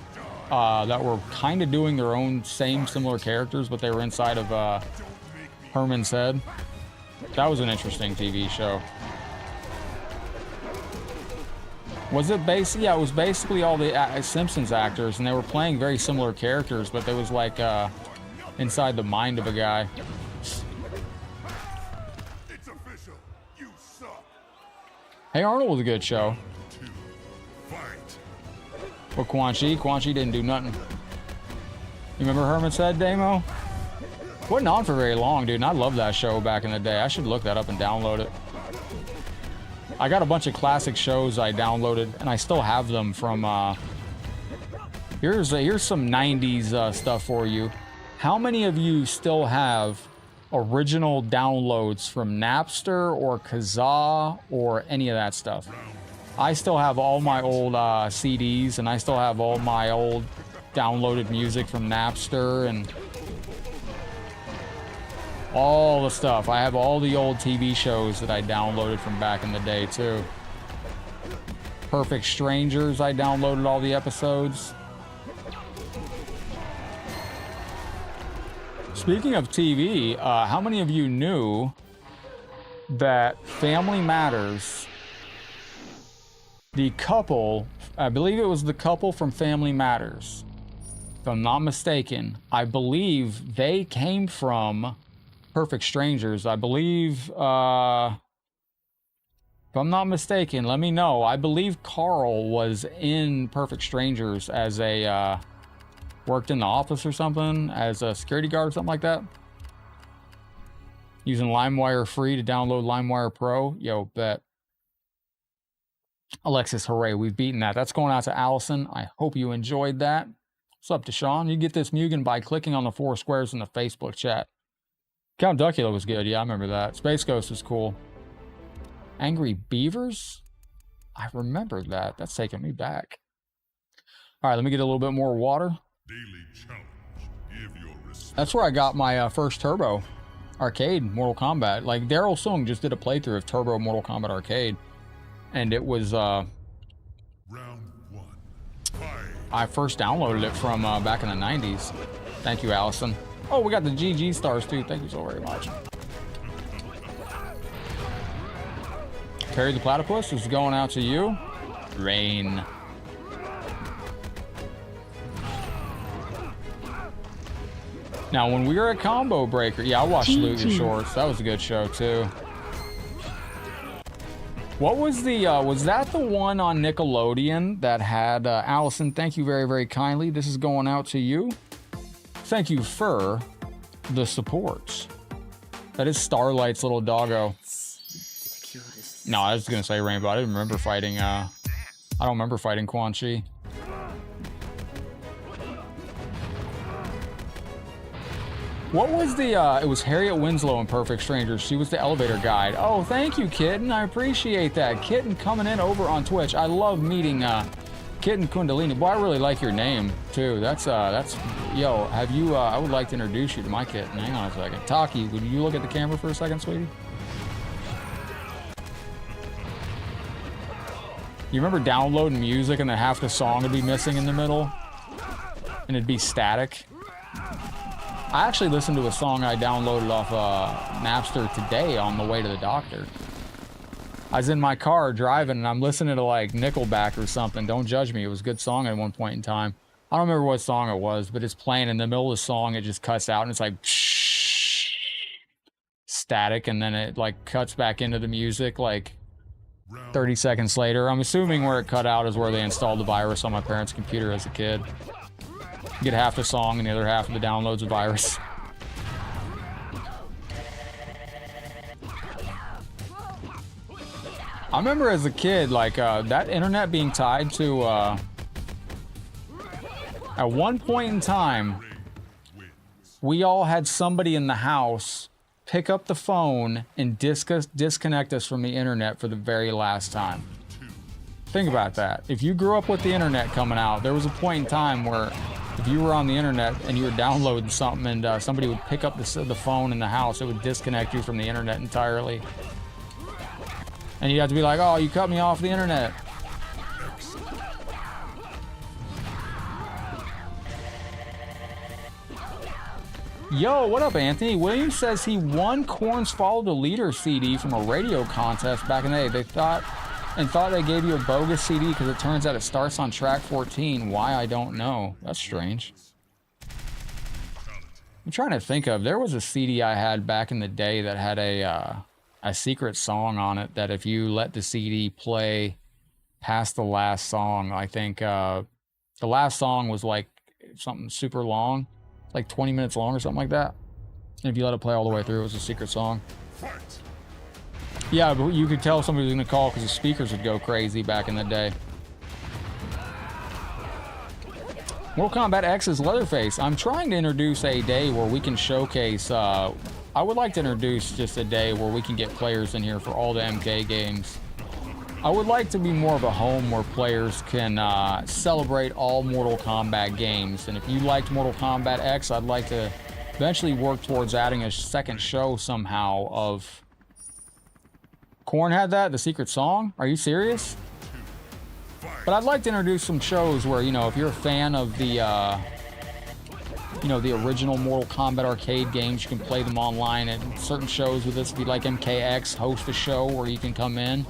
that were kind of doing their own similar characters, but they were inside of Herman's Head. That was an interesting TV show. Was it basically? Yeah, it was basically all the Simpsons actors, and they were playing very similar characters, but there was like inside the mind of a guy. It's official. You suck. Hey Arnold was a good show. But Quan Chi didn't do nothing. You remember Herman's Head, Damo? Wasn't on for very long, dude, and I loved that show back in the day. I should look that up and download it. I got a bunch of classic shows I downloaded, and I still have them from, here's some 90s stuff for you. How many of you still have original downloads from Napster or Kazaa or any of that stuff? I still have all my old CDs, and I still have all my old downloaded music from Napster and all the stuff. I have all the old TV shows that I downloaded from back in the day too. Perfect Strangers, I downloaded all the episodes. Speaking of TV, how many of you knew that Family Matters, the couple, I believe it was the couple from Family Matters, if I'm not mistaken, I believe they came from Perfect Strangers. I believe, if I'm not mistaken, let me know. I believe Carl was in Perfect Strangers as a, worked in the office or something, as a security guard or something like that. Using LimeWire free to download LimeWire Pro. Yo, bet. Alexis, hooray, we've beaten that. That's going out to Allison. I hope you enjoyed that. What's up, Deshaun? You get this Mugen by clicking on the 4 squares in the Facebook chat. Count Duckula was good. Yeah, I remember that. Space Ghost was cool. Angry Beavers? I remember that. That's taking me back. All right, let me get a little bit more water. Daily challenge. Give your respect. That's where I got my first Turbo Arcade Mortal Kombat. Like, Daryl Sung just did a playthrough of Turbo Mortal Kombat Arcade. And it was, Round 1. Fight. I first downloaded it from back in the 90s. Thank you, Allison. Oh, we got the GG stars, too. Thank you so very much. Terry the Platypus is going out to you. Rain. Now, when we were at Combo Breaker, yeah, I watched Loot Your Shorts. That was a good show, too. What was the, was that the one on Nickelodeon that had, Allison, thank you very, very kindly. This is going out to you. Thank you for the support. That is Starlight's little doggo. No, I was going to say Rainbow. I didn't remember fighting, I don't remember fighting Quan Chi. What was the, it was Harriet Winslow in Perfect Strangers. She was the elevator guide. Oh, thank you, Kitten. I appreciate that. Kitten coming in over on Twitch. I love meeting, Kitten Kundalini. Boy, I really like your name, too. That's, yo, have you, I would like to introduce you to my kitten. Hang on a second. Taki, would you look at the camera for a second, sweetie? You remember downloading music and then half the song would be missing in the middle? And it'd be static? I actually listened to a song I downloaded off Napster today on the way to the doctor. I was in my car driving and I'm listening to like Nickelback or something. Don't judge me. It was a good song at one point in time. I don't remember what song it was, but it's playing in the middle of the song. It just cuts out and it's like static, and then it like cuts back into the music like 30 seconds later. I'm assuming where it cut out is where they installed the virus on my parents' computer as a kid. You get half the song and the other half of the download's a virus. I remember as a kid, like, that internet being tied to, at one point in time, we all had somebody in the house pick up the phone and disconnect us from the internet for the very last time. Think about that. If you grew up with the internet coming out, there was a point in time where if you were on the internet and you were downloading something and somebody would pick up the phone in the house, it would disconnect you from the internet entirely. And you'd have to be like, oh, you cut me off the internet. Yo, what up, Anthony? Williams says he won Korn's Follow the Leader CD from a radio contest back in the day. They thought they gave you a bogus CD because it turns out it starts on track 14. Why, I don't know. That's strange. I'm trying to think of, there was a CD I had back in the day that had a secret song on it that if you let the CD play past the last song, I think the last song was like something super long, like 20 minutes long or something like that. And if you let it play all the way through, it was a secret song. Yeah, but you could tell somebody was going to call because the speakers would go crazy back in the day. Mortal Kombat X's Leatherface. I'm trying to introduce a day where we can showcase, I would like to introduce just a day where we can get players in here for all the MK games. I would like to be more of a home where players can celebrate all Mortal Kombat games. And if you liked Mortal Kombat X, I'd like to eventually work towards adding a second show somehow of... Korn had that? The secret song? Are you serious? But I'd like to introduce some shows where, you know, if you're a fan of the, you know, the original Mortal Kombat arcade games, you can play them online. And certain shows with this, if you like MKX, host a show where you can come in.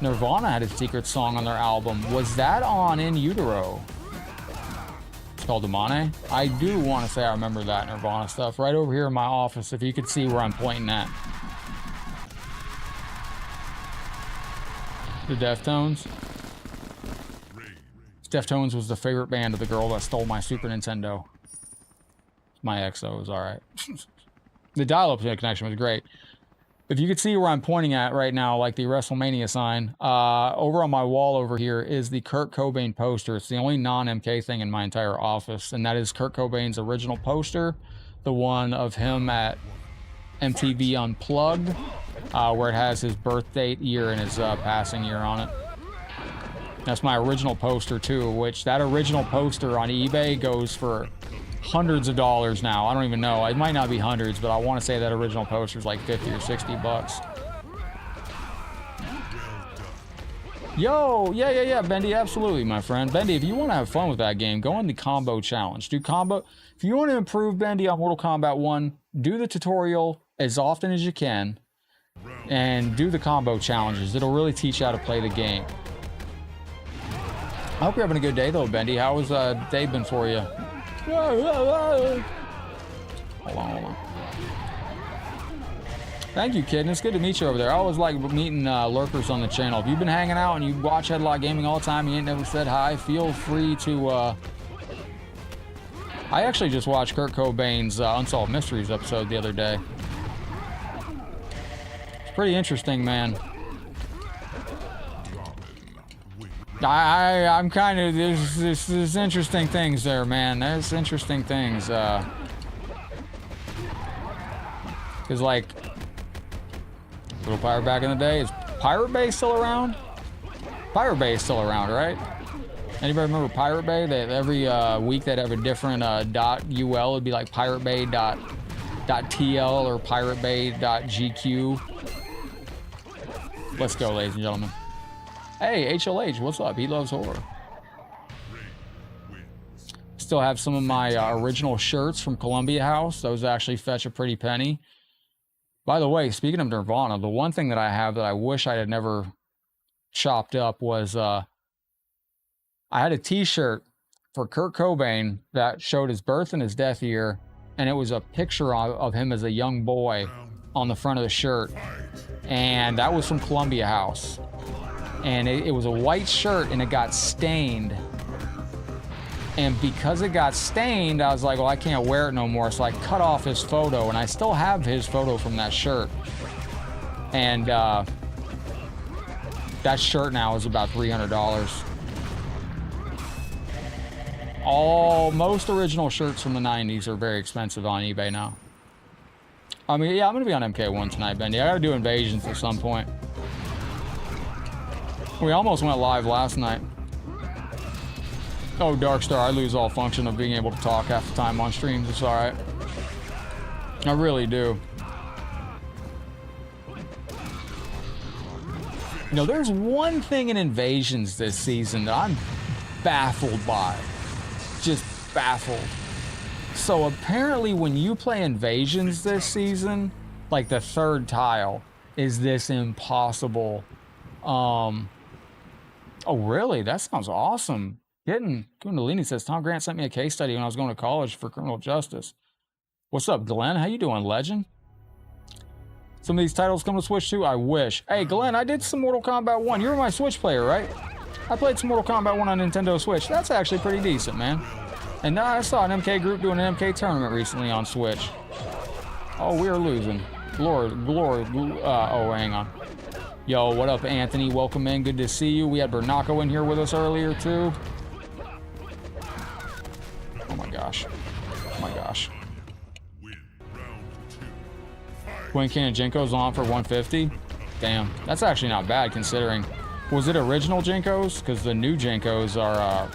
Nirvana had a secret song on their album. Was that on In Utero? It's called Damane. I do want to say I remember that Nirvana stuff. Right over here in my office, if you could see where I'm pointing at. The Deftones. Deftones was the favorite band of the girl that stole my Super Nintendo. My XO was alright. The dial-up connection was great. If you could see where I'm pointing at right now, like the WrestleMania sign, over on my wall over here is the Kurt Cobain poster. It's the only non-MK thing in my entire office, and that is Kurt Cobain's original poster, the one of him at MTV Unplugged, where it has his birth date year and his passing year on it. That's my original poster too, which that original poster on eBay goes for hundreds of dollars now. I don't even know. It might not be hundreds, but I want to say that original poster is like 50 or 60 bucks. Yo, yeah, Bendy, absolutely, my friend. Bendy, if you want to have fun with that game, go in the combo challenge. Do combo. If you want to improve, Bendy, on Mortal Kombat 1, do the tutorial as often as you can and do the combo challenges. It'll really teach you how to play the game. I hope you're having a good day, though, Bendy. How was day been for you? Hold on. Thank you, kid. It's good to meet you over there. I always like meeting lurkers on the channel. If you've been hanging out and you watch Headlockedgaming all the time, you ain't never said hi, feel free to... I actually just watched Kurt Cobain's Unsolved Mysteries episode the other day. It's pretty interesting, man. I'm kind of, there's interesting things there, man. There's interesting things. Cause like, Little Pirate back in the day, is Pirate Bay still around? Pirate Bay is still around, right? Anybody remember Pirate Bay? They, every week they'd have a different .ul. It'd be like Pirate Bay .tl or Pirate Bay .gq. Let's go, ladies and gentlemen. Hey, HLH, what's up? He loves horror. Still have some of my original shirts from Columbia House. Those actually fetch a pretty penny. By the way, speaking of Nirvana, the one thing that I have that I wish I had never chopped up was I had a t-shirt for Kurt Cobain that showed his birth and his death year, and it was a picture of him as a young boy on the front of the shirt, and that was from Columbia House. And it was a white shirt, and it got stained. And because it got stained, I was like, well, I can't wear it no more. So I cut off his photo, and I still have his photo from that shirt. And that shirt now is about $300. Most original shirts from the 90s are very expensive on eBay now. I mean, yeah, I'm going to be on MK1 tonight, Bendy. I got to do Invasions at some point. We almost went live last night. Oh, Darkstar, I lose all function of being able to talk half the time on streams. It's alright. I really do. You know, there's one thing in Invasions this season that I'm baffled by. Just baffled. So apparently when you play Invasions this season, like the third tile is this impossible. Oh, really? That sounds awesome. Kundalini says, Tom Grant sent me a case study when I was going to college for criminal justice. What's up, Glenn? How you doing, legend? Some of these titles come to Switch too? I wish. Hey, Glenn, I did some Mortal Kombat 1. You were my Switch player, right? I played some Mortal Kombat 1 on Nintendo Switch. That's actually pretty decent, man. And now I saw an MK group doing an MK tournament recently on Switch. Oh, we are losing. Glory. Oh, hang on. Yo, what up, Anthony? Welcome in. Good to see you. We had Bernacco in here with us earlier, too. Oh, my gosh. Oh, my gosh. Quinn King and Jinko's on for 150. Damn, that's actually not bad considering. Was it original Jinkos? Because the new Jinkos are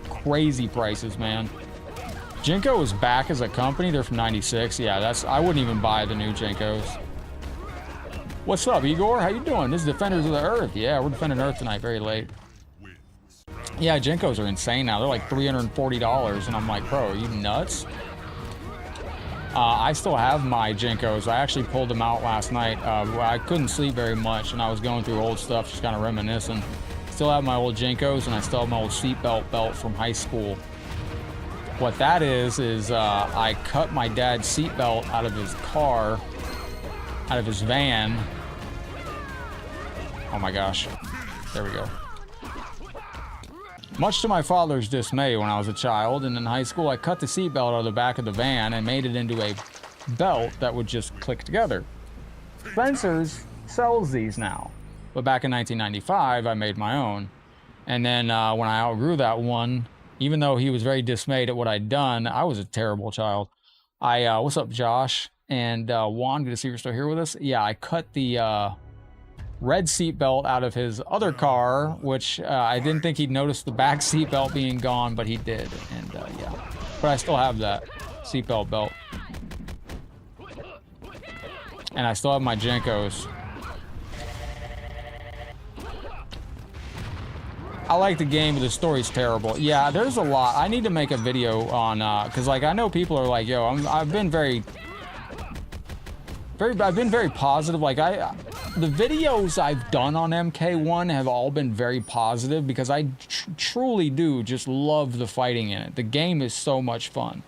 crazy prices, man. Jinko is back as a company. They're from '96. Yeah, I wouldn't even buy the new Jinkos. What's up, Igor? How you doing? This is Defenders of the Earth. Yeah, we're defending Earth tonight, very late. Yeah, Jinkos are insane now. They're like $340, and I'm like, bro, are you nuts? I still have my Jinkos. I actually pulled them out last night. I couldn't sleep very much, and I was going through old stuff, just kind of reminiscing. Still have my old Jinkos, and I still have my old seatbelt belt from high school. What that is I cut my dad's seatbelt out of his car, out of his van. Oh my gosh. There we go. Much to my father's dismay when I was a child and in high school, I cut the seatbelt out of the back of the van and made it into a belt that would just click together. Spencer's sells these now. But back in 1995, I made my own. And then when I outgrew that one, even though he was very dismayed at what I'd done, I was a terrible child. What's up, Josh? And Juan, good to see you're still here with us. Yeah, I cut the red seatbelt out of his other car, which I didn't think he'd notice the back seatbelt being gone, but he did. And yeah, but I still have that seatbelt belt. And I still have my Jenkos. I like the game, but the story's terrible. Yeah, there's a lot. I need to make a video on, cause like I know people are like, yo, I've been very positive. Like the videos I've done on MK1 have all been very positive because I truly do just love the fighting in it. The game is so much fun.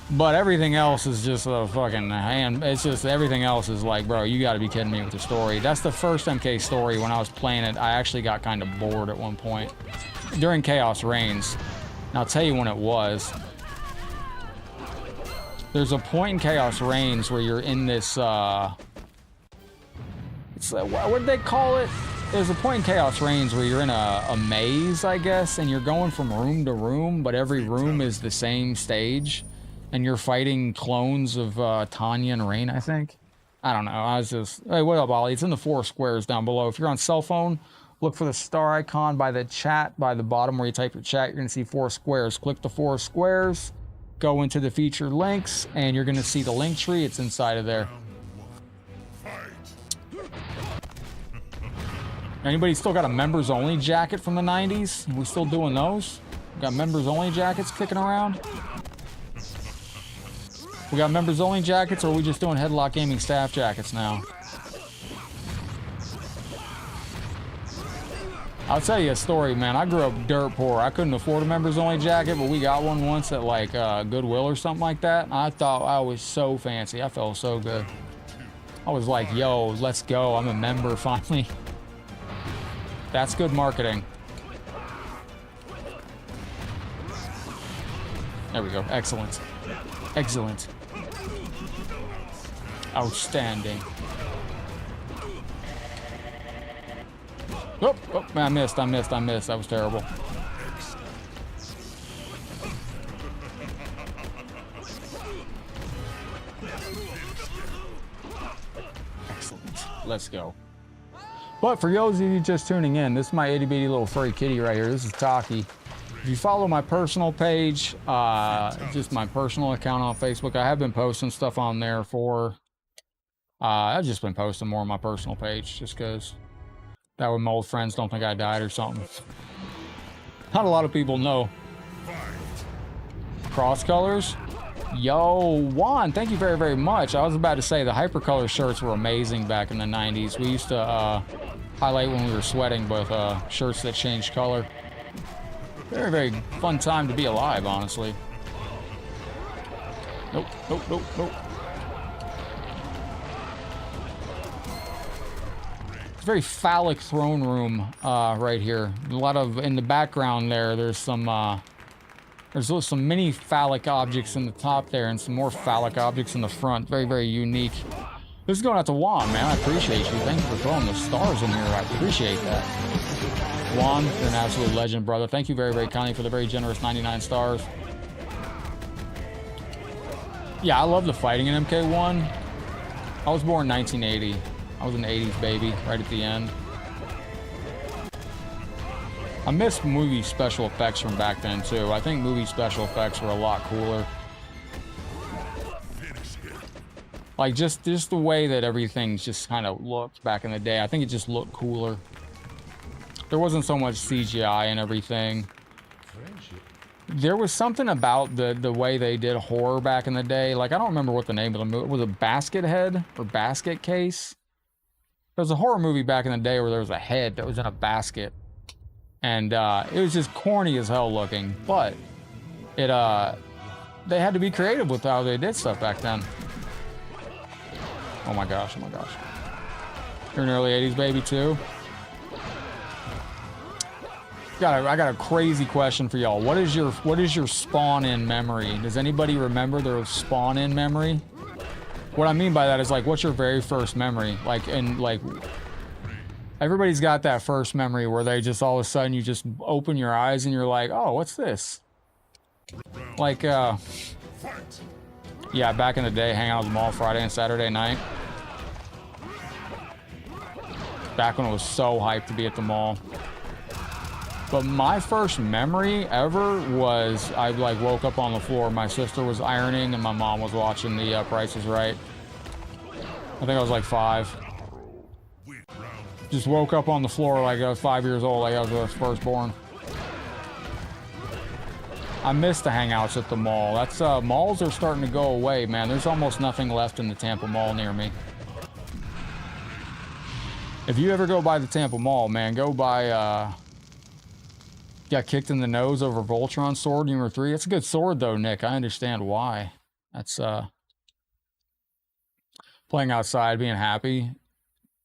But everything else is just a fucking hand. It's just everything else is like, bro, you gotta be kidding me with the story. That's the first MK story. When I was playing it, I actually got kind of bored at one point. During Chaos Reigns. And I'll tell you when it was. There's a point in Chaos Reigns where you're in this, what did they call it? There's a point in Chaos Reigns where you're in a maze, I guess, and you're going from room to room, but every room is the same stage. And you're fighting clones of Tanya and Rain, I think. I don't know. I was just... Hey, what up, Ollie? It's in the 4 squares down below. If you're on cell phone, look for the star icon by the chat, by the bottom where you type your chat. You're going to see 4 squares. Click the 4 squares, go into the featured links, and you're going to see the link tree. It's inside of there. Anybody still got a members-only jacket from the 90s? We still doing those? Got members-only jackets kicking around? We got members only jackets, or are we just doing Headlock Gaming staff jackets now? I'll tell you a story, man. I grew up dirt poor. I couldn't afford a members only jacket, but we got one once at like Goodwill or something like that. And I thought I was so fancy. I felt so good. I was like, yo, let's go. I'm a member finally. That's good marketing. There we go. Excellent. Excellent. Outstanding. Oh, I missed. That was terrible. Excellent. Let's go. But for those of you just tuning in, this is my itty bitty little furry kitty right here. This is Taki. If you follow my personal page, just my personal account on Facebook, I have been posting stuff on there for... I've just been posting more on my personal page, just because that way my old friends don't think I died or something. Not a lot of people know. Cross colors? Yo, Juan, thank you very, very much. I was about to say the hypercolor shirts were amazing back in the 90s. We used to highlight when we were sweating with shirts that changed color. Very, very fun time to be alive, honestly. Nope. It's a very phallic throne room right here. A lot of, in the background there's some mini phallic objects in the top there and some more phallic objects in the front. Very, very unique. This is going out to Juan, man. I appreciate you. Thank you for throwing the stars in here. I appreciate that. Juan, you're an absolute legend, brother. Thank you very, very kindly for the very generous 99 stars. Yeah, I love the fighting in MK1. I was born in 1980. I was an 80s baby, right at the end. I miss movie special effects from back then, too. I think movie special effects were a lot cooler. Like, just the way that everything just kind of looked back in the day. I think it just looked cooler. There wasn't so much CGI and everything. There was something about the way they did horror back in the day. Like, I don't remember what the name of the movie was. It Basket Head or Basket Case? There was a horror movie back in the day where there was a head that was in a basket. And it was just corny as hell looking. But they had to be creative with how they did stuff back then. Oh my gosh, oh my gosh. You're an early 80s baby too. I got a crazy question for y'all. What is your spawn-in memory? Does anybody remember their spawn-in memory? What I mean by that is like, what's your very first memory? Like, and like, everybody's got that first memory where they just all of a sudden you just open your eyes and you're like, oh, what's this? Like, yeah, back in the day, hang out at the mall Friday and Saturday night. Back when it was so hyped to be at the mall. But my first memory ever was I like woke up on the floor. My sister was ironing and my mom was watching the Price is Right. I think I was like 5. Just woke up on the floor like I was 5 years old, like I was firstborn. I miss the hangouts at the mall. That's malls are starting to go away, man. There's almost nothing left in the Tampa Mall near me. If you ever go by the Tampa Mall, man, go by got kicked in the nose over Voltron's sword number 3. It's a good sword though, Nick. I understand why. That's playing outside, being happy.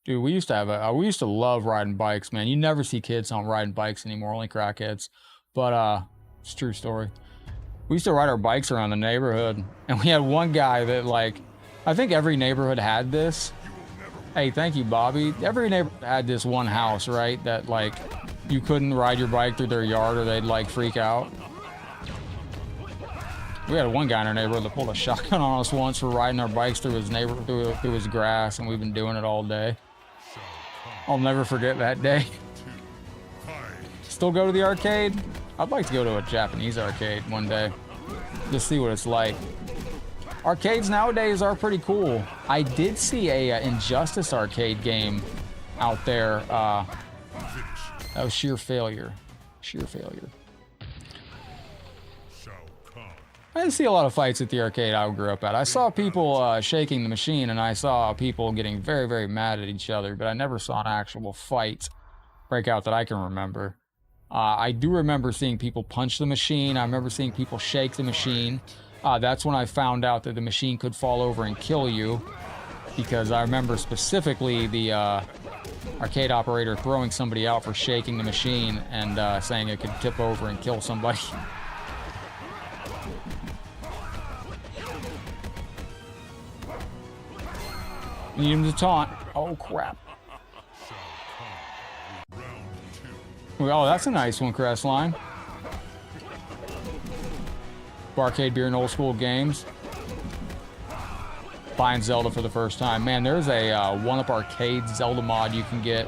Dude, we used to love riding bikes, man. You never see kids on riding bikes anymore, only crackheads. But it's a true story. We used to ride our bikes around the neighborhood, and we had one guy that, like, I think every neighborhood had this. Hey, thank you, Bobby. Every neighborhood had this one house, right? That, like, you couldn't ride your bike through their yard or they'd, like, freak out. We had one guy in our neighborhood that pulled a shotgun on us once for riding our bikes through his neighborhood, through his grass, and we've been doing it all day. I'll never forget that day. Still go to the arcade? I'd like to go to a Japanese arcade one day. Just see what it's like. Arcades nowadays are pretty cool. I did see a Injustice arcade game out there. That was sheer failure. Sheer failure. I didn't see a lot of fights at the arcade I grew up at. I saw people shaking the machine, and I saw people getting very, very mad at each other, but I never saw an actual fight break out that I can remember. I do remember seeing people punch the machine. I remember seeing people shake the machine. That's when I found out that the machine could fall over and kill you, because I remember specifically the arcade operator throwing somebody out for shaking the machine and saying it could tip over and kill somebody. Need him to taunt. Oh, crap. Oh, that's a nice one, Crestline. Barcade beer and old school games. Buying Zelda for the first time. Man, there's a 1UP Arcade Zelda mod you can get.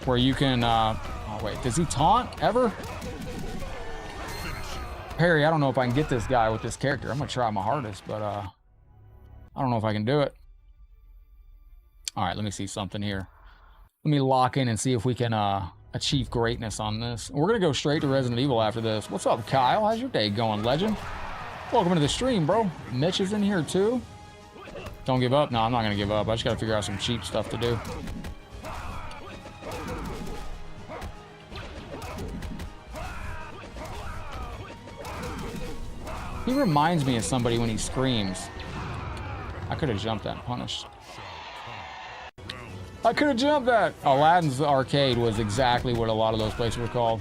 Where you can, oh wait, does he taunt ever? Perry, I don't know if I can get this guy with this character. I'm gonna try my hardest, but I don't know if I can do it. All right, let me see something here. Let me lock in and see if we can achieve greatness on this. We're gonna go straight to Resident Evil after this. What's up, Kyle? How's your day going, legend? Welcome to the stream, bro. Mitch is in here too. Don't give up. No, I'm not gonna give up. I just gotta figure out some cheap stuff to do. He reminds me of somebody when he screams. I could have jumped that and punished. I could have jumped that. Aladdin's Arcade was exactly what a lot of those places were called.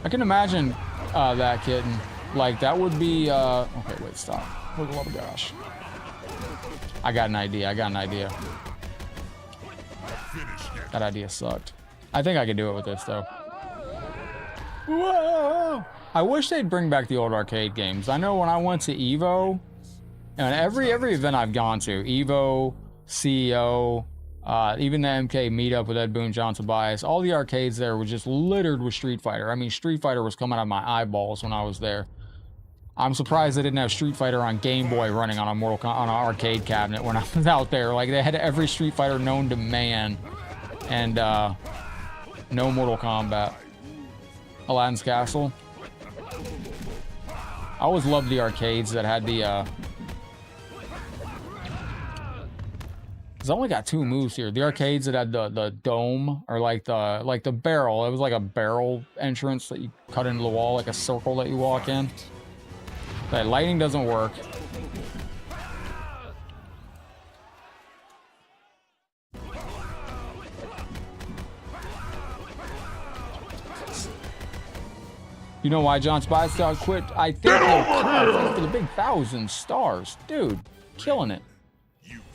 I can imagine that kitten. Like, that would be, okay, wait, stop. For the love of gosh. I got an idea. That idea sucked. I think I could do it with this, though. Whoa! I wish they'd bring back the old arcade games. I know when I went to Evo, and every event I've gone to, Evo, CEO, even the MK meetup with Ed Boon, John Tobias, all the arcades there were just littered with Street Fighter. I mean, Street Fighter was coming out of my eyeballs when I was there. I'm surprised they didn't have Street Fighter on Game Boy running on on an arcade cabinet when I was out there. Like, they had every Street Fighter known to man, and no Mortal Kombat. Aladdin's Castle. I always loved the arcades that had the It's only got 2 moves here. The arcades that had the dome, or like the barrel. It was like a barrel entrance that you cut into the wall, like a circle that you walk in. That lighting doesn't work. You know why John Spice quit? I think for the big 1,000 stars. Dude, killing it.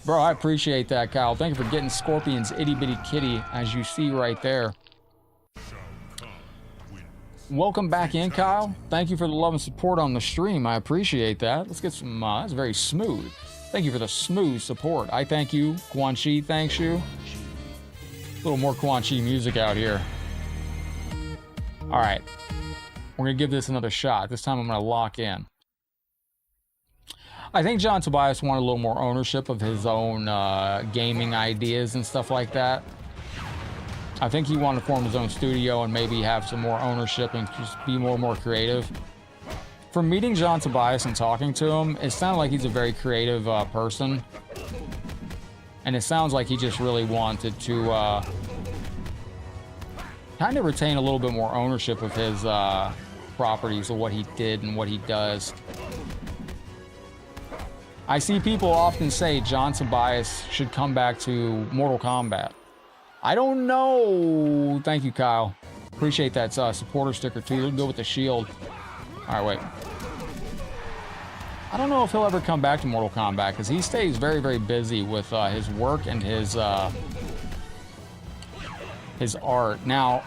Bro, I appreciate that, Kyle. Thank you for getting Scorpion's itty bitty kitty, as you see right there. Welcome back in, Kyle. Thank you for the love and support on the stream. I appreciate that. Let's get some, that's very smooth. Thank you for the smooth support. I thank you. Quan Chi thanks you. A little more Quan Chi music out here. All right. We're going to give this another shot. This time I'm going to lock in. I think John Tobias wanted a little more ownership of his own gaming ideas and stuff like that. I think he wanted to form his own studio and maybe have some more ownership and just be more creative. From meeting John Tobias and talking to him, it sounded like he's a very creative person. And it sounds like he just really wanted to kind of retain a little bit more ownership of his properties, of what he did and what he does. I see people often say John Tobias should come back to Mortal Kombat. I don't know. Thank you, Kyle. Appreciate that supporter sticker too. Let's go with the shield. All right, wait. I don't know if he'll ever come back to Mortal Kombat because he stays very busy with his work and his art. Now,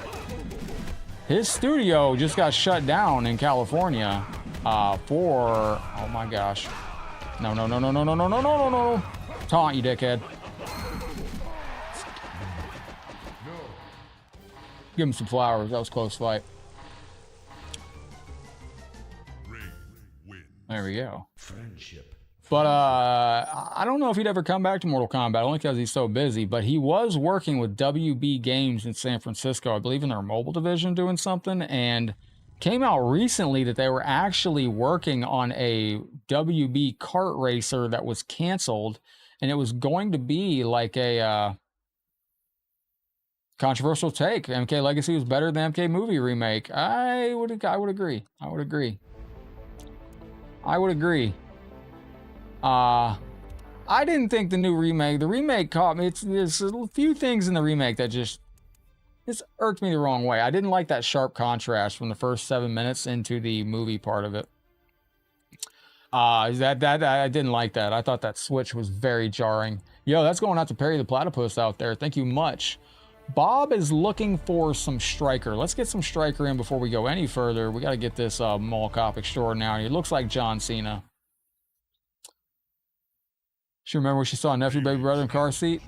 his studio just got shut down in California for, oh my gosh. No. Taunt, you dickhead. Give him some flowers. That was a close fight. There we go. Friendship. But I don't know if he'd ever come back to Mortal Kombat, only because he's so busy. But he was working with WB Games in San Francisco, I believe in their mobile division, doing something, and came out recently that they were actually working on a WB kart racer that was canceled, and it was going to be like a controversial take. MK Legacy was better than MK Movie remake. I would agree. I didn't think the remake caught me. There's a few things in the remake that just irked me the wrong way. I didn't like that sharp contrast from the first 7 minutes into the movie part of it. I didn't like that. I thought that switch was very jarring. Yo, that's going out to Perry the Platypus out there. Thank you much. Bob is looking for some striker. Let's get some striker in before we go any further. We got to get this mall cop extraordinary. It looks like John Cena. She remember when she saw a nephew, baby brother in car seat?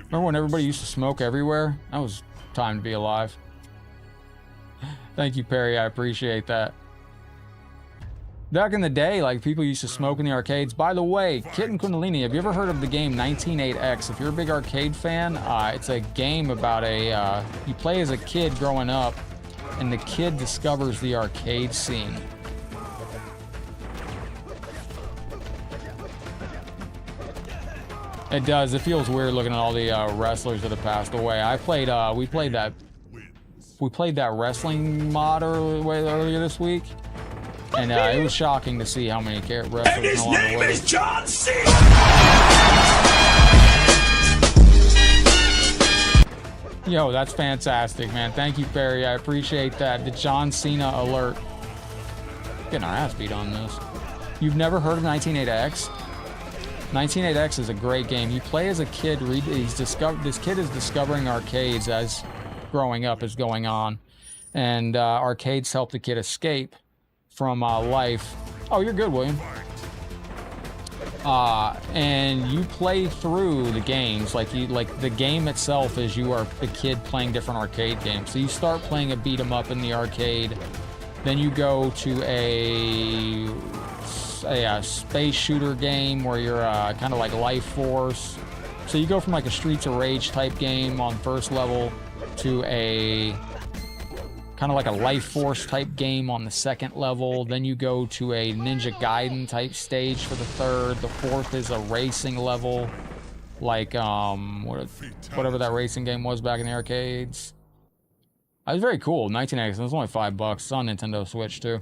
Remember when everybody used to smoke everywhere? That was time to be alive. Thank you, Perry. I appreciate that. Back in the day, like, people used to smoke in the arcades. By the way, Kitten Kundalini, have you ever heard of the game 198X? If you're a big arcade fan, it's a game about you play as a kid growing up, and the kid discovers the arcade scene. It does. It feels weird looking at all the wrestlers that have passed away. We played that wrestling mod earlier this week. And it was shocking to see how many wrestlers And his name is John Cena! Yo, that's fantastic, man. Thank you, Perry. I appreciate that. The John Cena alert. Getting our ass beat on this. You've never heard of 198X? 198X is a great game. You play as a kid. This kid is discovering arcades as growing up is going on. And arcades help the kid escape from life. Oh, you're good, William. And you play through the games like the game itself is you are the kid playing different arcade games. So you start playing a beat 'em up in the arcade, then you go to a space shooter game where you're kind of like Life Force. So you go from like a Streets of Rage type game on first level to a kind of like a Life Force type game on the second level. Then you go to a Ninja Gaiden type stage for the third. The fourth is a racing level. like whatever that racing game was back in the arcades. It was very cool. 1986. It was only $5. It's on Nintendo Switch too.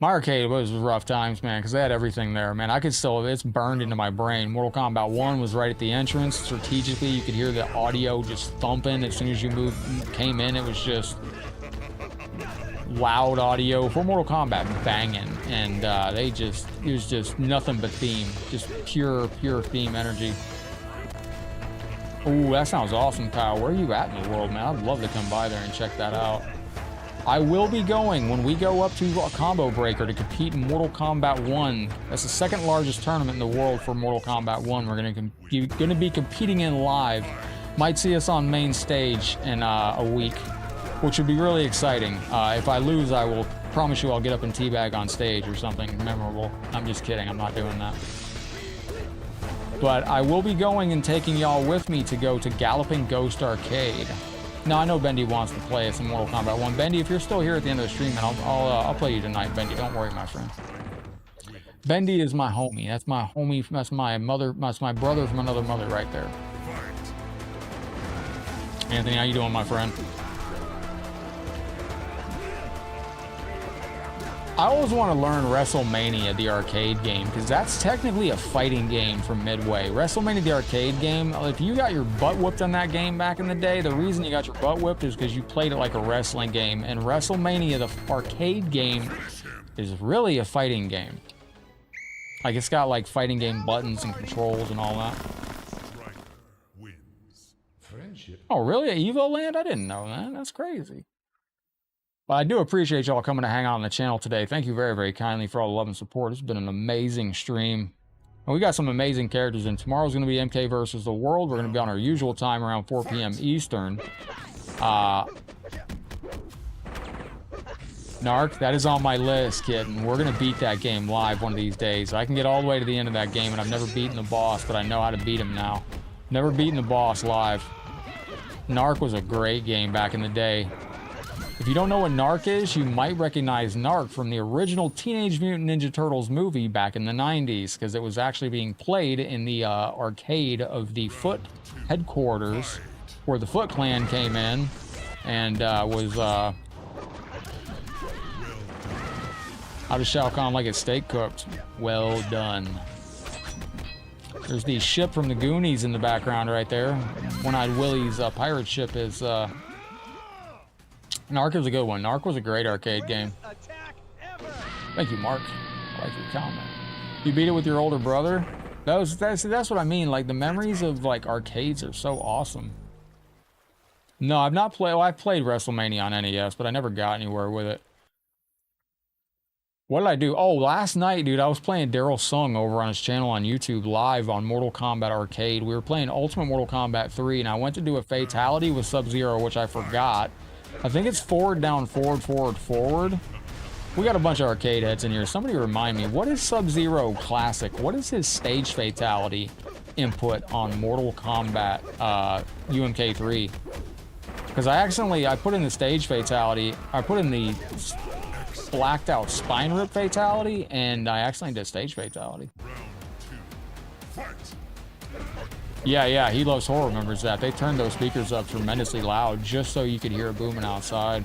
My arcade was rough times, man, because they had everything there, man. I could still, it's burned into my brain. Mortal Kombat 1 was right at the entrance. Strategically, you could hear the audio just thumping as soon as you came in. It was just loud audio for Mortal Kombat banging, and it was just nothing but theme, just pure theme energy. Ooh, that sounds awesome, Kyle. Where are you at in the world, man? I'd love to come by there and check that out. I will be going when we go up to a Combo Breaker to compete in Mortal Kombat 1. That's the second largest tournament in the world for Mortal Kombat 1. We're going to be competing in live. Might see us on main stage in a week, which would be really exciting. If I lose, I will promise you I'll get up and teabag on stage or something memorable. I'm just kidding. I'm not doing that. But I will be going and taking y'all with me to go to Galloping Ghost Arcade. Now, I know Bendy wants to play us in Mortal Kombat 1. Bendy, if you're still here at the end of the stream, man, I'll play you tonight, Bendy. Don't worry, my friend. Bendy is my homie. That's my homie. That's my mother. That's my brother from another mother right there. Anthony, how you doing, my friend? I always want to learn WrestleMania, the arcade game, because that's technically a fighting game from Midway. WrestleMania, the arcade game, if you got your butt whooped on that game back in the day, the reason you got your butt whooped is because you played it like a wrestling game. And WrestleMania, the arcade game, is really a fighting game. Like, it's got like fighting game buttons and controls and all that. Oh, really? At Evo Land? I didn't know that. That's crazy. Well, I do appreciate y'all coming to hang out on the channel today. Thank you very, very kindly for all the love and support. It's been an amazing stream. And we got some amazing characters, and tomorrow's going to be MK versus the World. We're going to be on our usual time around 4 p.m. Eastern. Narc, that is on my list, kid, and we're going to beat that game live one of these days. I can get all the way to the end of that game, and I've never beaten the boss, but I know how to beat him now. Never beaten the boss live. Narc was a great game back in the day. If you don't know what Narc is, you might recognize Narc from the original Teenage Mutant Ninja Turtles movie back in the 90s, because it was actually being played in the arcade of the Foot headquarters, where the Foot Clan came in and was... How does Shao Kahn like his steak cooked? Well done. There's the ship from the Goonies in the background right there. One-Eyed Willie's pirate ship is... Narc is a good one. Narc was a great arcade game. Thank you, Mark. I like your comment. You beat it with your older brother? That's what I mean. Like, the memories of, like, arcades are so awesome. No, I've not played... Well, I've played WrestleMania on NES, but I never got anywhere with it. What did I do? Oh, last night, dude, I was playing Daryl Sung over on his channel on YouTube live on Mortal Kombat Arcade. We were playing Ultimate Mortal Kombat 3, and I went to do a fatality with Sub-Zero, which I forgot. I think it's forward, down, forward, forward, forward. We got a bunch of arcade heads in here. Somebody remind me, what is Sub-Zero Classic? What is his stage fatality input on Mortal Kombat UMK3? Because I put in the stage fatality, I put in the blacked out spine rip fatality, and I accidentally did stage fatality. Yeah, He Loves Horror remembers that. They turned those speakers up tremendously loud just so you could hear it booming outside.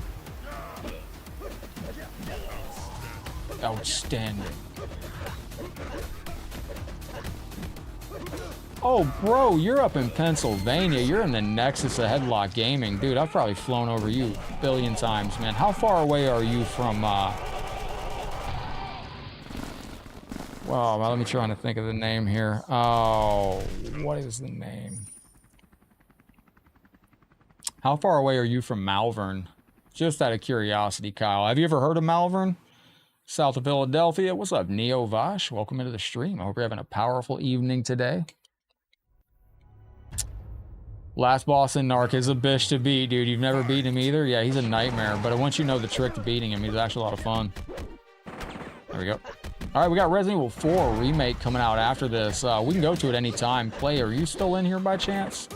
Outstanding. Oh, bro, you're up in Pennsylvania. You're in the nexus of Headlockedgaming. Dude, I've probably flown over you a billion times, man. How far away are you from, Well, let me try to think of the name here. Oh, what is the name? How far away are you from Malvern? Just out of curiosity, Kyle. Have you ever heard of Malvern? South of Philadelphia. What's up, Neo Vash? Welcome into the stream. I hope you're having a powerful evening today. Last boss in Narc is a bitch to beat, dude. You've never beaten him either? Yeah, he's a nightmare. But once you know the trick to beating him, he's actually a lot of fun. There we go. All right, we got Resident Evil 4 Remake coming out after this. We can go to it any time. Play, are you still in here by chance?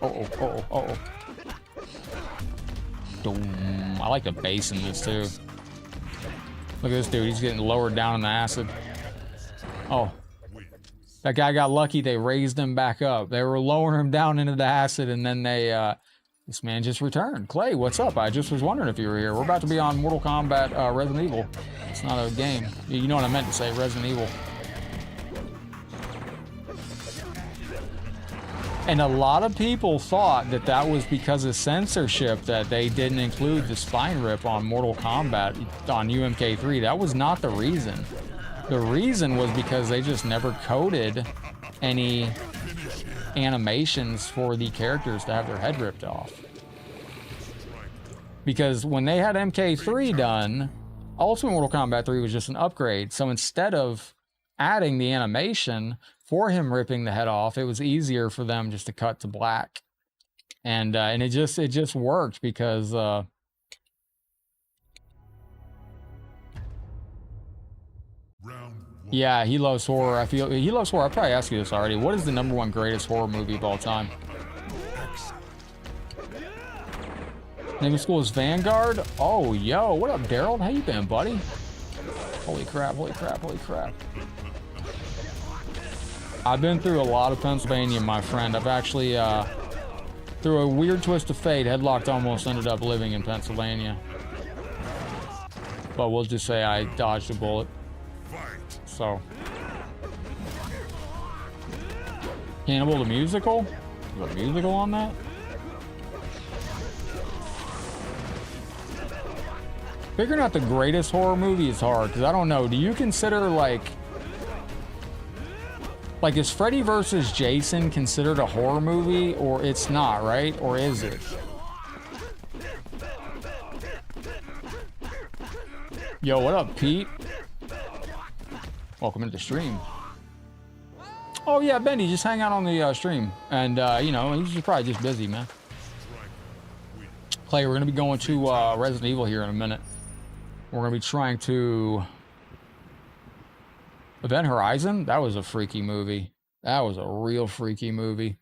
Uh-oh. I like the bass in this, too. Look at this dude. He's getting lowered down in the acid. Oh, That guy got lucky. They raised him back up. They were lowering him down into the acid, and then they, this man just returned. Clay, what's up? I just was wondering if you were here. We're about to be on Mortal Kombat Resident Evil. It's not a game. You know what I meant to say, Resident Evil. And a lot of people thought that that was because of censorship that they didn't include the spine rip on Mortal Kombat on UMK3. That was not the reason. The reason was because they just never coded any animations for the characters to have their head ripped off. Because when they had MK3 done, Ultimate Mortal Kombat 3 was just an upgrade. So instead of adding the animation for him ripping the head off, it was easier for them just to cut to black. And it just worked because yeah, he loves horror. I feel he loves horror. I probably asked you this already. What is the #1 greatest horror movie of all time? Name of school is Vanguard. Oh, yo, what up, Daryl? How you been, buddy? Holy crap! Holy crap! Holy crap! I've been through a lot of Pennsylvania, my friend. I've actually, through a weird twist of fate, Headlocked almost ended up living in Pennsylvania. But we'll just say I dodged a bullet. So. Cannibal the Musical? Is there a musical on that? Figuring out the greatest horror movie is hard, because I don't know. Do you consider, like, is Freddy vs. Jason considered a horror movie, or it's not, right? Or is it? Yo, what up, Pete? Welcome into the stream. Oh, yeah, Bendy, just hang out on the stream. And, you know, he's probably just busy, man. Clay, we're going to be going to Resident Evil here in a minute. We're going to be trying to... Event Horizon? That was a freaky movie. That was a real freaky movie.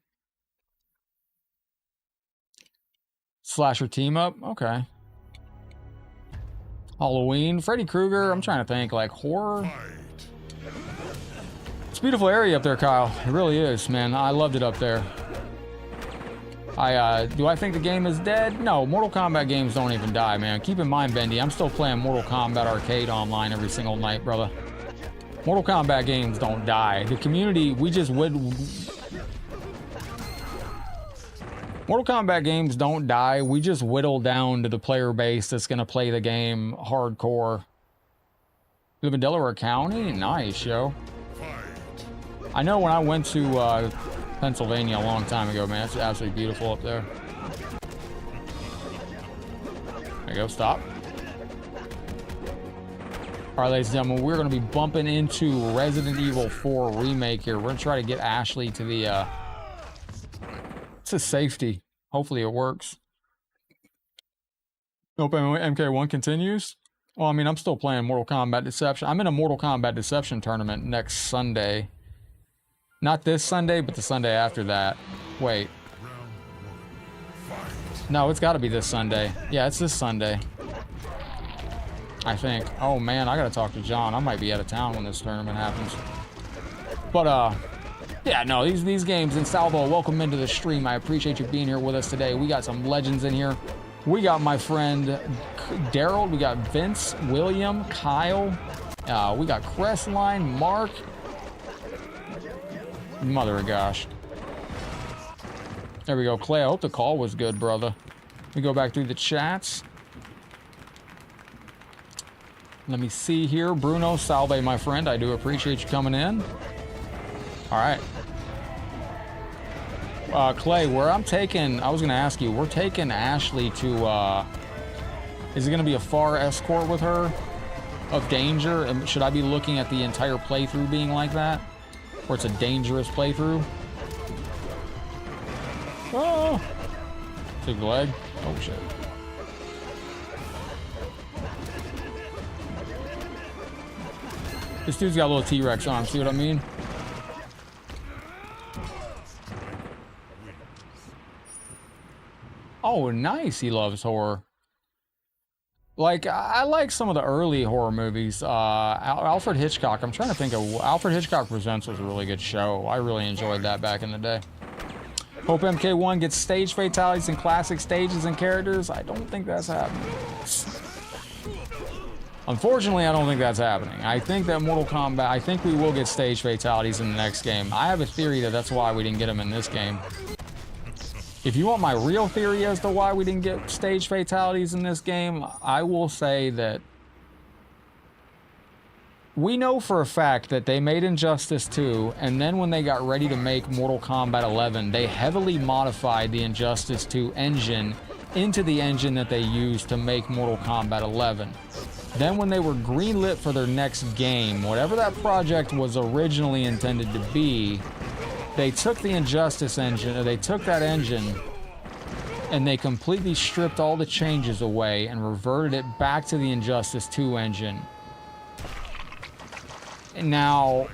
Slasher team up? Okay. Halloween? Freddy Krueger? I'm trying to think, like, horror? It's a beautiful area up there, Kyle. It really is, man. I loved it up there. Do I think the game is dead? No, Mortal Kombat games don't even die, man. Keep in mind, Bendy, I'm still playing Mortal Kombat Arcade online every single night, brother. Mortal Kombat games don't die. The community, we just would... Mortal Kombat games don't die. We just whittle down to the player base that's going to play the game hardcore. You live in Delaware County? Nice, yo. I know when I went to Pennsylvania a long time ago, man, it's absolutely beautiful up there. There you go, stop. All right, ladies and gentlemen, we're going to be bumping into Resident Evil 4 Remake here. We're going to try to get Ashley to the, to safety. Hopefully it works. Hope MK1 continues. Well, I mean, I'm still playing Mortal Kombat Deception. I'm in a Mortal Kombat Deception tournament next Sunday. Not this Sunday, but the Sunday after that. Wait. No, it's got to be this Sunday. Yeah, it's this Sunday. I think. Oh man, I gotta talk to John. I might be out of town when this tournament happens. But yeah, no, these games. And Salvo, welcome into the stream. I appreciate you being here with us today. We got some legends in here. We got my friend Daryl. We got Vince, William, Kyle. We got Crestline, Mark. Mother of gosh. There we go, Clay. I hope the call was good, brother. We go back through the chats. Let me see here. Bruno, salve, my friend. I do appreciate you coming in. All right. Clay, where I'm taking... I was going to ask you. We're taking Ashley to... is it going to be a far escort with her? Of danger? And should I be looking at the entire playthrough being like that? Or it's a dangerous playthrough? Oh! Take the leg. Oh, shit. This dude's got a little T-Rex on him, see what I mean? Oh, nice, he loves horror. Like, I like some of the early horror movies. Alfred Hitchcock, I'm trying to think of... Alfred Hitchcock Presents was a really good show. I really enjoyed that back in the day. Hope MK1 gets stage fatalities and classic stages and characters. I don't think that's happening. Unfortunately, I don't think that's happening. I think that Mortal Kombat... I think we will get stage fatalities in the next game. I have a theory that that's why we didn't get them in this game. If you want my real theory as to why we didn't get stage fatalities in this game, I will say that we know for a fact that they made Injustice 2, and then when they got ready to make Mortal Kombat 11, they heavily modified the Injustice 2 engine into the engine that they used to make Mortal Kombat 11. Then when they were greenlit for their next game, whatever that project was originally intended to be, they took the Injustice engine, or they took that engine, and they completely stripped all the changes away and reverted it back to the Injustice 2 engine. And now,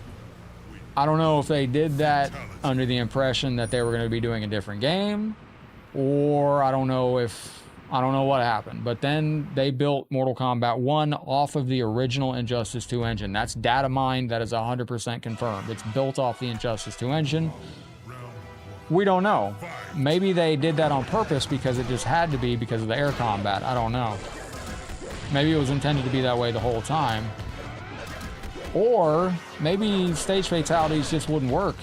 I don't know if they did that under the impression that they were going to be doing a different game, or I don't know what happened. But then they built Mortal Kombat 1 off of the original Injustice 2 engine. That's data mined. That is 100% confirmed. It's built off the Injustice 2 engine. We don't know. Maybe they did that on purpose because it just had to be because of the air combat. I don't know. Maybe it was intended to be that way the whole time. Or maybe stage fatalities just wouldn't work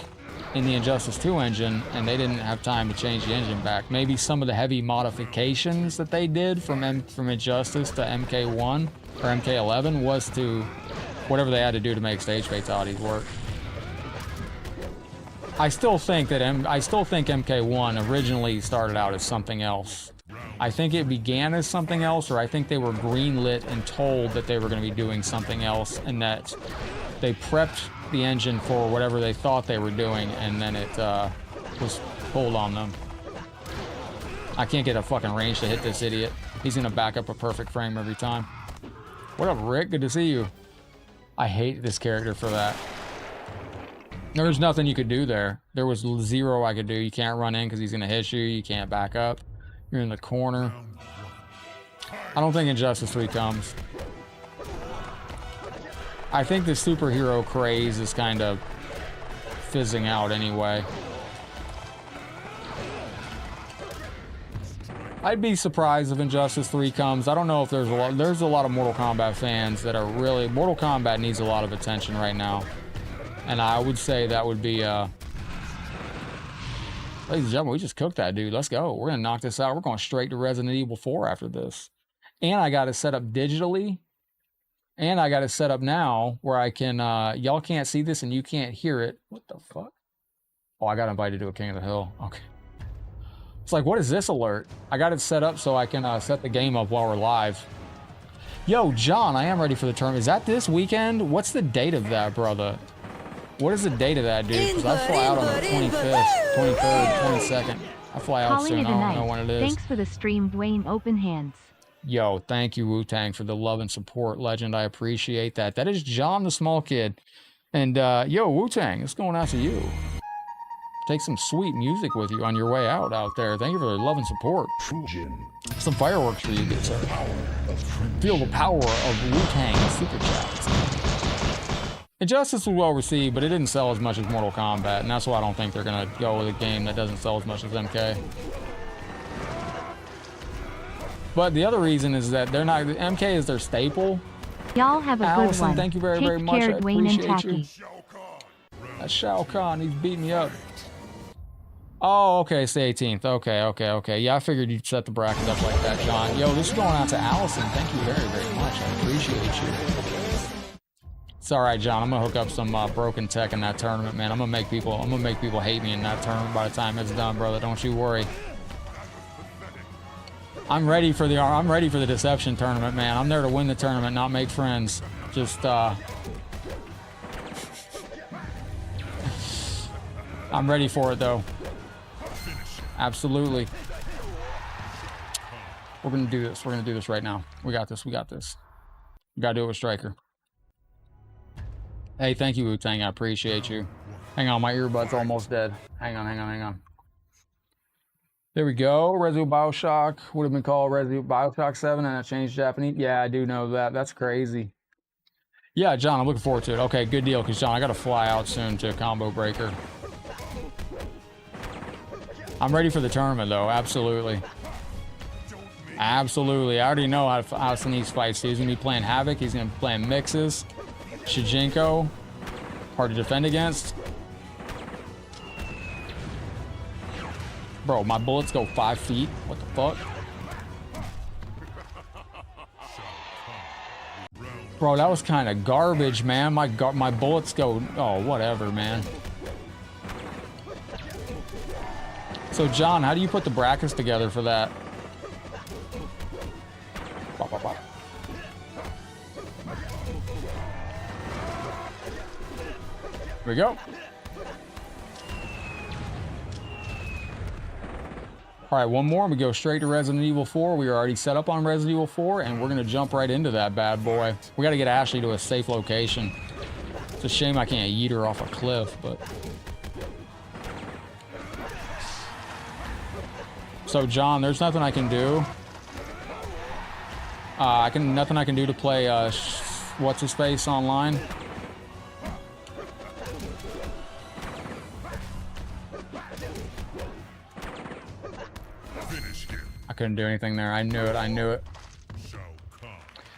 in the Injustice 2 engine, and they didn't have time to change the engine back. Maybe some of the heavy modifications that they did from Injustice to MK1 or MK11 was to whatever they had to do to make stage fatalities work. I still think MK1 originally started out as something else. I think it began as something else, or I think they were greenlit and told that they were going to be doing something else, and that they prepped the engine for whatever they thought they were doing, and then it was pulled on them. I can't get a fucking range to hit this idiot. He's gonna back up a perfect frame every time. What up, Rick? Good to see you. I hate this character for that. There's nothing you could do there. There was zero I could do. You can't run in because he's gonna hit you. You can't back up. You're in the corner. I don't think Injustice 3 comes. I think the superhero craze is kind of fizzing out anyway. I'd be surprised if Injustice 3 comes. I don't know if there's a lot of Mortal Kombat fans that are really... Mortal Kombat needs a lot of attention right now. And I would say that would be... Ladies and gentlemen, we just cooked that dude. Let's go. We're going to knock this out. We're going straight to Resident Evil 4 after this. And I got it set up digitally. And I got it set up now where I can, y'all can't see this and you can't hear it. What the fuck? Oh, I got invited to a King of the Hill. Okay. It's like, what is this alert? I got it set up so I can set the game up while we're live. Yo, John, I am ready for the tournament. Is that this weekend? What's the date of that, brother? What is the date of that, dude? Because I fly out on the 25th, 23rd, 22nd. I fly out soon. I don't know when it is. Thanks for the stream, Dwayne. Open hands. Yo, thank you, Wu-Tang, for the love and support, legend. I appreciate that. That is John the Small Kid. And, yo, Wu-Tang, it's going out to you. Take some sweet music with you on your way out there. Thank you for the love and support. Some fireworks for you, good sir. Feel the power of Wu-Tang Super Chats. Injustice was well received, but it didn't sell as much as Mortal Kombat, and that's why I don't think they're going to go with a game that doesn't sell as much as MK. But the other reason is that they're not... MK is their staple. Y'all have a Allison, good one. thank you very, very much. Care, I Dwayne and appreciate you. Taki. That's Shao Kahn. He's beating me up. Oh, okay. It's the 18th. Okay. Yeah, I figured you'd set the bracket up like that, John. Yo, this is going out to Allison. Thank you very, very much. I appreciate you. It's all right, John. I'm gonna hook up some broken tech in that tournament, man. I'm gonna make people hate me in that tournament by the time it's done, brother. Don't you worry. I'm ready for the deception tournament, man. I'm there to win the tournament, not make friends. Just I'm ready for it though. Absolutely. We're gonna do this. We're gonna do this right now. We got this. We gotta do it with Striker. Hey, thank you, Wu-Tang. I appreciate you. Hang on, my earbud's almost dead. Hang on. There we go. Resident Bioshock would have been called Resident Bioshock 7 and it changed Japanese. Yeah, I do know that. That's crazy. Yeah, John, I'm looking forward to it. Okay, good deal, because, John, I got to fly out soon to Combo Breaker. I'm ready for the tournament, though. Absolutely. Absolutely. I already know how Sinise fights. He's going to be playing Havoc. He's going to be playing Mixes. Shijinko. Hard to defend against. Bro, my bullets go 5 feet. What the fuck? Bro, that was kind of garbage, man. My bullets go... Oh, whatever, man. So, John, how do you put the brackets together for that? Bop, bop, bop. Here we go. All right, one more, and we go straight to Resident Evil 4. We are already set up on Resident Evil 4, and we're going to jump right into that bad boy. We got to get Ashley to a safe location. It's a shame I can't yeet her off a cliff, but... So, John, there's nothing I can do. Nothing I can do to play, what's-his-face online. I couldn't do anything there. I knew it. I knew it.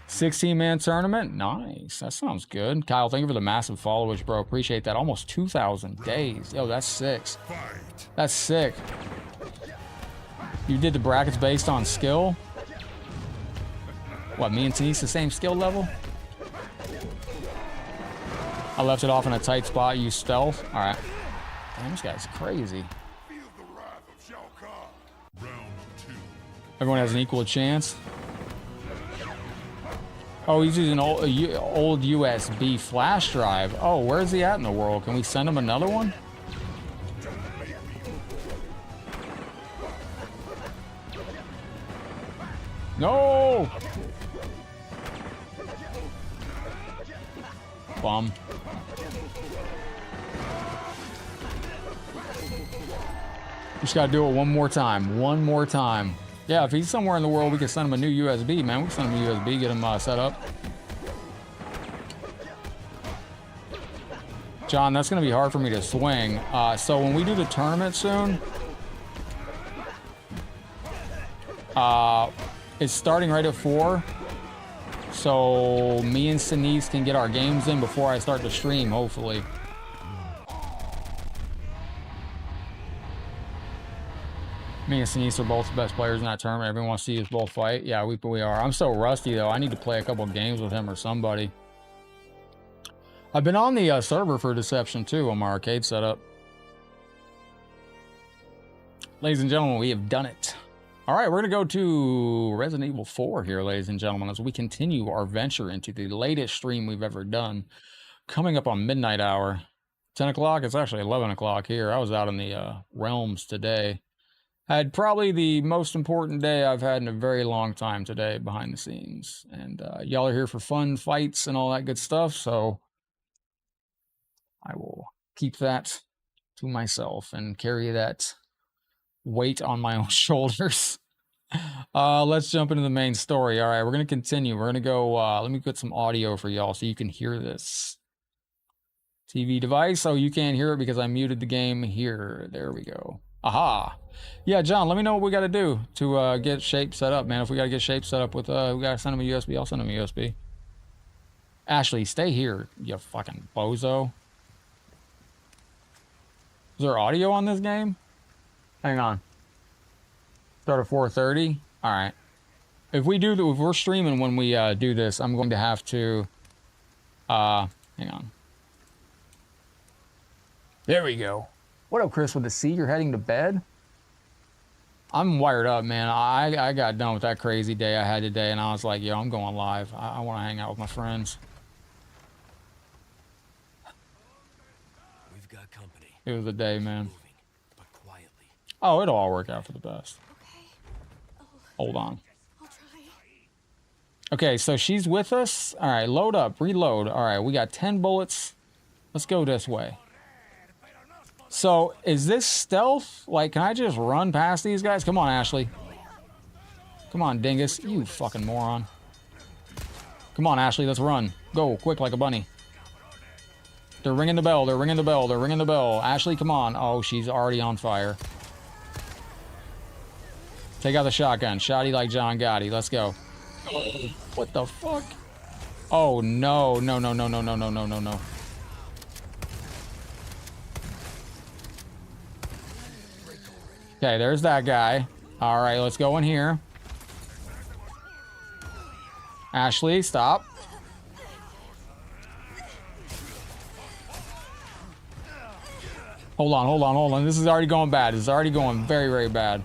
16-man tournament. Nice. That sounds good. Kyle, thank you for the massive followers, bro. Appreciate that. Almost 2,000 days. Yo, that's sick. That's sick. You did the brackets based on skill? What, me and Sinise the same skill level? I left it off in a tight spot. Use stealth. All right. Damn, this guy's crazy. Everyone has an equal chance. Oh, he's using an old USB flash drive. Oh, where's he at in the world? Can we send him another one? No! Bum. Just gotta do it one more time. One more time. Yeah, if he's somewhere in the world, we can send him a new USB, man. We can send him a USB, get him set up. John, that's going to be hard for me to swing. So when we do the tournament soon, it's starting right at 4. So me and Sinise can get our games in before I start the stream, hopefully. Me and Sinise are both the best players in that tournament. Everyone wants to see us both fight. Yeah, we are. I'm so rusty, though. I need to play a couple games with him or somebody. I've been on the server for Deception, too, on my arcade setup. Ladies and gentlemen, we have done it. All right, we're going to go to Resident Evil 4 here, ladies and gentlemen, as we continue our venture into the latest stream we've ever done. Coming up on midnight hour. 10 o'clock? It's actually 11 o'clock here. I was out in the realms today. Had probably the most important day I've had in a very long time today behind the scenes. And y'all are here for fun, fights, and all that good stuff, so I will keep that to myself and carry that weight on my own shoulders. Let's jump into the main story. All right, we're going to continue. We're going to go, let me put some audio for y'all so you can hear this. TV device, oh, you can't hear it because I muted the game here. There we go. Aha. Yeah, John, let me know what we got to do to get shape set up, man. If we got to get shape set up with, we got to send him a USB, I'll send him a USB. Ashley, stay here, you fucking bozo. Is there audio on this game? Hang on. Start at 4:30. All right. If we're streaming when we do this, I'm going to have to. Hang on. There we go. What up, Chris? With the C, you're heading to bed? I'm wired up, man. I got done with that crazy day I had today, and I was like, yo, I'm going live. I want to hang out with my friends. We've got company. It was a day, man. Moving, but quietly. Oh, it'll all work out for the best. Okay. Hold on. I'll try. Okay, so she's with us. All right, load up, reload. All right, we got 10 bullets. Let's go this way. So, is this stealth? Like, can I just run past these guys? Come on, Ashley. Come on, dingus. You fucking moron. Come on, Ashley, let's run. Go, quick like a bunny. They're ringing the bell, they're ringing the bell, they're ringing the bell. Ashley, come on. Oh, she's already on fire. Take out the shotgun. Shotty like John Gotti. Let's go. What the fuck? Oh, no. No, no, no, no, no, no, no, no, no. Okay, there's that guy. All right, let's go in here. Ashley, stop. Hold on, hold on, hold on. This is already going bad. This is already going very, very bad.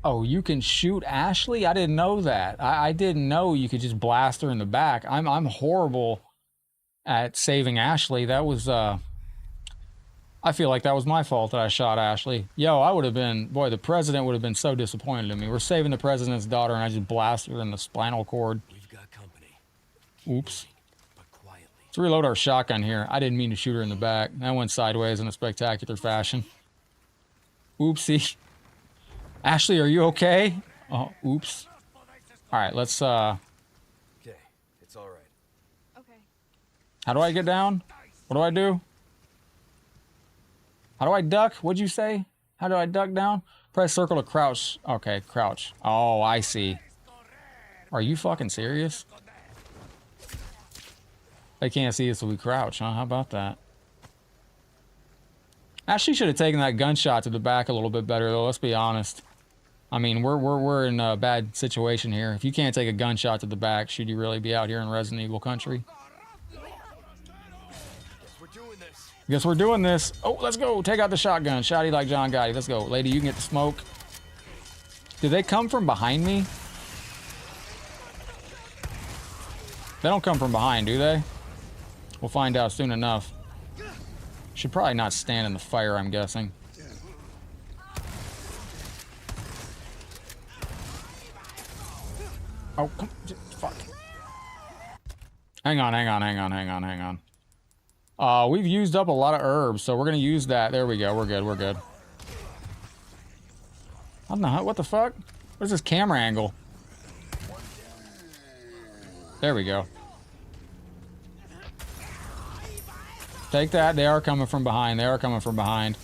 Oh, you can shoot Ashley? I didn't know that. I didn't know you could just blast her in the back. I'm horrible at saving Ashley. That was I feel like that was my fault that I shot Ashley. Yo, I would have been, boy, the president would have been so disappointed in me. We're saving the president's daughter and I just blasted her in the spinal cord. We've got company. Oops. But quietly. Let's reload our shotgun here. I didn't mean to shoot her in the back. That went sideways in a spectacular fashion. Oopsie. Ashley, are you okay? Oh, oops. All right, let's Okay, it's all right. Okay. how do I get down? What do I do? How do I duck? What'd you say? How do I duck down? Press circle to crouch. Okay, crouch. Oh, I see. Are you fucking serious? They can't see us if we crouch, huh? How about that? Ashley should have taken that gunshot to the back a little bit better, though. Let's be honest. I mean, we're in a bad situation here. If you can't take a gunshot to the back, should you really be out here in Resident Evil country? Guess we're doing this. Oh, let's go. Take out the shotgun. Shotty like John Gotti. Let's go. Lady, you can get the smoke. Did they come from behind me? They don't come from behind, do they? We'll find out soon enough. Should probably not stand in the fire, I'm guessing. Oh, come, fuck. Hang on, hang on, hang on, hang on, hang on. We've used up a lot of herbs, so we're gonna use that. There we go, we're good, we're good. I don't know, what the fuck? What is this camera angle? There we go. Take that, they are coming from behind, they are coming from behind.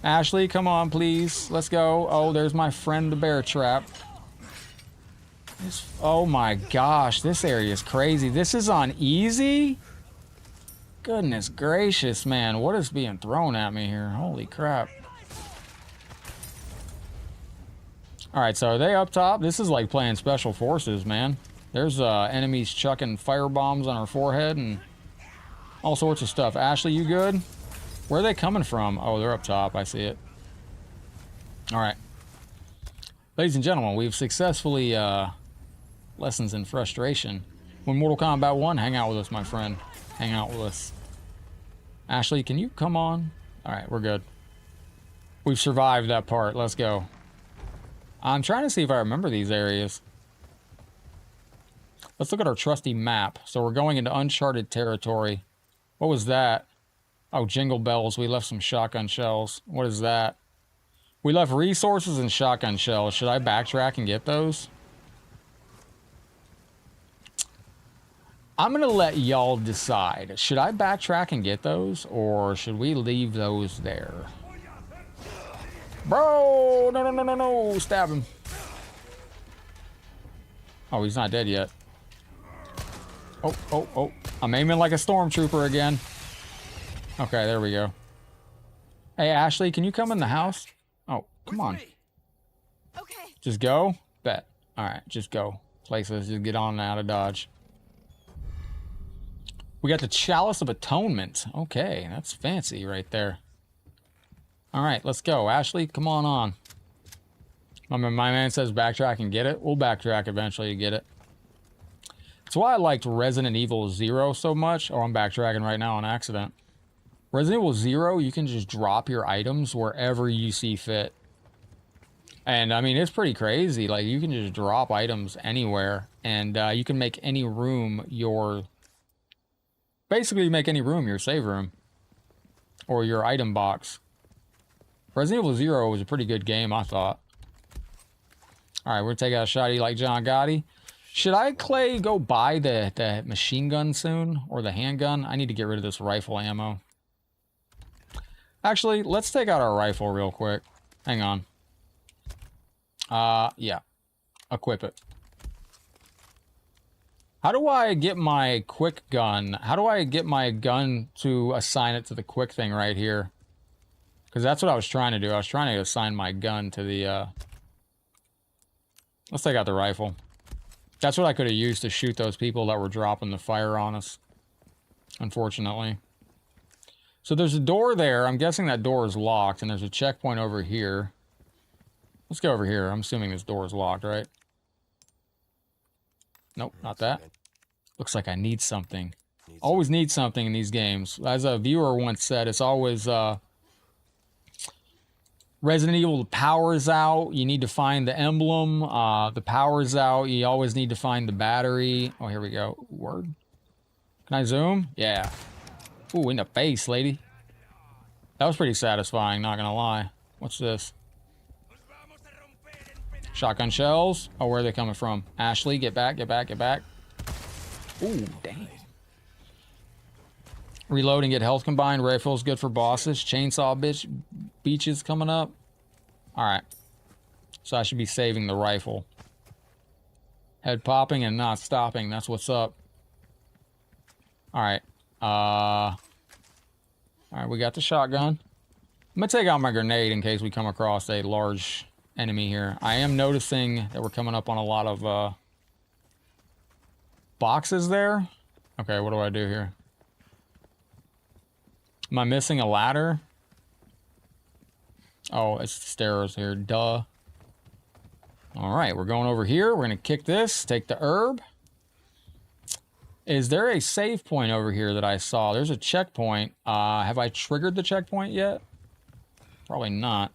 Ashley, come on, please, let's go. Oh, there's my friend the bear trap. Oh my gosh, this area is crazy. This is on easy? Goodness gracious, man. What is being thrown at me here? Holy crap. Alright, so are they up top? This is like playing Special Forces, man. There's enemies chucking fire bombs on our forehead and all sorts of stuff. Ashley, you good? Where are they coming from? Oh, they're up top. I see it. Alright. Ladies and gentlemen, we've successfully... Lessons in frustration. When Mortal Kombat 1, hang out with us, my friend. Hang out with us. Ashley, can you come on? Alright, we're good. We've survived that part. Let's go. I'm trying to see if I remember these areas. Let's look at our trusty map. So we're going into uncharted territory. What was that? Oh, jingle bells. We left some shotgun shells. What is that? We left resources and shotgun shells. Should I backtrack and get those? I'm going to let y'all decide. Should I backtrack and get those, or should we leave those there? Bro! No, no, no, no, no! Stab him. Oh, he's not dead yet. Oh, oh, oh. I'm aiming like a stormtrooper again. Okay, there we go. Hey, Ashley, can you come in the house? Oh, come on. Okay. Just go? Bet. Alright, just go. Places, just get on and out of Dodge. We got the Chalice of Atonement. Okay, that's fancy right there. Alright, let's go. Ashley, come on. My man says backtrack and get it. We'll backtrack eventually to get it. That's why I liked Resident Evil 0 so much. Oh, I'm backtracking right now on accident. Resident Evil 0, you can just drop your items wherever you see fit. And, I mean, it's pretty crazy. Like, you can just drop items anywhere. And you can make any room your Basically, you make any room your save room. Or your item box. Resident Evil 0 was a pretty good game, I thought. Alright, we're taking out a shotty like John Gotti. Should I, Clay, go buy the machine gun soon? Or the handgun? I need to get rid of this rifle ammo. Actually, let's take out our rifle real quick. Hang on. Yeah. Equip it. How do I get my quick gun? How do I get my gun to assign it to the quick thing right here? Because that's what I was trying to do. I was trying to assign my gun to the, Let's take out the rifle. That's what I could have used to shoot those people that were dropping the fire on us. Unfortunately. So there's a door there. I'm guessing that door is locked, and there's a checkpoint over here. Let's go over here. I'm assuming this door is locked, right? Nope, not that. Looks like I need something. Always need something in these games. As a viewer once said, it's always Resident Evil, the power's out. You need to find the emblem. The power's out. You always need to find the battery. Oh, here we go. Word. Can I zoom? Yeah. Ooh, in the face, lady. That was pretty satisfying, not gonna lie. What's this? Shotgun shells. Oh, where are they coming from? Ashley, get back, get back, get back. Ooh, dang. Reloading, get health combined. Rifles good for bosses. Chainsaw beaches coming up. Alright. So I should be saving the rifle. Head popping and not stopping. That's what's up. Alright. Alright, we got the shotgun. I'm gonna take out my grenade in case we come across a large enemy here. I am noticing that we're coming up on a lot of boxes there. Okay, what do I do here? Am I missing a ladder? Oh, it's the stairs here. Duh. Alright, we're going over here. We're gonna kick this. Take the herb. Is there a save point over here that I saw? There's a checkpoint. Have I triggered the checkpoint yet? Probably not.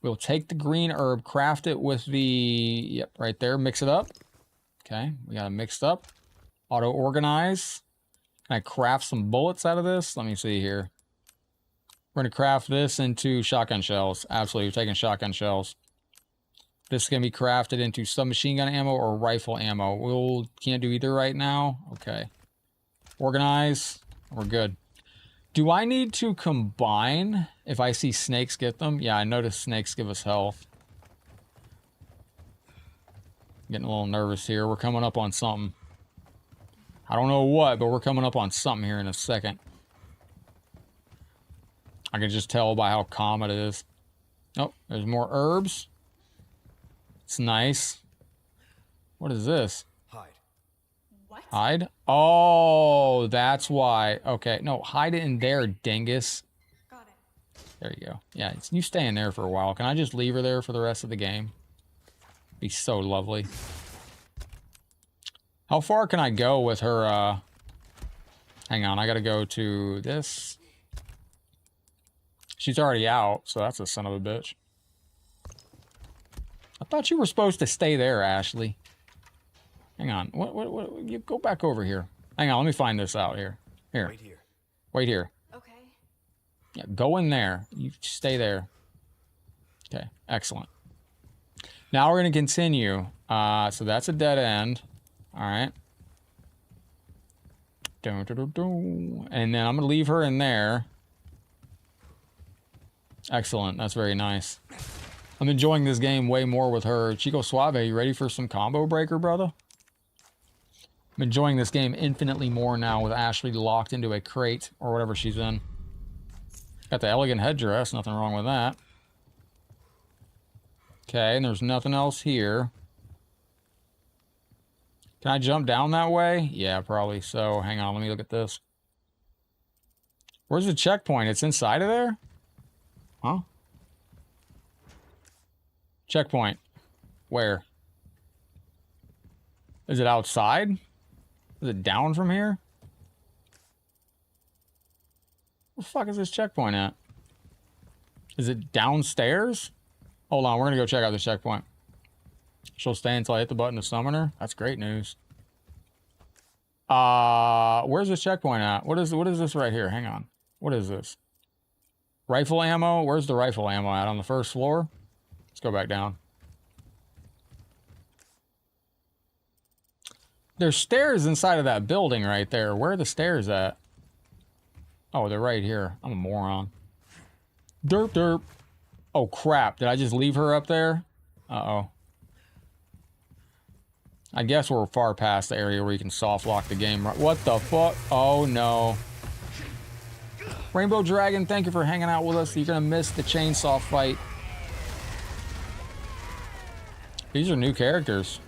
We'll take the green herb, craft it with the... Yep, right there. Mix it up. Okay, we got it mixed up. Auto-organize. Can I craft some bullets out of this? Let me see here. We're going to craft this into shotgun shells. Absolutely, we're taking shotgun shells. This is going to be crafted into submachine gun ammo or rifle ammo. We'll can't do either right now. Okay. Organize. We're good. Do I need to combine if I see snakes get them? Yeah, I noticed snakes give us health. Getting a little nervous here. We're coming up on something. I don't know what, but we're coming up on something here in a second. I can just tell by how calm it is. Oh, there's more herbs. It's nice. What is this? Hide. What? Hide? Oh, that's why. Okay, no, hide it in there, dingus. Got it. There you go. Yeah, you stay in there for a while. Can I just leave her there for the rest of the game? Be so lovely. How far can I go with her, Hang on, I gotta go to this. She's already out, so that's a son of a bitch. I thought you were supposed to stay there, Ashley. Hang on. What? You go back over here. Hang on, let me find this out here. Here. Right here. Wait here. Okay. Yeah, go in there. You stay there. Okay, excellent. Now we're going to continue. So that's a dead end. All right. And then I'm going to leave her in there. Excellent. That's very nice. I'm enjoying this game way more with her. Chico Suave, you ready for some combo breaker, brother? I'm enjoying this game infinitely more now with Ashley locked into a crate or whatever she's in. Got the elegant headdress. Nothing wrong with that. Okay, and there's nothing else here. Can I jump down that way? Yeah, probably so. Hang on, let me look at this. Where's the checkpoint? It's inside of there? Huh? Checkpoint. Where? Is it outside? Is it down from here? Where the fuck is this checkpoint at? Is it downstairs? Hold on, we're gonna go check out the checkpoint. She'll stay until I hit the button to summon her. That's great news. Where's this checkpoint at? What is this right here? Hang on. What is this? Rifle ammo? Where's the rifle ammo at? On the first floor? Let's go back down. There's stairs inside of that building right there. Where are the stairs at? Oh, they're right here. I'm a moron. Derp, derp. Oh, crap. Did I just leave her up there? Uh-oh. I guess we're far past the area where you can soft lock the game. What the fuck? Oh, no. Rainbow Dragon, thank you for hanging out with us. You're going to miss the chainsaw fight. These are new characters.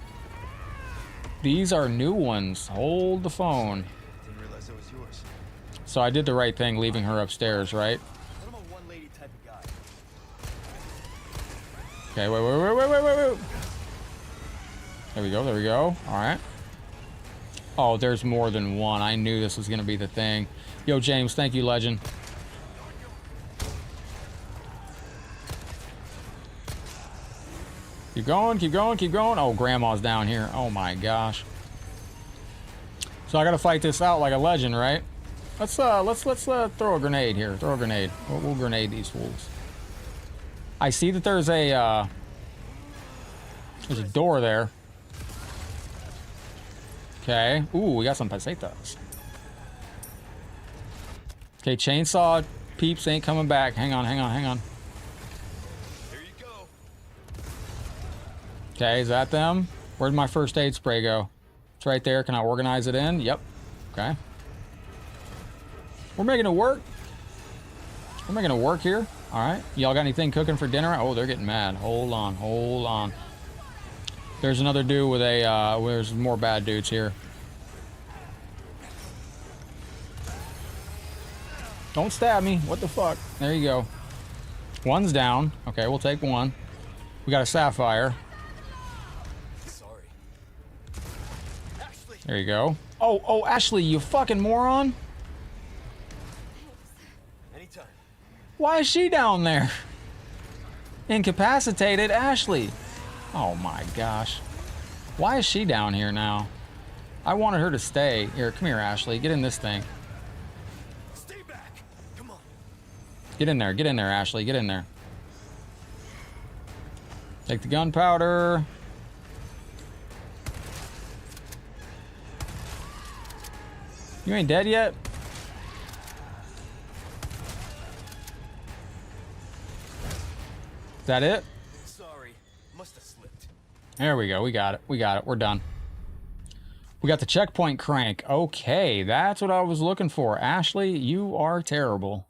These are new ones. Hold the phone. Didn't realize it was yours. So I did the right thing leaving her upstairs, right? I'm a one-lady type of guy. Okay, wait. There we go, there we go. Alright. Oh, there's more than one. I knew this was going to be the thing. Yo, James, thank you, legend. Keep going, keep going, keep going. Oh, grandma's down here. Oh my gosh. So I gotta fight this out like a legend, right? Let's throw a grenade here. Throw a grenade. We'll grenade these fools. I see that there's a door there. Okay. Ooh, we got some pesetas. Okay, chainsaw peeps ain't coming back. Hang on. Here you go. Okay, is that them? Where'd my first aid spray go? It's right there. Can I organize it in? Yep. Okay. We're making it work. We're making it work here. All right. Y'all got anything cooking for dinner? Oh, they're getting mad. Hold on. There's another dude with a, there's more bad dudes here. Don't stab me. What the fuck? There you go. One's down. Okay, we'll take one. We got a sapphire. Sorry. Ashley. There you go. Oh, Ashley, you fucking moron. Anytime. Why is she down there? Incapacitated Ashley. Oh my gosh. Why is she down here now? I wanted her to stay. Here, come here, Ashley. Get in this thing. Stay back. Come on. Get in there, Ashley. Get in there. Take the gunpowder. You ain't dead yet? Is that it? Sorry. Must have slipped. There we go. We got it. We're done. We got the checkpoint crank. Okay, that's what I was looking for. Ashley, you are terrible.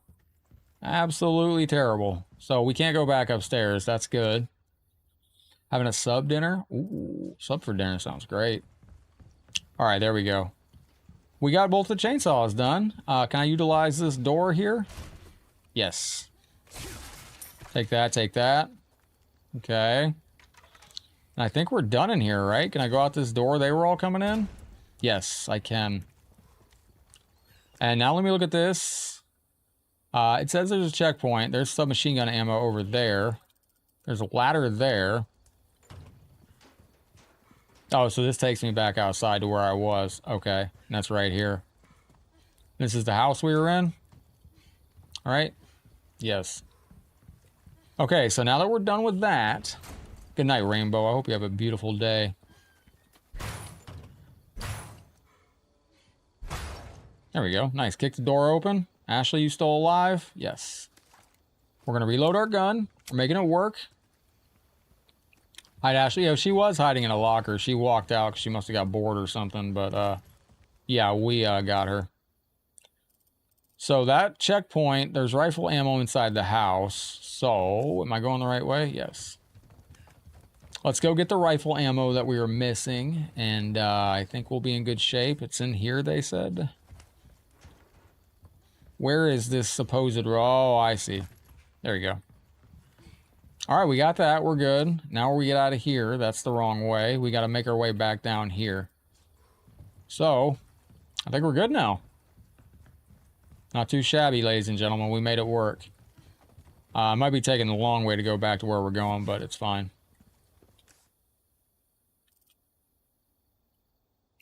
Absolutely terrible. So we can't go back upstairs. That's good. Having a sub dinner? Ooh, sub for dinner sounds great. All right, there we go. We got both the chainsaws done. Can I utilize this door here? Yes. Take that, take that. Okay. And I think we're done in here, right? Can I go out this door they were all coming in? Yes, I can. And now let me look at this. It says there's a checkpoint. There's submachine gun ammo over there. There's a ladder there. Oh, so this takes me back outside to where I was. Okay, and that's right here. This is the house we were in? All right? Yes. Okay, so now that we're done with that... Good night, Rainbow. I hope you have a beautiful day. There we go. Nice. Kick the door open. Ashley, you still alive? Yes. We're going to reload our gun. We're making it work. Hide Ashley. Yeah, she was hiding in a locker. She walked out because she must have got bored or something. But, yeah, we got her. So that checkpoint, there's rifle ammo inside the house. So, am I going the right way? Yes. Let's go get the rifle ammo that we were missing. And I think we'll be in good shape. It's in here, they said. Where is this supposed... Oh, I see. There you go. All right, we got that. We're good. Now we get out of here. That's the wrong way. We got to make our way back down here. So, I think we're good now. Not too shabby, ladies and gentlemen. We made it work. Might be taking the long way to go back to where we're going, but it's fine.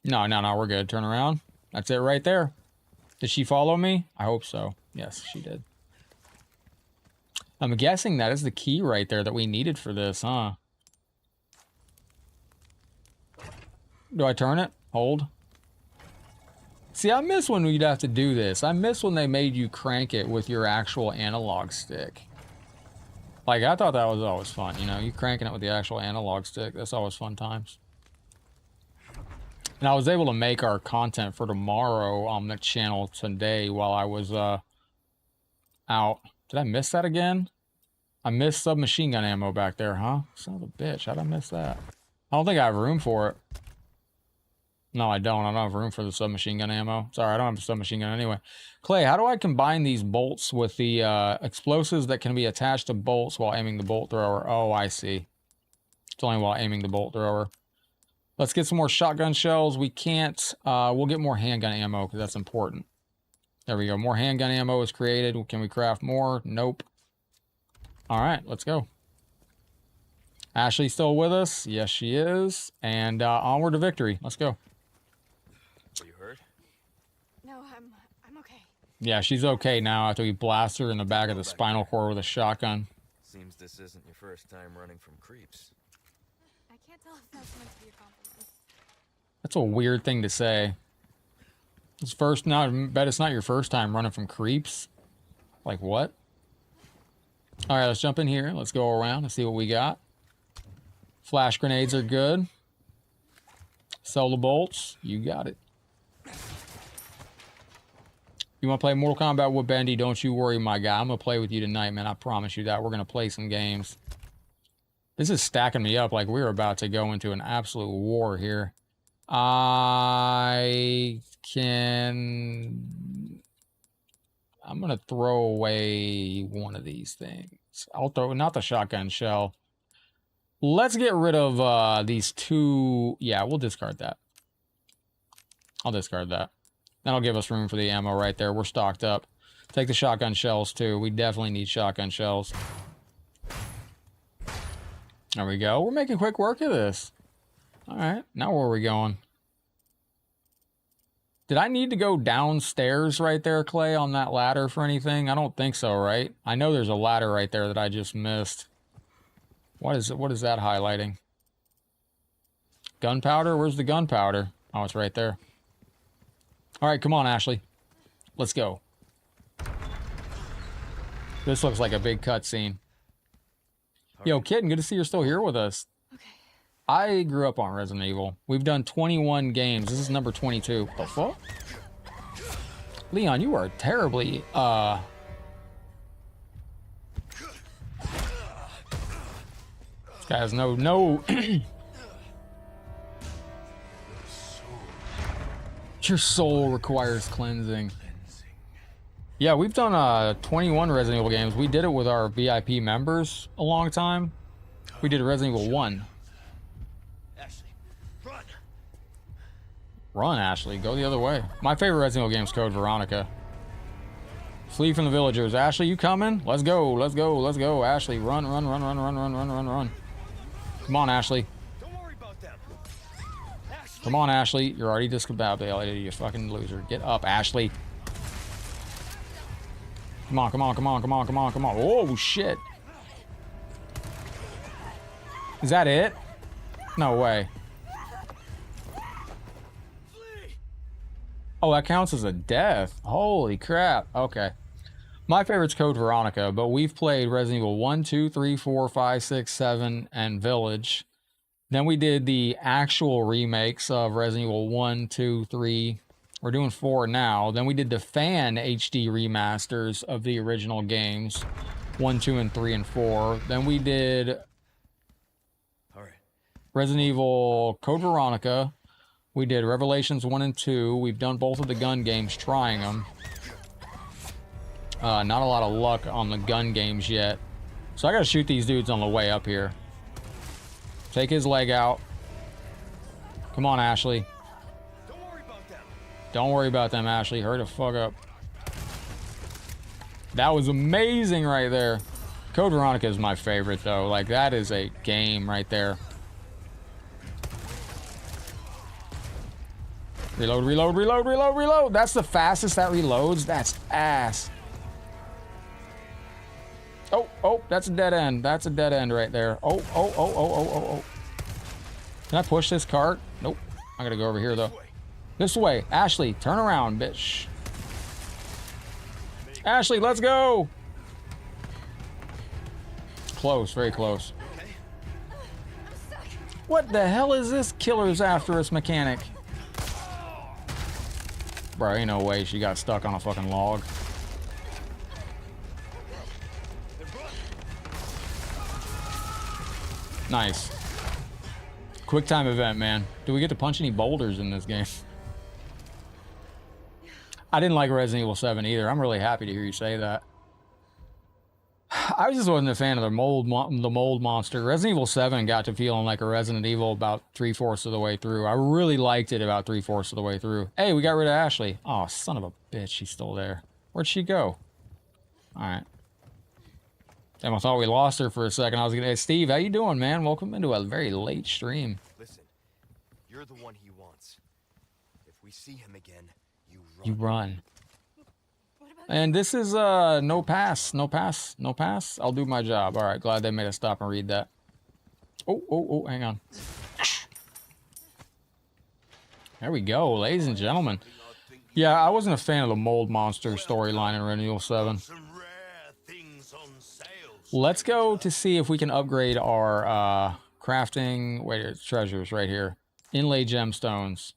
No, we're good. Turn around. That's it right there. Did she follow me? I hope so. Yes, she did. I'm guessing that is the key right there that we needed for this, huh? Do I turn it? Hold. See, I miss when we'd have to do this. I miss when they made you crank it with your actual analog stick. Like, I thought that was always fun, you know? You cranking it with the actual analog stick. That's always fun times. And I was able to make our content for tomorrow on the channel today while I was out. Did I miss that again? I missed submachine gun ammo back there, huh? Son of a bitch, how'd I miss that? I don't think I have room for it. No, I don't. I don't have room for the submachine gun ammo. Sorry, I don't have a submachine gun anyway. Clay, how do I combine these bolts with the explosives that can be attached to bolts while aiming the bolt thrower? Oh, I see. It's only while aiming the bolt thrower. Let's get some more shotgun shells. We can't. We'll get more handgun ammo because that's important. There we go. More handgun ammo is created. Can we craft more? Nope. All right, let's go. Ashley still with us? Yes, she is. And onward to victory. Let's go. Are you hurt? No, I'm okay. Yeah, she's okay now after we blast her in the back of the spinal cord with a shotgun. Seems this isn't your first time running from creeps. I can't tell if that's meant to be a compliment. That's a weird thing to say. It's first, not, I bet it's not your first time running from creeps. Like what? All right, let's jump in here. Let's go around and see what we got. Flash grenades are good. Sell the bolts. You got it. You want to play Mortal Kombat with Bendy? Don't you worry, my guy. I'm going to play with you tonight, man. I promise you that. We're going to play some games. This is stacking me up like we're about to go into an absolute war here. I'm going to throw away one of these things. I'll throw, not the shotgun shell. Let's get rid of these two. Yeah, we'll discard that. I'll discard that. That'll give us room for the ammo right there. We're stocked up. Take the shotgun shells too. We definitely need shotgun shells. There we go. We're making quick work of this. All right, now where are we going? Did I need to go downstairs right there, Clay, on that ladder for anything? I don't think so, right? I know there's a ladder right there that I just missed. What is it? What is that highlighting? Gunpowder? Where's the gunpowder? Oh, it's right there. All right, come on, Ashley. Let's go. This looks like a big cutscene. Yo, Kitten, good to see you're still here with us. Okay. I grew up on Resident Evil. We've done 21 games. This is number 22. The fuck? Leon, you are terribly, This guy has no... Your soul requires cleansing. Yeah, we've done 21 Resident Evil games. We did it with our VIP members a long time. We did Resident Evil 1. Ashley, run! Run, Ashley. Go the other way. My favorite Resident Evil game is Code Veronica. Flee from the villagers. Ashley, you coming? Let's go. Let's go. Let's go. Ashley, run, run, run, run, run, run, run, run, run. Come on, Ashley. Don't worry about them. Ashley. Come on, Ashley. You're already discombobulated, you fucking loser. Get up, Ashley. Come on, come on, come on, come on, come on, come on. Oh, shit. Is that it? No way. Oh, that counts as a death. Holy crap. Okay. My favorite's Code Veronica, but we've played Resident Evil 1, 2, 3, 4, 5, 6, 7, and Village. Then we did the actual remakes of Resident Evil 1, 2, 3. We're doing 4 now. Then we did the fan HD remasters of the original games. 1, 2, and 3, and 4. Then we did All right. Resident Evil Code Veronica. We did Revelations 1 and 2. We've done both of the gun games, trying them. Not a lot of luck on the gun games yet. So I gotta shoot these dudes on the way up here. Take his leg out. Come on, Ashley. Don't worry about them. Don't worry about them, Ashley. Hurry the fuck up. That was amazing right there. Code Veronica is my favorite, though. Like, that is a game right there. Reload, reload, reload, reload, reload. That's the fastest that reloads. That's ass. Oh, oh, that's a dead end. That's a dead end right there. Oh, oh, oh, oh, oh, oh, oh. Can I push this cart? Nope. I gotta go over here, though. This way. Ashley, turn around, bitch. Ashley, let's go. Close, very close. What the hell is this killer's after us mechanic? Bro, ain't no way she got stuck on a fucking log. Nice. Quick time event, man. Do we get to punch any boulders in this game? I didn't like Resident Evil 7 either. I'm really happy to hear you say that. I just wasn't a fan of the mold monster. Resident Evil 7 got to feeling like a Resident Evil about 3/4 of the way through. I really liked it about 3/4 of the way through. Hey, we got rid of Ashley. Oh, son of a bitch. She's still there. Where'd she go? All right. Damn, I thought we lost her for a second. I was gonna, hey, Steve, how you doing, man? Welcome into a very late stream. Listen, you're the one he wants. If we see him again, you run. You run. And this is no pass, no pass, no pass. I'll do my job. All right, glad they made us stop and read that. Oh, oh, oh, hang on. There we go, ladies and gentlemen. Yeah, I wasn't a fan of the mold monster storyline in Resident Evil 7. Let's go to see if we can upgrade our crafting. Wait, it's treasures right here. Inlay gemstones.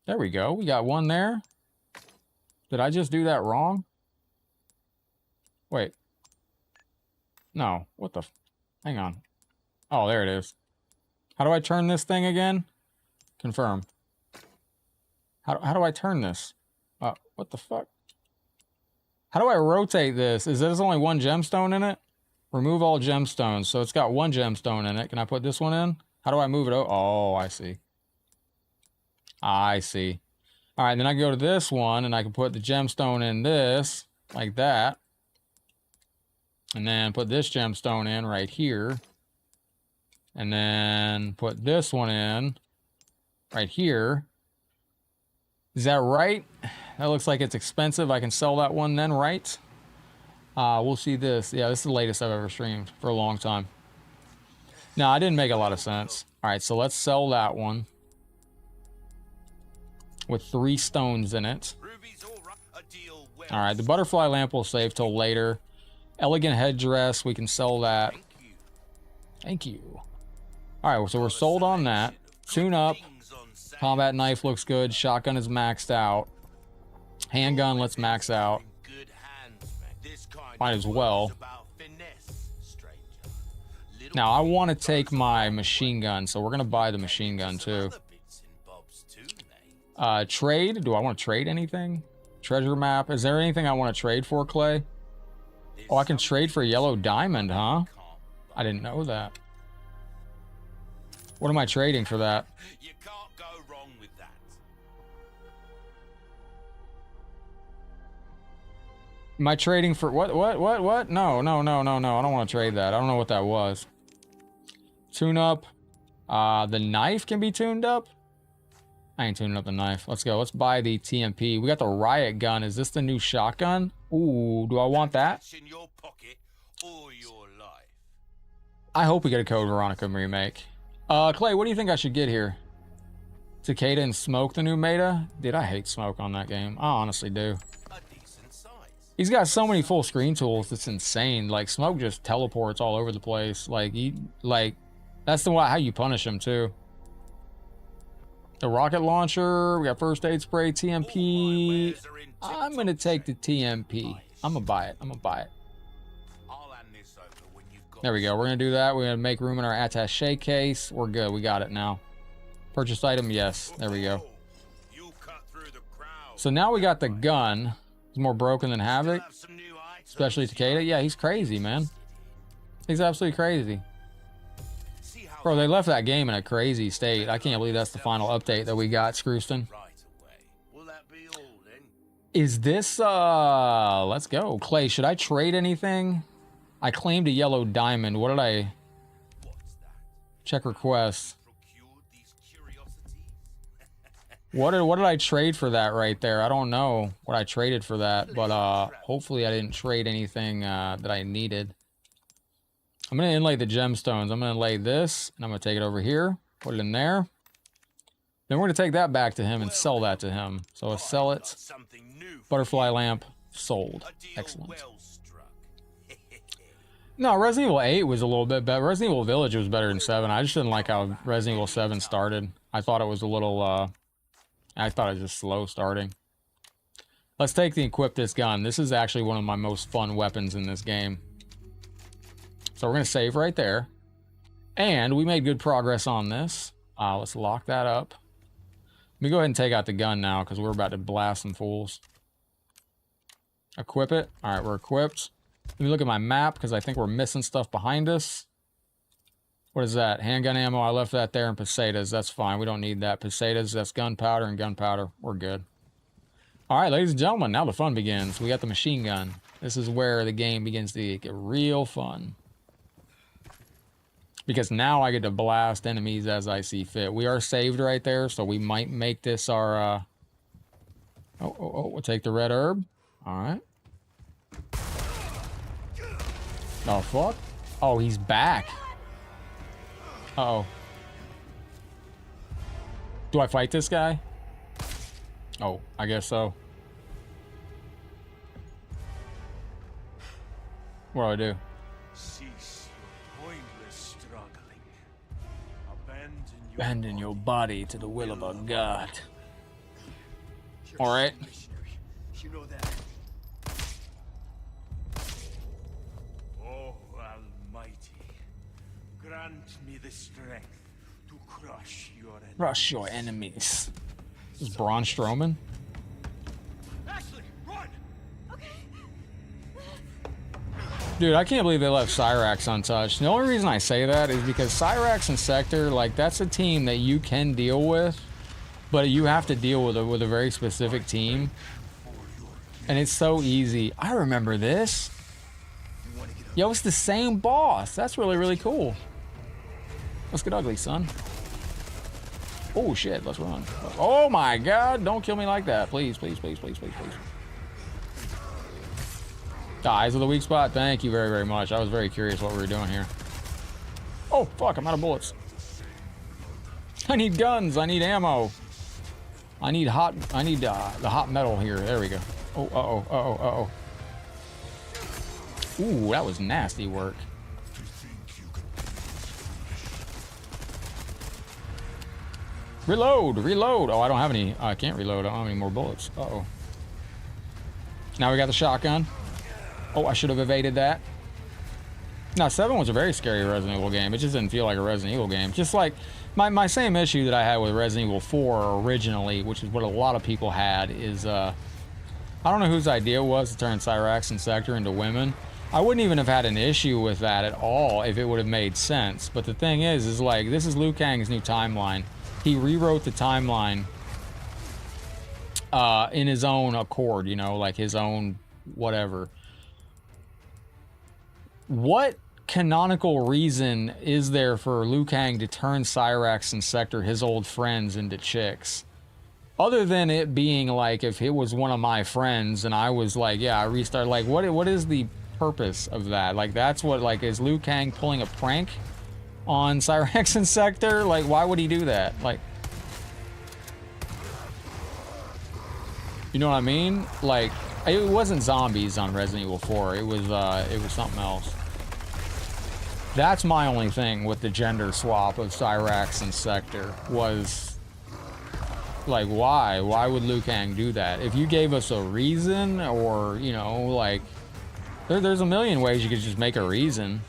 There we go. We got one there. Did I just do that wrong? Wait. No. What the... Hang on. Oh, there it is. How do I turn this thing again? Confirm. How do I turn this? What the fuck? How do I rotate this? Is there's only one gemstone in it? Remove all gemstones. So it's got one gemstone in it. Can I put this one in? How do I move it? Oh, I see. I see. All right, then I can go to this one, and I can put the gemstone in this, like that. And then put this gemstone in right here. And then put this one in right here. Is that right? That looks like it's expensive. I can sell that one then, right? We'll see this. Yeah, this is the latest I've ever streamed for a long time. No, I didn't make a lot of sense. All right, so let's sell that one. With 3 stones in it. All right, the butterfly lamp will save till later. Elegant headdress, we can sell that. Thank you. All right, so we're sold on that. Tune up. Combat knife looks good. Shotgun is maxed out. Handgun, let's max out. Might as well. Now, I want to take my machine gun, so we're going to buy the machine gun too. Trade? Do I want to trade anything? Treasure map. Is there anything I want to trade for, Clay? Oh, I can trade for a yellow diamond, huh? I didn't know that. What am I trading for that? You can't go wrong with that. Am I trading for what? No. I don't want to trade that. I don't know what that was. Tune up. The knife can be tuned up. I ain't tuning up the knife. Let's go. Let's buy the TMP. We got the riot gun. Is this the new shotgun? Ooh, do I want that? In your pocket or your life. I hope we get a Code Veronica remake. Clay, what do you think I should get here? Takeda and Smoke, the new meta? Dude, I hate Smoke on that game. I honestly do. A decent size. He's got so many full screen tools. It's insane. Like, Smoke just teleports all over the place. Like, that's how you punish him, too. The rocket launcher, we got first aid spray, TMP. I'm gonna take the TMP. I'm gonna buy it. There we go. We're gonna do that. We're gonna make room in our attaché case. We're good. We got it now. Purchase item, yes. There we go. So now we got the gun. He's more broken than Havoc. Especially Takeda. Yeah, he's crazy, man. He's absolutely crazy. Bro, they left that game in a crazy state. I can't believe that's the final update that we got, Scrooston. Is this, let's go. Clay, should I trade anything? I claimed a yellow diamond. What did I... Check requests. What did I trade for that right there? I don't know what I traded for that, but hopefully I didn't trade anything that I needed. I'm gonna inlay the gemstones. I'm gonna lay this, and I'm gonna take it over here, put it in there. Then we're gonna take that back to him and sell that to him. So I'll sell it. Butterfly lamp sold. Excellent. No, Resident Evil 8 was a little bit better. Resident Evil Village was better than 7. I just didn't like how Resident Evil 7 started. I thought it was a little, I thought it was just slow starting. Let's take the equip this gun. This is actually one of my most fun weapons in this game. So we're going to save right there. And we made good progress on this. Let's lock that up. Let me go ahead and take out the gun now because we're about to blast some fools. Equip it. All right, we're equipped. Let me look at my map because I think we're missing stuff behind us. What is that? Handgun ammo. I left that there, and pesetas. That's fine. We don't need that. Pesetas, that's gunpowder and gunpowder. We're good. All right, ladies and gentlemen, now the fun begins. We got the machine gun. This is where the game begins to get real fun. Because now I get to blast enemies as I see fit. We are saved right there, so we might make this our... we'll take the red herb. All right. Oh, fuck. Oh, he's back. Uh-oh. Do I fight this guy? Oh, I guess so. What do I do? Cease your pointless struggling. Abandon your body to the will of a god. All right. You know that. Oh, Almighty, grant me the strength to crush your enemies. Crush your enemies. This is Braun Strowman. Ashley, run! Okay. Dude, I can't believe they left Cyrax untouched. The only reason I say that is because Cyrax and Sector, like, that's a team that you can deal with, but you have to deal with a very specific team. And it's so easy. I remember this. Yo, it's the same boss. That's really, really cool. Let's get ugly, son. Oh, shit. Let's run. Oh, my God. Don't kill me like that. Please, please, please, please, please, please. The eyes of the weak spot. Thank you very, very much. I was very curious what we were doing here. Oh, fuck. I'm out of bullets. I need guns. I need ammo. I need the hot metal here. There we go. Oh, uh-oh, uh-oh, uh-oh. Ooh, that was nasty work. Reload, reload. Oh, I don't have any. I can't reload. I don't have any more bullets. Uh-oh. Now we got the shotgun. Oh, I should have evaded that. Now, 7 was a very scary Resident Evil game. It just didn't feel like a Resident Evil game. Just like my same issue that I had with Resident Evil 4 originally, which is what a lot of people had, is I don't know whose idea it was to turn Cyrax and Sector into women. I wouldn't even have had an issue with that at all if it would have made sense. But the thing is like, this is Liu Kang's new timeline. He rewrote the timeline in his own accord, you know, like his own whatever. What canonical reason is there for Liu Kang to turn Cyrax and Sector, his old friends, into chicks? Other than it being like, if it was one of my friends and I was like, yeah, I restart, like, what is the purpose of that? Like, that's what, like, is Liu Kang pulling a prank on Cyrax and Sector? Like, why would he do that? Like, you know what I mean? Like, it wasn't zombies on Resident Evil 4. It was something else. That's my only thing with the gender swap of Cyrax and Sector was... Like, why? Why would Liu Kang do that? If you gave us a reason, or, you know, like... There's a million ways you could just make a reason.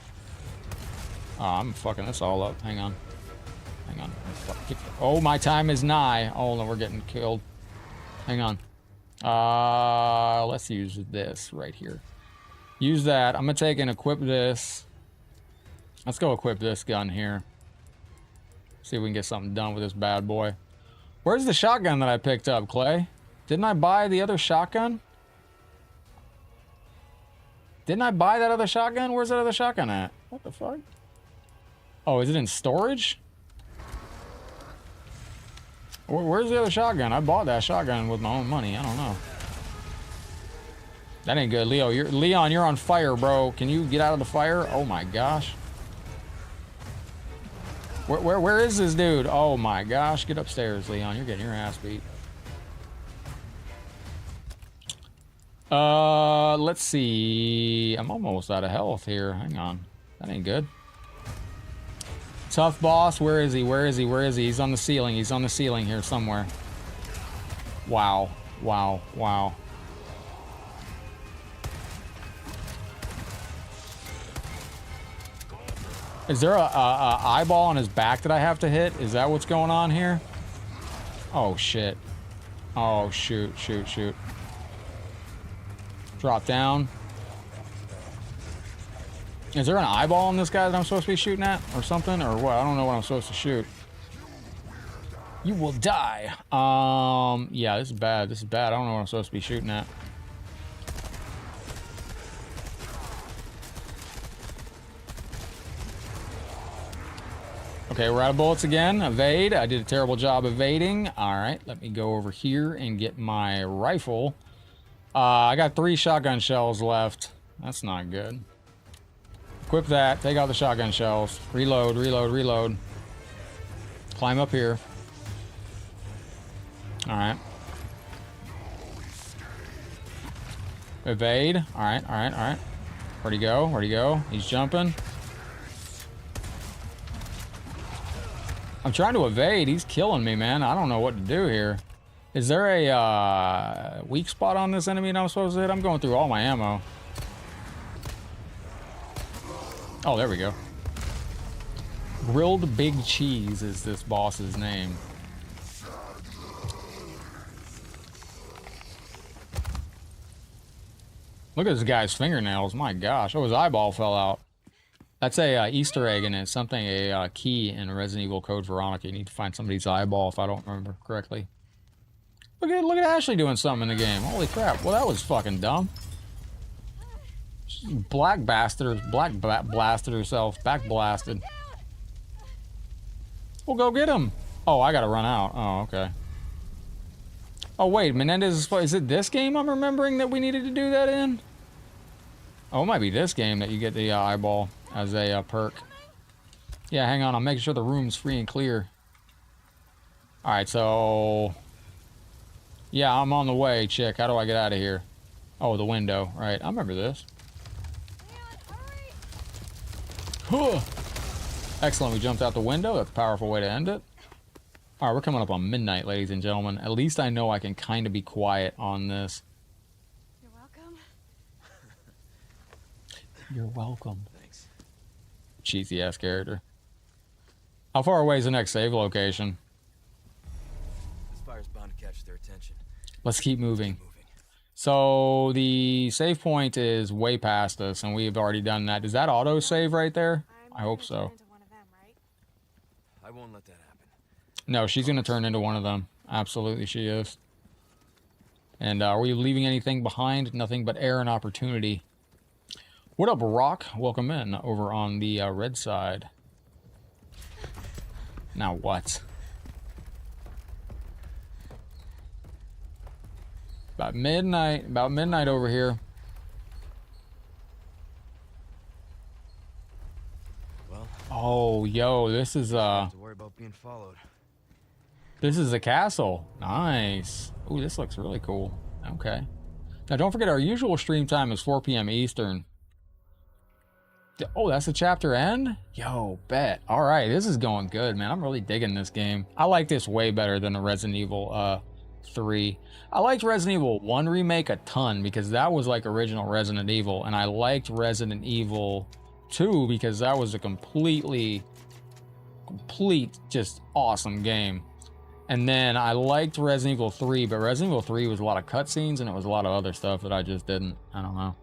Oh, I'm fucking this all up. Hang on. Hang on. Oh, my time is nigh. Oh, no, we're getting killed. Hang on. Let's use this right here. Use that. I'm gonna take and equip this. Let's go equip this gun here. See if we can get something done with this bad boy. Where's the shotgun that I picked up, Clay? Didn't I buy the other shotgun? Didn't I buy that other shotgun? Where's that other shotgun at? What the fuck? Oh, is it in storage? Where's the other shotgun? I bought that shotgun with my own money. I don't know. That ain't good, Leo. Leon, you're on fire, bro. Can you get out of the fire? Oh my gosh. Where is this dude? Oh my gosh. Get upstairs, Leon. You're getting your ass beat. Let's see. I'm almost out of health here. Hang on. That ain't good. Tough boss. Where is he? Where is he? Where is he? He's on the ceiling. He's on the ceiling here somewhere. Wow. Wow. Wow. Is there a eyeball on his back that I have to hit? Is that what's going on here? Oh, shit. Oh, shoot, shoot, shoot. Drop down. Is there an eyeball on this guy that I'm supposed to be shooting at? Or something? Or what? I don't know what I'm supposed to shoot. You will die. Yeah, this is bad. This is bad. I don't know what I'm supposed to be shooting at. Okay, we're out of bullets again. Evade. I did a terrible job evading. All right, let me go over here and get my rifle. I got 3 shotgun shells left. That's not good. Equip that. Take out the shotgun shells. Reload, reload, reload. Climb up here. All right. Evade. All right, all right, all right. Where'd he go? Where'd he go? He's jumping. I'm trying to evade. He's killing me, man. I don't know what to do here. Is there a weak spot on this enemy that I'm supposed to hit? I'm going through all my ammo. Oh, there we go. Grilled Big Cheese is this boss's name. Look at this guy's fingernails. My gosh. Oh, his eyeball fell out. That's a Easter egg in it. Something, a key in Resident Evil Code Veronica. You need to find somebody's eyeball if I don't remember correctly. Look at Ashley doing something in the game. Holy crap. Well, that was fucking dumb. She black blasted herself. Back blasted. We'll go get him. Oh, I gotta run out. Oh, okay. Oh, wait. Menendez is it this game I'm remembering that we needed to do that in? Oh, it might be this game that you get the eyeball as a perk. Yeah, hang on. I'm making sure the room's free and clear. Alright, so... Yeah, I'm on the way, chick. How do I get out of here? Oh, the window. Right, I remember this. Huh. Excellent, we jumped out the window. That's a powerful way to end it. Alright, we're coming up on midnight, ladies and gentlemen. At least I know I can kind of be quiet on this. You're welcome. You're welcome. Thanks. Cheesy ass character. How far away is the next save location? This fire's bound to catch their attention. Let's keep moving. So the save point is way past us, and we've already done that. Does that auto save right there? I hope so. I won't let that happen. No, she's gonna turn into one of them. Absolutely, she is. And are we leaving anything behind? Nothing but air and opportunity. What up, Rock? Welcome in over on the red side. Now what? About midnight over here. Well, oh, yo, this is don't have to worry about being followed. This is a castle. Nice. Ooh, this looks really cool. Okay. Now don't forget our usual stream time is 4 p.m. Eastern. Oh, that's the chapter end? Yo, bet. All right, this is going good, man. I'm really digging this game. I like this way better than the Resident Evil 3. I liked Resident Evil 1 remake a ton because that was like original Resident Evil, and I liked Resident Evil 2 because that was a complete, just awesome game. And then I liked Resident Evil 3, but Resident Evil 3 was a lot of cutscenes and it was a lot of other stuff that I just didn't. I don't know.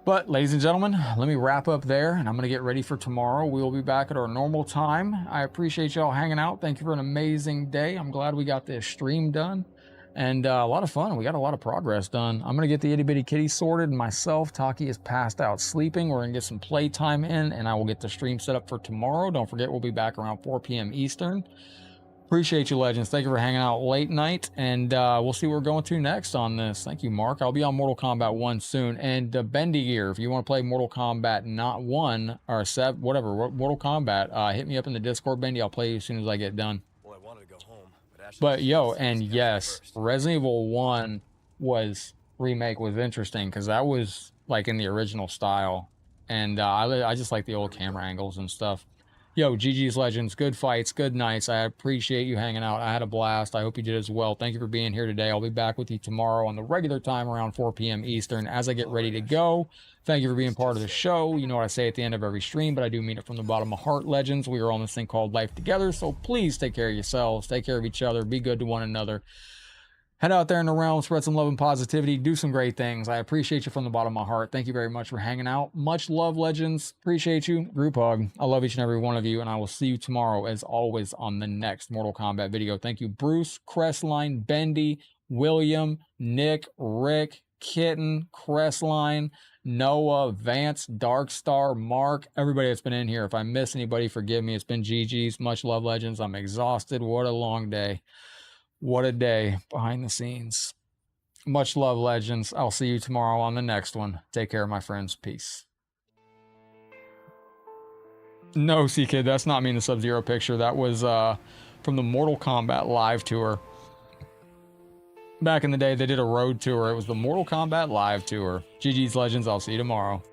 But, ladies and gentlemen, let me wrap up there, and I'm going to get ready for tomorrow. We will be back at our normal time. I appreciate y'all hanging out. Thank you for an amazing day. I'm glad we got this stream done. And a lot of fun. We got a lot of progress done. I'm going to get the itty bitty kitty sorted myself. Taki is passed out sleeping. We're going to get some playtime in, and I will get the stream set up for tomorrow. Don't forget, we'll be back around 4 p.m. Eastern. Appreciate you, Legends. Thank you for hanging out late night, and we'll see where we're going to next on this. Thank you, Mark. I'll be on Mortal Kombat 1 soon. And Bendy Gear, if you want to play Mortal Kombat not 1 or 7, whatever, Mortal Kombat, hit me up in the Discord, Bendy. I'll play you as soon as I get done. Well, I wanted to go home, but Ashley But yo, said and she had to yes, first. Resident Evil 1 remake was interesting because that was like in the original style, and I just like the old camera angles and stuff. Yo, GG's Legends, good fights, good nights. I appreciate you hanging out. I had a blast. I hope you did as well. Thank you for being here today. I'll be back with you tomorrow on the regular time around 4 p.m. Eastern as I get ready to go. Thank you for being part of the show. You know what I say at the end of every stream, but I do mean it from the bottom of my heart, Legends. We are on this thing called life together, so please take care of yourselves, take care of each other, be good to one another. Head out there in the realm, spread some love and positivity, do some great things. I appreciate you from the bottom of my heart. Thank you very much for hanging out. Much love, Legends. Appreciate you. Group hug. I love each and every one of you, and I will see you tomorrow, as always, on the next Mortal Kombat video. Thank you, Bruce, Crestline, Bendy, William, Nick, Rick, Kitten, Crestline, Noah, Vance, Darkstar, Mark, everybody that's been in here. If I miss anybody, forgive me. It's been GG's. Much love, Legends. I'm exhausted. What a long day. What a day behind the scenes. Much love, Legends. I'll see you tomorrow on the next one. Take care, my friends. Peace. No, C-Kid, that's not me in the Sub-Zero picture. That was from the Mortal Kombat live tour. Back in the day, they did a road tour. It was the Mortal Kombat live tour. GG's, Legends. I'll see you tomorrow.